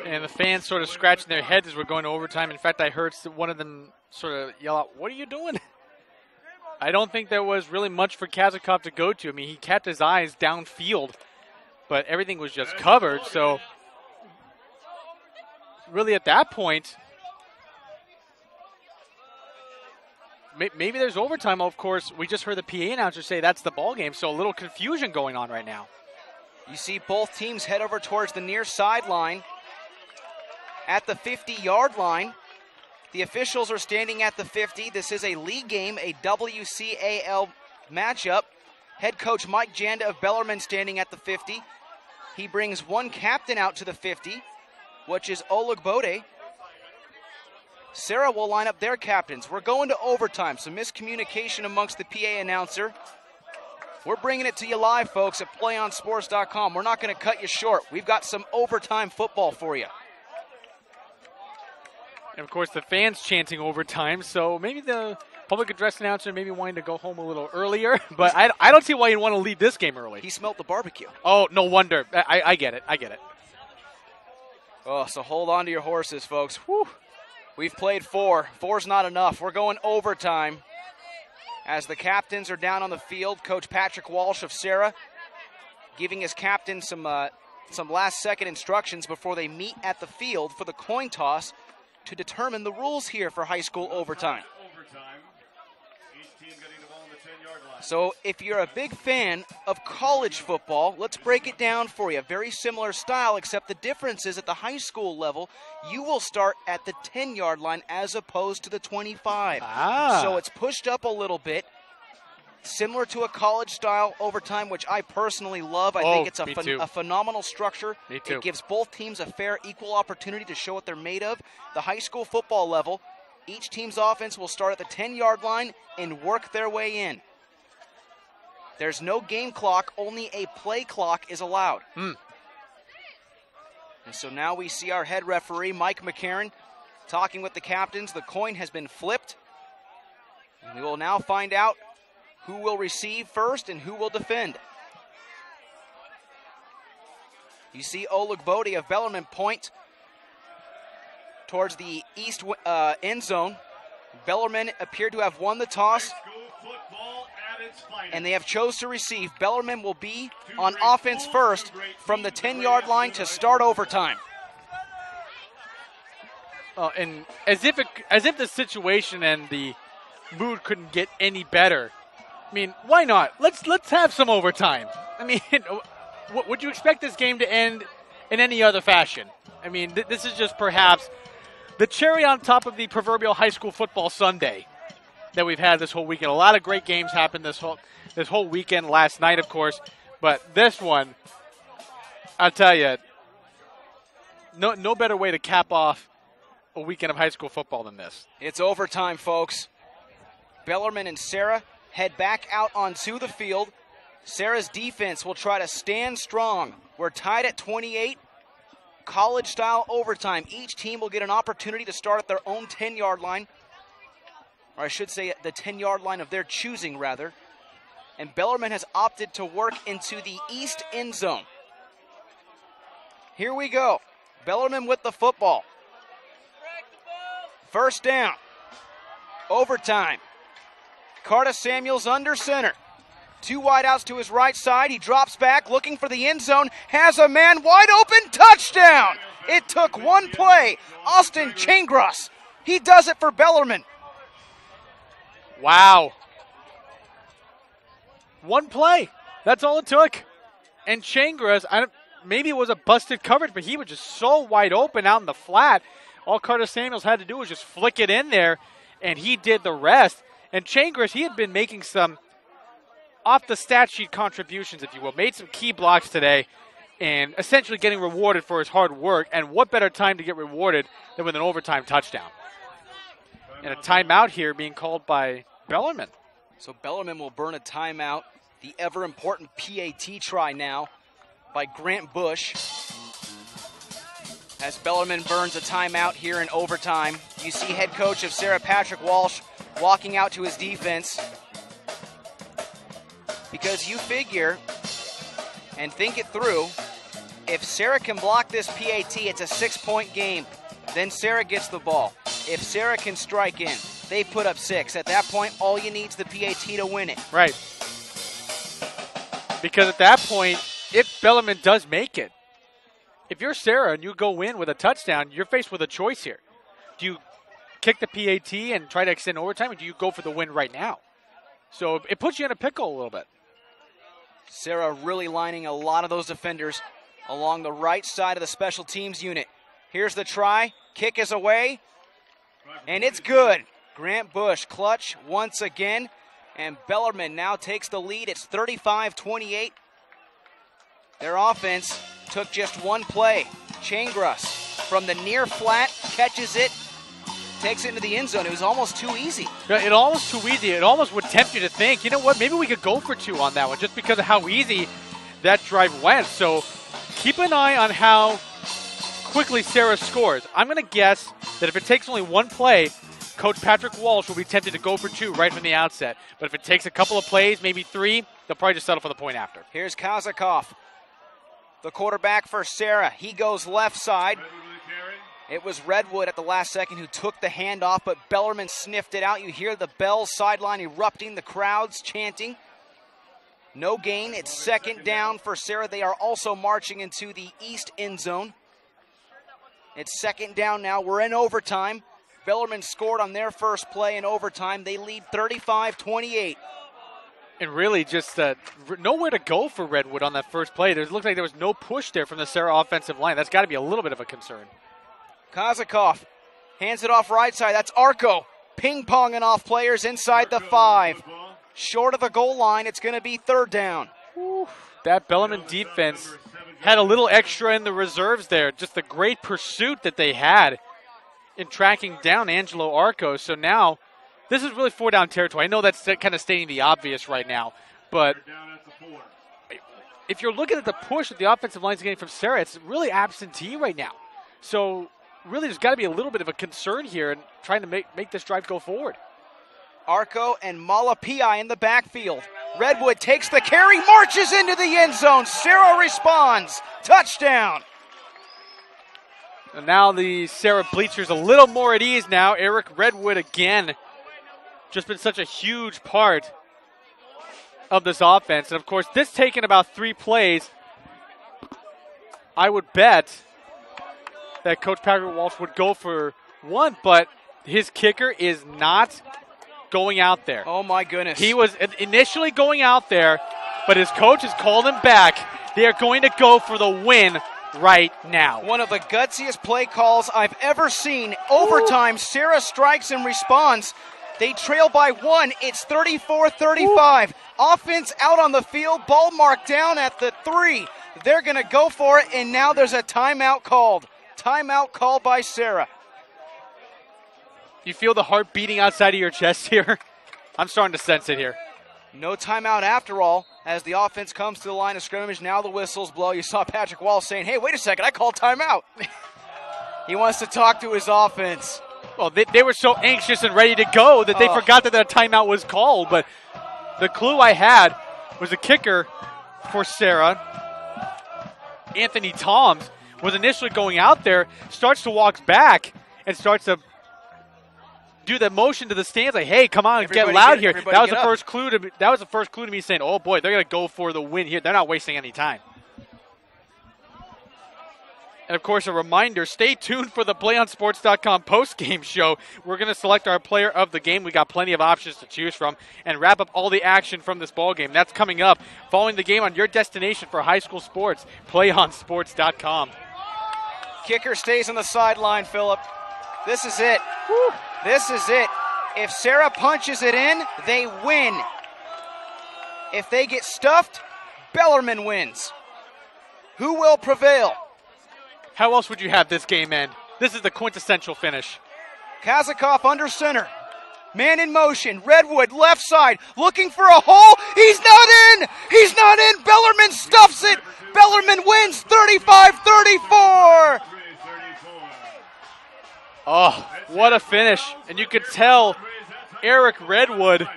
And the fans sort of scratching their heads as we're going to overtime. In fact, I heard one of them sort of yell out, "What are you doing?" I don't think there was really much for Kazakov to go to. I mean, he kept his eyes downfield, but everything was just covered. So really at that point, maybe there's overtime. Of course, we just heard the PA announcer say that's the ball game, so a little confusion going on right now. You see both teams head over towards the near sideline at the 50-yard line. The officials are standing at the 50. This is a league game, a WCAL matchup. Head coach Mike Janda of Bellarmine standing at the 50. He brings one captain out to the 50, which is Oleg Bode. Serra will line up their captains. We're going to overtime. Some miscommunication amongst the PA announcer. We're bringing it to you live, folks, at PlayOnSports.com. We're not going to cut you short. We've got some overtime football for you. And, of course, the fans chanting overtime, so maybe the public address announcer maybe wanting to go home a little earlier. But I don't see why you'd want to leave this game early. He smelt the barbecue. Oh, no wonder. I get it. I get it. Oh, so hold on to your horses, folks. Whew. We've played 4. 4's not enough. We're going overtime as the captains are down on the field. Coach Patrick Walsh of Serra giving his captain some last-second instructions before they meet at the field for the coin toss to determine the rules here for high school overtime. So if you're a big fan of college football, let's break it down for you. Very similar style, except the difference is at the high school level, you will start at the 10-yard line as opposed to the 25. So it's pushed up a little bit, similar to a college-style overtime, which I personally love. I think it's a phenomenal structure. Me too. It gives both teams a fair, equal opportunity to show what they're made of. The high school football level, each team's offense will start at the 10-yard line and work their way in. There's no game clock, only a play clock is allowed. And so now we see our head referee, Mike McCarron, talking with the captains. The coin has been flipped. And we will now find out who will receive first and who will defend. You see Oleg Bode of Bellarmine point towards the east end zone. Bellarmine appeared to have won the toss, and they have chose to receive. Bellarmine will be on offense first from the 10-yard line to start overtime. And as if the situation and the mood couldn't get any better. I mean, why not? Let's have some overtime. I mean, would you expect this game to end in any other fashion? I mean, this is just perhaps the cherry on top of the proverbial high school football Sunday that we've had this whole weekend. A lot of great games happened this whole weekend, last night, of course. But this one, I'll tell you, no better way to cap off a weekend of high school football than this. It's overtime, folks. Bellarmine and Serra head back out onto the field. Serra's defense will try to stand strong. We're tied at 28. College-style overtime. Each team will get an opportunity to start at their own 10-yard line. Or I should say the 10-yard line of their choosing, rather. And Bellarmine has opted to work into the east end zone. Here we go. Bellarmine with the football. First down. Overtime. Carter Samuels under center. 2 wideouts to his right side. He drops back looking for the end zone. Has a man wide open. Touchdown. It took one play. Austin Changros. He does it for Bellarmine. Wow. One play. That's all it took. And Changros, maybe it was a busted coverage, but he was just so wide open out in the flat. All Carter Samuels had to do was just flick it in there, and he did the rest. And Changros, he had been making some off the stat sheet contributions, if you will. Made some key blocks today and essentially getting rewarded for his hard work. And what better time to get rewarded than with an overtime touchdown? And a timeout here being called by Bellarmine. So Bellarmine will burn a timeout. The ever-important PAT try now by Grant Bush. As Bellarmine burns a timeout here in overtime, you see head coach of Serra, Patrick Walsh, walking out to his defense. Because you figure, and think it through, if Serra can block this PAT, it's a 6-point game. Then Serra gets the ball. If Serra can strike in, they put up 6. At that point, all you need is the PAT to win it. Right. Because at that point, if Bellarmine does make it, if you're Serra and you go in with a touchdown, you're faced with a choice here. Do you kick the PAT and try to extend overtime, or do you go for the win right now? So it puts you in a pickle a little bit. Serra really lining a lot of those defenders along the right side of the special teams unit. Here's the try. Kick is away. And it's good. Grant Bush clutch once again. And Bellarmine now takes the lead. It's 35-28. Their offense took just one play. Changras from the near flat catches it. Takes it into the end zone. It was almost too easy. It almost too easy. It almost would tempt you to think, you know what, maybe we could go for 2 on that one just because of how easy that drive went. So keep an eye on how quickly Serra scores. I'm going to guess that if it takes only one play, Coach Patrick Walsh will be tempted to go for 2 right from the outset. But if it takes a couple of plays, maybe 3, they'll probably just settle for the point after. Here's Kazakov, the quarterback for Serra. He goes left side. It was Redwood at the last second who took the handoff, but Bellarmine sniffed it out. You hear the Bells sideline erupting, the crowds chanting. No gain. It's second down for Serra. They are also marching into the east end zone. It's second down now. We're in overtime. Bellarmine scored on their first play in overtime. They lead 35-28. And really just nowhere to go for Redwood on that first play. It looked like there was no push there from the Serra offensive line. That's got to be a little bit of a concern. Kazakov hands it off right side. That's Arco ping-ponging off players inside the 5. Short of the goal line, it's going to be third down. That Bellarmine defense had a little extra in the reserves there. Just the great pursuit that they had in tracking down Angelo Arco. So now this is really 4-down territory. I know that's kind of stating the obvious right now, but if you're looking at the push that the offensive line is getting from Serra, it's really absentee right now. So really, there's got to be a little bit of a concern here in trying to make this drive go forward. Arco and Malapai in the backfield. Redwood takes the carry, marches into the end zone. Serra responds. Touchdown. And now the Serra bleachers a little more at ease now. Eric Redwood again. Just been such a huge part of this offense. And, of course, this taking about 3 plays, I would bet that Coach Patrick Walsh would go for 1, but his kicker is not going out there. Oh, my goodness. He was initially going out there, but his coach has called him back. They are going to go for the win right now. One of the gutsiest play calls I've ever seen. Overtime, Serra strikes and responds. They trail by 1. It's 34-35. Offense out on the field. Ball marked down at the 3. They're going to go for it, and now there's a timeout called. Timeout called by Serra. You feel the heart beating outside of your chest here? I'm starting to sense it here. No timeout after all, as the offense comes to the line of scrimmage. Now the whistles blow. You saw Patrick Walsh saying, hey, wait a second, I called timeout. He wants to talk to his offense. Well, they were so anxious and ready to go that they forgot that timeout was called. But the clue I had was the kicker for Serra, Anthony Toms, was initially going out there, starts to walk back, and starts to do the motion to the stands like, hey, come on, get loud here. That was the first clue to me. That was the first clue to me saying, oh boy, they're going to go for the win here. They're not wasting any time. And, of course, a reminder, stay tuned for the PlayOnSports.com post-game show. We're going to select our player of the game. We got plenty of options to choose from and wrap up all the action from this ball game. That's coming up following the game on your destination for high school sports, PlayOnSports.com. Kicker stays on the sideline, Phillip. This is it. Woo. This is it. If Serra punches it in, they win. If they get stuffed, Bellarmine wins. Who will prevail? How else would you have this game end? This is the quintessential finish. Kazakov under center. Man in motion. Redwood left side looking for a hole. He's not in. He's not in. Bellarmine stuffs it. Bellarmine wins 35-34. Oh, what a finish. And you could tell Eric Redwood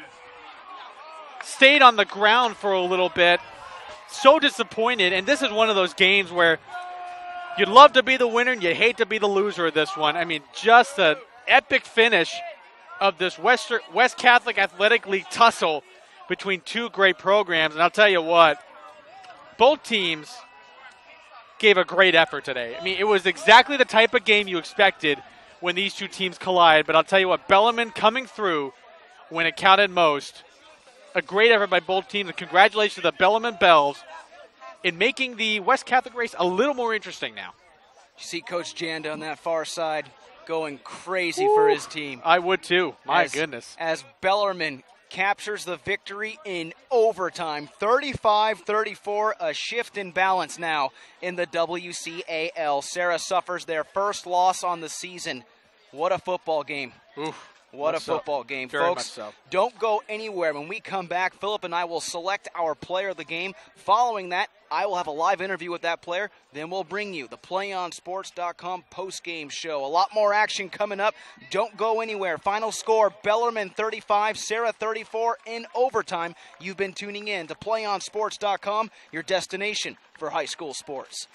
stayed on the ground for a little bit. So disappointed. And this is one of those games where you'd love to be the winner and you hate to be the loser of this one. I mean, just an epic finish of this West Catholic Athletic League tussle between two great programs. And I'll tell you what, both teams gave a great effort today. I mean, it was exactly the type of game you expected when these two teams collide. But I'll tell you what, Bellarmine coming through when it counted most. A great effort by both teams. And congratulations to the Bellarmine Bells in making the West Catholic race a little more interesting now. You see Coach Janda on that far side going crazy for his team. I would too. My goodness. As Bellarmine captures the victory in overtime. 35-34, a shift in balance now in the WCAL. Serra suffers their first loss on the season. What a football game. Oof. What a football game, Very folks. much so. Don't go anywhere. When we come back, Philip and I will select our player of the game. Following that, I will have a live interview with that player. Then we'll bring you the PlayOnSports.com post-game show. A lot more action coming up. Don't go anywhere. Final score, Bellarmine 35, Serra 34 in overtime. You've been tuning in to PlayOnSports.com, your destination for high school sports.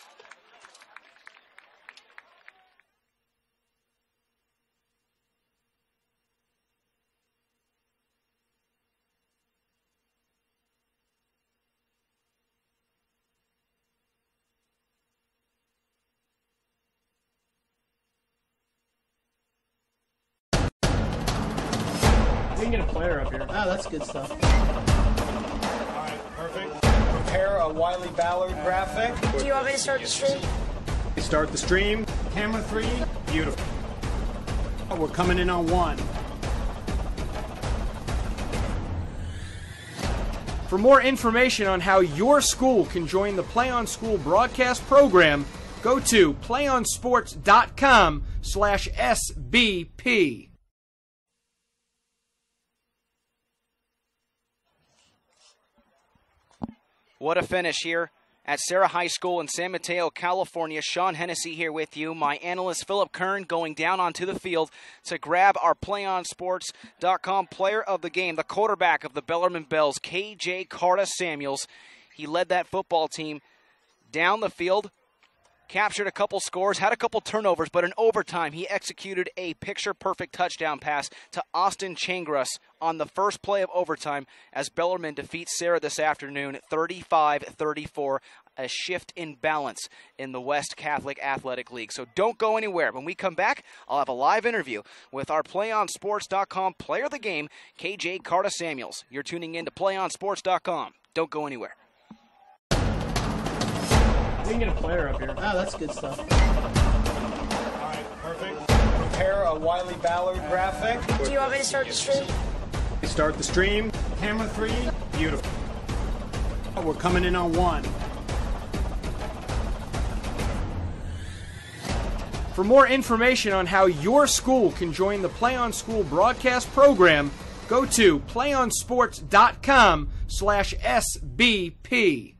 We can get a player up here. Oh, that's good stuff. All right, perfect. Prepare a Wiley Ballard graphic. Do you want me to start the stream? Start the stream. Camera 3. Beautiful. We're coming in on 1. For more information on how your school can join the Play On School broadcast program, go to playonsports.com/SBP. What a finish here at Serra High School in San Mateo, California. Sean Hennessy here with you. My analyst, Philip Kern, going down onto the field to grab our PlayOnSports.com player of the game, the quarterback of the Bellarmine Bells, KJ Carta-Samuels. He led that football team down the field, captured a couple scores, had a couple turnovers, but in overtime, he executed a picture-perfect touchdown pass to Austin Changras on the first play of overtime as Bellarmine defeats Serra this afternoon 35-34, a shift in balance in the West Catholic Athletic League. So don't go anywhere. When we come back, I'll have a live interview with our PlayOnSports.com player of the game, KJ Carta-Samuels. You're tuning in to PlayOnSports.com. Don't go anywhere. We can get a player up here. Oh, that's good stuff. All right, perfect. Prepare a Wiley Ballard graphic. Do you want me to start the stream? Start the stream. Camera 3. Beautiful. We're coming in on 1. For more information on how your school can join the Play On School broadcast program, go to playonsports.com/SBP.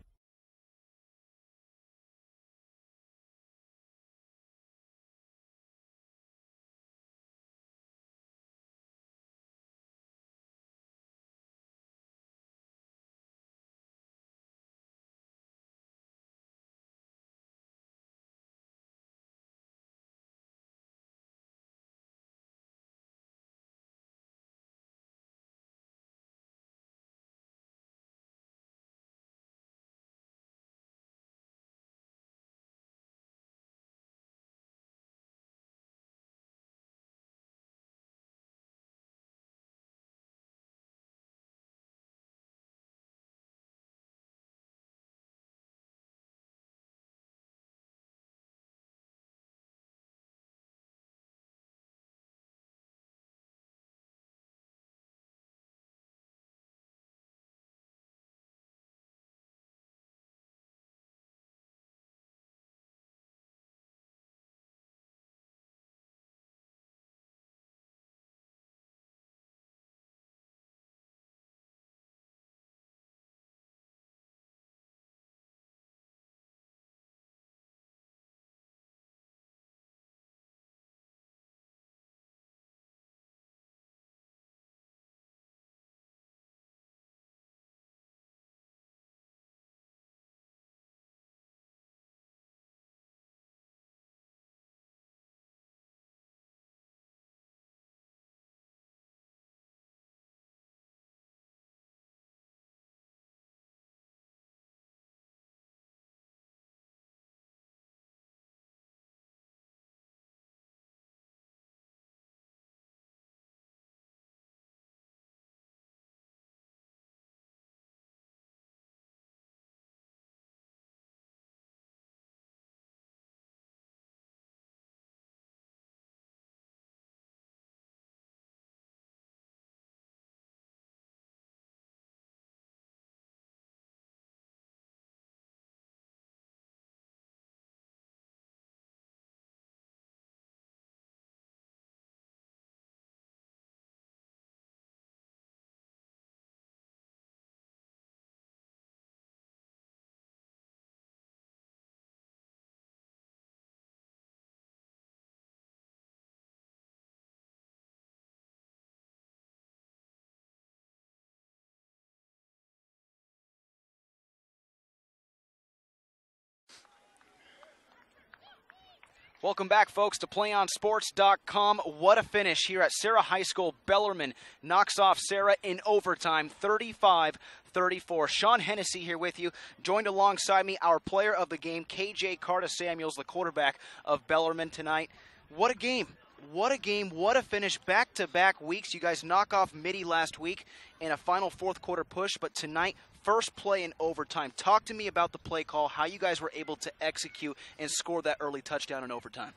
Welcome back, folks, to PlayOnSports.com. What a finish here at Serra High School. Bellarmine knocks off Serra in overtime, 35-34. Sean Hennessy here with you. Joined alongside me, our player of the game, KJ Carter-Samuels, the quarterback of Bellarmine tonight. What a game. What a game. What a finish. Back-to-back weeks. You guys knock off Mitty last week in a final fourth-quarter push, but tonight, first play in overtime. Talk to me about the play call, how you guys were able to execute and score that early touchdown in overtime.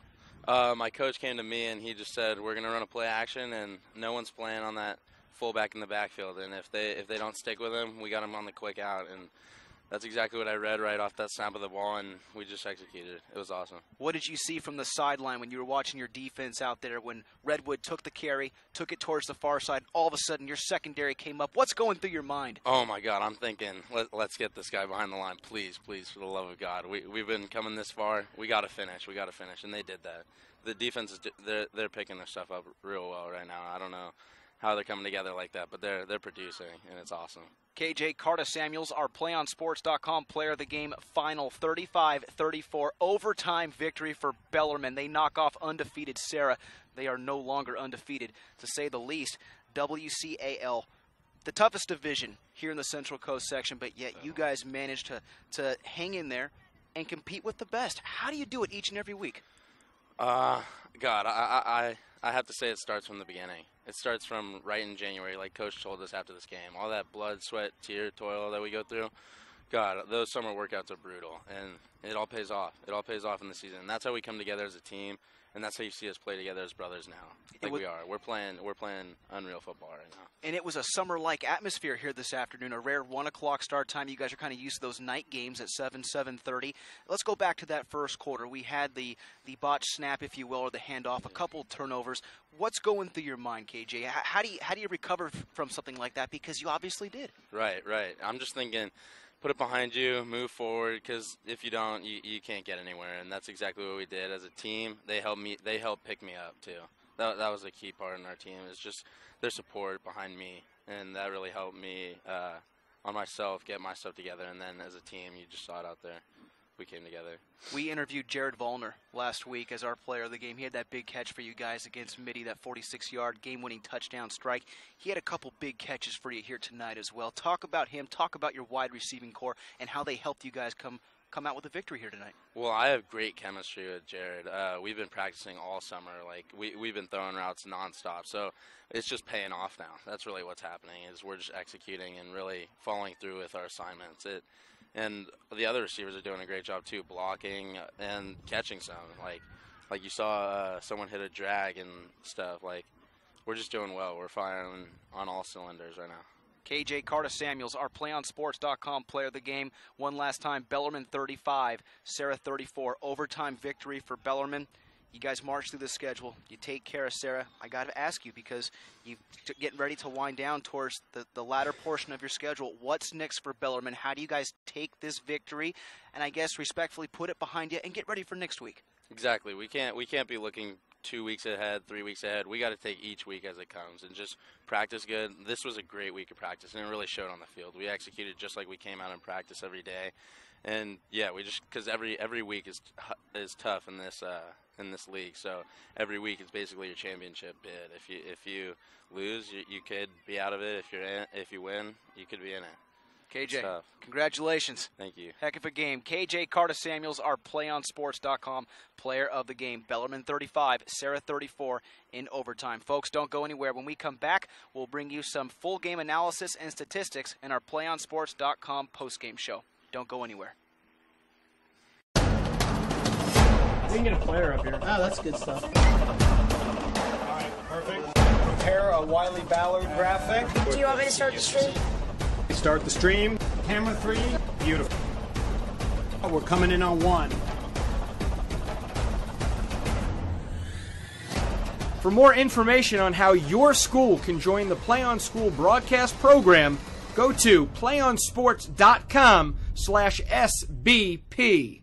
My coach came to me and he just said, we're going to run a play action, and no one's playing on that fullback in the backfield. And if they don't stick with him, we got him on the quick out. And that's exactly what I read right off that snap of the ball, and we just executed. It was awesome. What did you see from the sideline when you were watching your defense out there when Redwood took the carry, took it towards the far side, all of a sudden your secondary came up? What's going through your mind? Oh, my God. I'm thinking, let's get this guy behind the line. Please, please, for the love of God. We've been coming this far. We got to finish. We got to finish, and they did that. The defense, they're picking their stuff up real well right now. I don't know how they're coming together like that, but they're producing, and it's awesome. KJ Carter-Samuels, our PlayOnSports.com player of the game, final 35-34 overtime victory for Bellarmine. They knock off undefeated Serra. They are no longer undefeated, to say the least. WCAL, the toughest division here in the Central Coast section, but yet you guys managed to hang in there and compete with the best. How do you do it each and every week? God, I have to say it starts from the beginning. It starts from right in January, like Coach told us after this game. All that blood, sweat, tear, toil that we go through, God, those summer workouts are brutal, and it all pays off. It all pays off in the season. And that's how we come together as a team, and that's how you see us play together as brothers now. Like we are. We're playing unreal football right now. And it was a summer-like atmosphere here this afternoon, a rare 1 o'clock start time. You guys are kind of used to those night games at 7:30. Let's go back to that first quarter. We had the botched snap, if you will, or the handoff, a couple turnovers. What's going through your mind, KJ? How do you recover from something like that? Because you obviously did. Right. I'm just thinking, put it behind you, move forward, because if you don't, you can't get anywhere. And that's exactly what we did as a team. They helped pick me up too. That was a key part in our team. It's just their support behind me, and that really helped me on myself get my stuff together. And then as a team, you just saw it out there. We came together. We interviewed Jared Vollner last week as our player of the game. He had that big catch for you guys against Mitty, that 46-yard game-winning touchdown strike. He had a couple big catches for you here tonight as well. Talk about him. Talk about your wide receiving core and how they helped you guys come out with a victory here tonight. Well, I have great chemistry with Jared. We've been practicing all summer. Like we've been throwing routes nonstop. So it's just paying off now. That's really what's happening, is we're just executing and really following through with our assignments. And the other receivers are doing a great job too, blocking and catching some. Like you saw someone hit a drag and stuff. Like we're just doing well. We're firing on all cylinders right now. KJ Carter-Samuels, our PlayOnSports.com player of the game. One last time, Bellarmine 35, Serra 34. Overtime victory for Bellarmine. You guys march through the schedule. You take care of Serra. I got to ask you, because you're getting ready to wind down towards the latter portion of your schedule. What's next for Bellarmine? How do you guys take this victory and, I guess, respectfully put it behind you and get ready for next week? Exactly. We can't be looking 2 weeks ahead, 3 weeks ahead. We got to take each week as it comes and just practice good. This was a great week of practice, and it really showed on the field. We executed just like we came out and practice every day. And yeah, we just, because every week is tough in this league. So every week is basically your championship bid. If you lose, you could be out of it. If you win, you could be in it. KJ, congratulations. Thank you. Heck of a game. KJ Carter-Samuels, our PlayOnSports.com player of the game. Bellarmine 35, Serra 34 in overtime. Folks, don't go anywhere. When we come back, we'll bring you some full game analysis and statistics in our PlayOnSports.com postgame show. Don't go anywhere. We can get a player up here. Oh, that's good stuff. All right, perfect. Prepare a Wiley Ballard graphic. Do you want me to start the stream? Start the stream. Camera 3. Beautiful. We're coming in on 1. For more information on how your school can join the Play On School broadcast program, go to playonsports.com/SBP.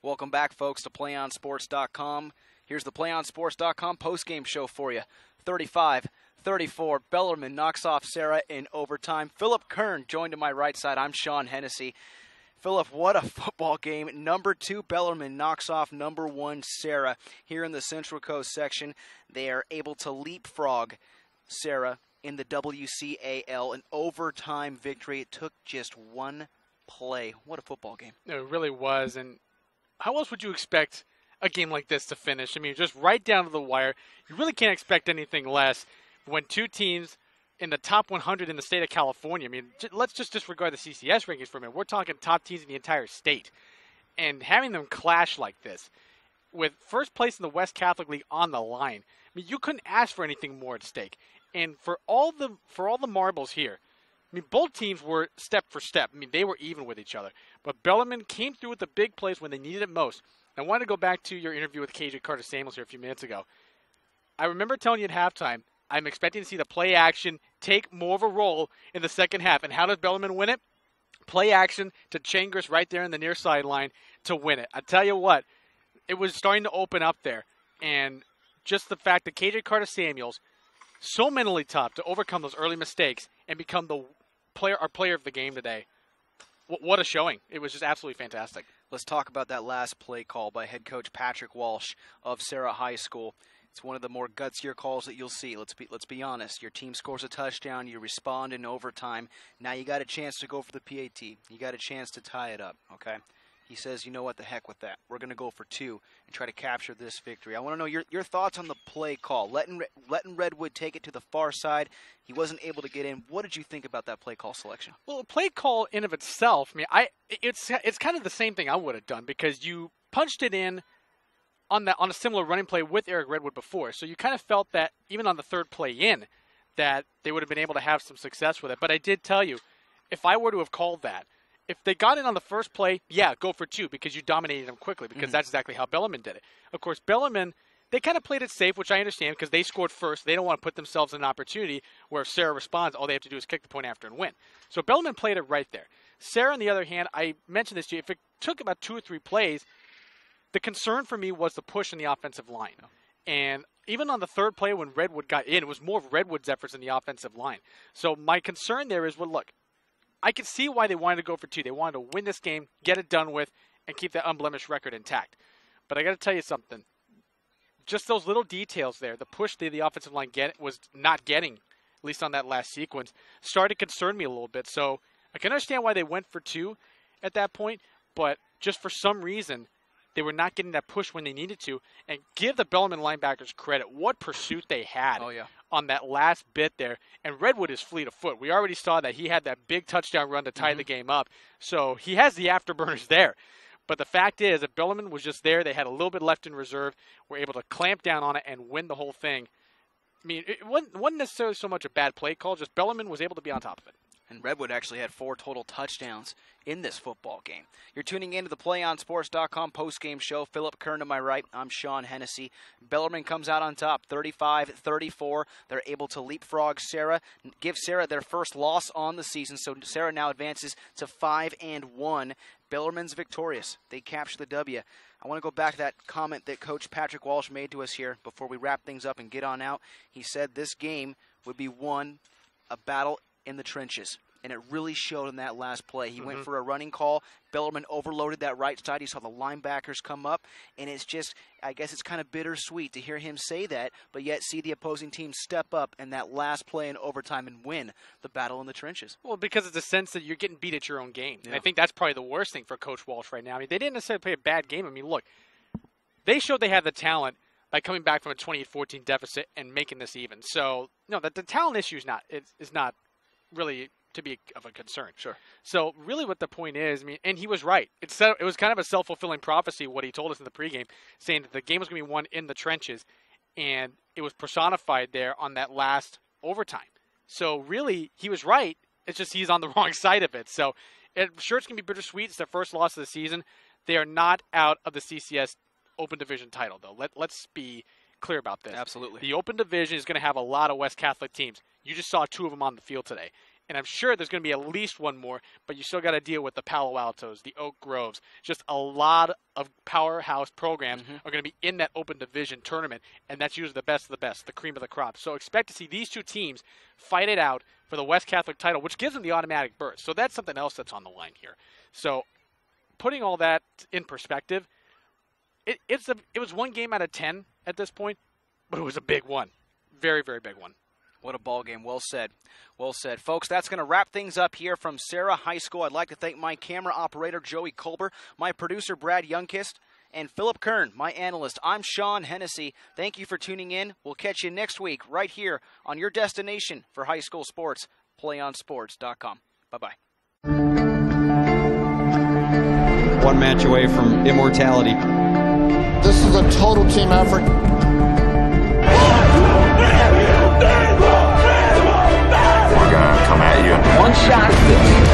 Welcome back, folks, to PlayOnSports.com. Here's the PlayOnSports.com postgame show for you. 35-34, Bellarmine knocks off Serra in overtime. Philip Kern joined to my right side. I'm Sean Hennessy. Philip, what a football game. Number 2, Bellarmine knocks off number 1, Serra. Here in the Central Coast section, they are able to leapfrog Serra in the WCAL, an overtime victory. It took just one play. What a football game. It really was, and how else would you expect a game like this to finish? I mean, just right down to the wire. You really can't expect anything less when two teams in the top 100 in the state of California. I mean, let's just disregard the CCS rankings for a minute. We're talking top teams in the entire state. And having them clash like this, with first place in the West Catholic League on the line, I mean, you couldn't ask for anything more at stake. And for all the marbles here, I mean, both teams were step for step. I mean, they were even with each other. But Bellarmine came through with the big plays when they needed it most. I want to go back to your interview with KJ Carter-Samuels here a few minutes ago. I remember telling you at halftime, I'm expecting to see the play action take more of a role in the second half. And how does Bellarmine win it? Play action to Changris right there in the near sideline to win it. I tell you what, it was starting to open up there. And just the fact that KJ Carter-Samuels, so mentally tough to overcome those early mistakes and become our player of the game today. What a showing. It was just absolutely fantastic. Let's talk about that last play call by head coach Patrick Walsh of Serra High School. It's one of the more gutsier calls that you'll see. Let's be honest. Your team scores a touchdown. You respond in overtime. Now you got a chance to go for the PAT. You got a chance to tie it up, okay? He says, you know what, the heck with that. We're going to go for 2 and try to capture this victory. I want to know your thoughts on the play call. Letting Redwood take it to the far side. He wasn't able to get in. What did you think about that play call selection? Well, the play call in of itself, I mean, it's kind of the same thing I would have done because you punched it in on a similar running play with Eric Redwood before. So you kind of felt that even on the third play in that they would have been able to have some success with it. But I did tell you, if I were to have called that, if they got in on the first play, yeah, go for 2 because you dominated them quickly because that's exactly how Bellarmine did it. Of course, Bellarmine, they kind of played it safe, which I understand because they scored first. They don't want to put themselves in an opportunity where if Serra responds, all they have to do is kick the point after and win. So Bellarmine played it right there. Serra, on the other hand, I mentioned this to you, if it took about 2 or 3 plays, the concern for me was the push in the offensive line. And even on the third play when Redwood got in, it was more of Redwood's efforts in the offensive line. So my concern there is, well, look, I could see why they wanted to go for 2. They wanted to win this game, get it done with, and keep that unblemished record intact. But I got to tell you something. Just those little details there, the push the offensive line was not getting, at least on that last sequence, started to concern me a little bit. So I can understand why they went for 2 at that point, but just for some reason, they were not getting that push when they needed to. And give the Bellarmine linebackers credit. What pursuit they had on that last bit there. And Redwood is fleet of foot. We already saw that he had that big touchdown run to tie the game up. So he has the afterburners there. But the fact is that Bellarmine was just there. They had a little bit left in reserve. Were able to clamp down on it and win the whole thing. I mean, it wasn't necessarily so much a bad play call. Just Bellarmine was able to be on top of it. And Redwood actually had 4 total touchdowns in this football game. You're tuning in to the PlayOnSports.com postgame show. Philip Kern to my right. I'm Sean Hennessy. Bellarmine comes out on top, 35-34. They're able to leapfrog Serra, give Serra their first loss on the season. So Serra now advances to 5-1. Bellarmine's victorious. They capture the W. I want to go back to that comment that Coach Patrick Walsh made to us here before we wrap things up and get on out. He said this game would be won a battle in the trenches, and it really showed in that last play. He went for a running call. Bellarmine overloaded that right side. He saw the linebackers come up, and it's just, I guess it's kind of bittersweet to hear him say that, but yet see the opposing team step up in that last play in overtime and win the battle in the trenches. Well, because it's a sense that you're getting beat at your own game. Yeah. And I think that's probably the worst thing for Coach Walsh right now. I mean, they didn't necessarily play a bad game. I mean, look, they showed they had the talent by coming back from a 28-14 deficit and making this even. So, no, the talent issue is not really to be of a concern. Sure. So really what the point is, I mean, and he was right. It was kind of a self-fulfilling prophecy what he told us in the pregame, saying that the game was going to be won in the trenches, and it was personified there on that last overtime. So really, he was right. It's just he's on the wrong side of it. So sure, it's going to be bittersweet. It's their first loss of the season. They are not out of the CCS Open Division title, though. Let's be clear about this. Absolutely. The Open Division is going to have a lot of West Catholic teams. You just saw 2 of them on the field today. and I'm sure there's going to be at least one more, but you still got to deal with the Palo Altos, the Oak Groves. Just a lot of powerhouse programs are going to be in that open division tournament, and that's usually the best of the best, the cream of the crop. So expect to see these two teams fight it out for the West Catholic title, which gives them the automatic berth. So that's something else that's on the line here. So putting all that in perspective, it was one game out of 10 at this point, but it was a big one. Very, very big one. What a ball game. Well said. Well said. Folks, that's going to wrap things up here from Serra High School. I'd like to thank my camera operator, Joey Colber, my producer, Brad Youngkist, and Philip Kern, my analyst. I'm Sean Hennessy. Thank you for tuning in. We'll catch you next week right here on your destination for high school sports, PlayOnSports.com. Bye-bye. One match away from immortality. This is a total team effort. We're gonna come at you. One shot.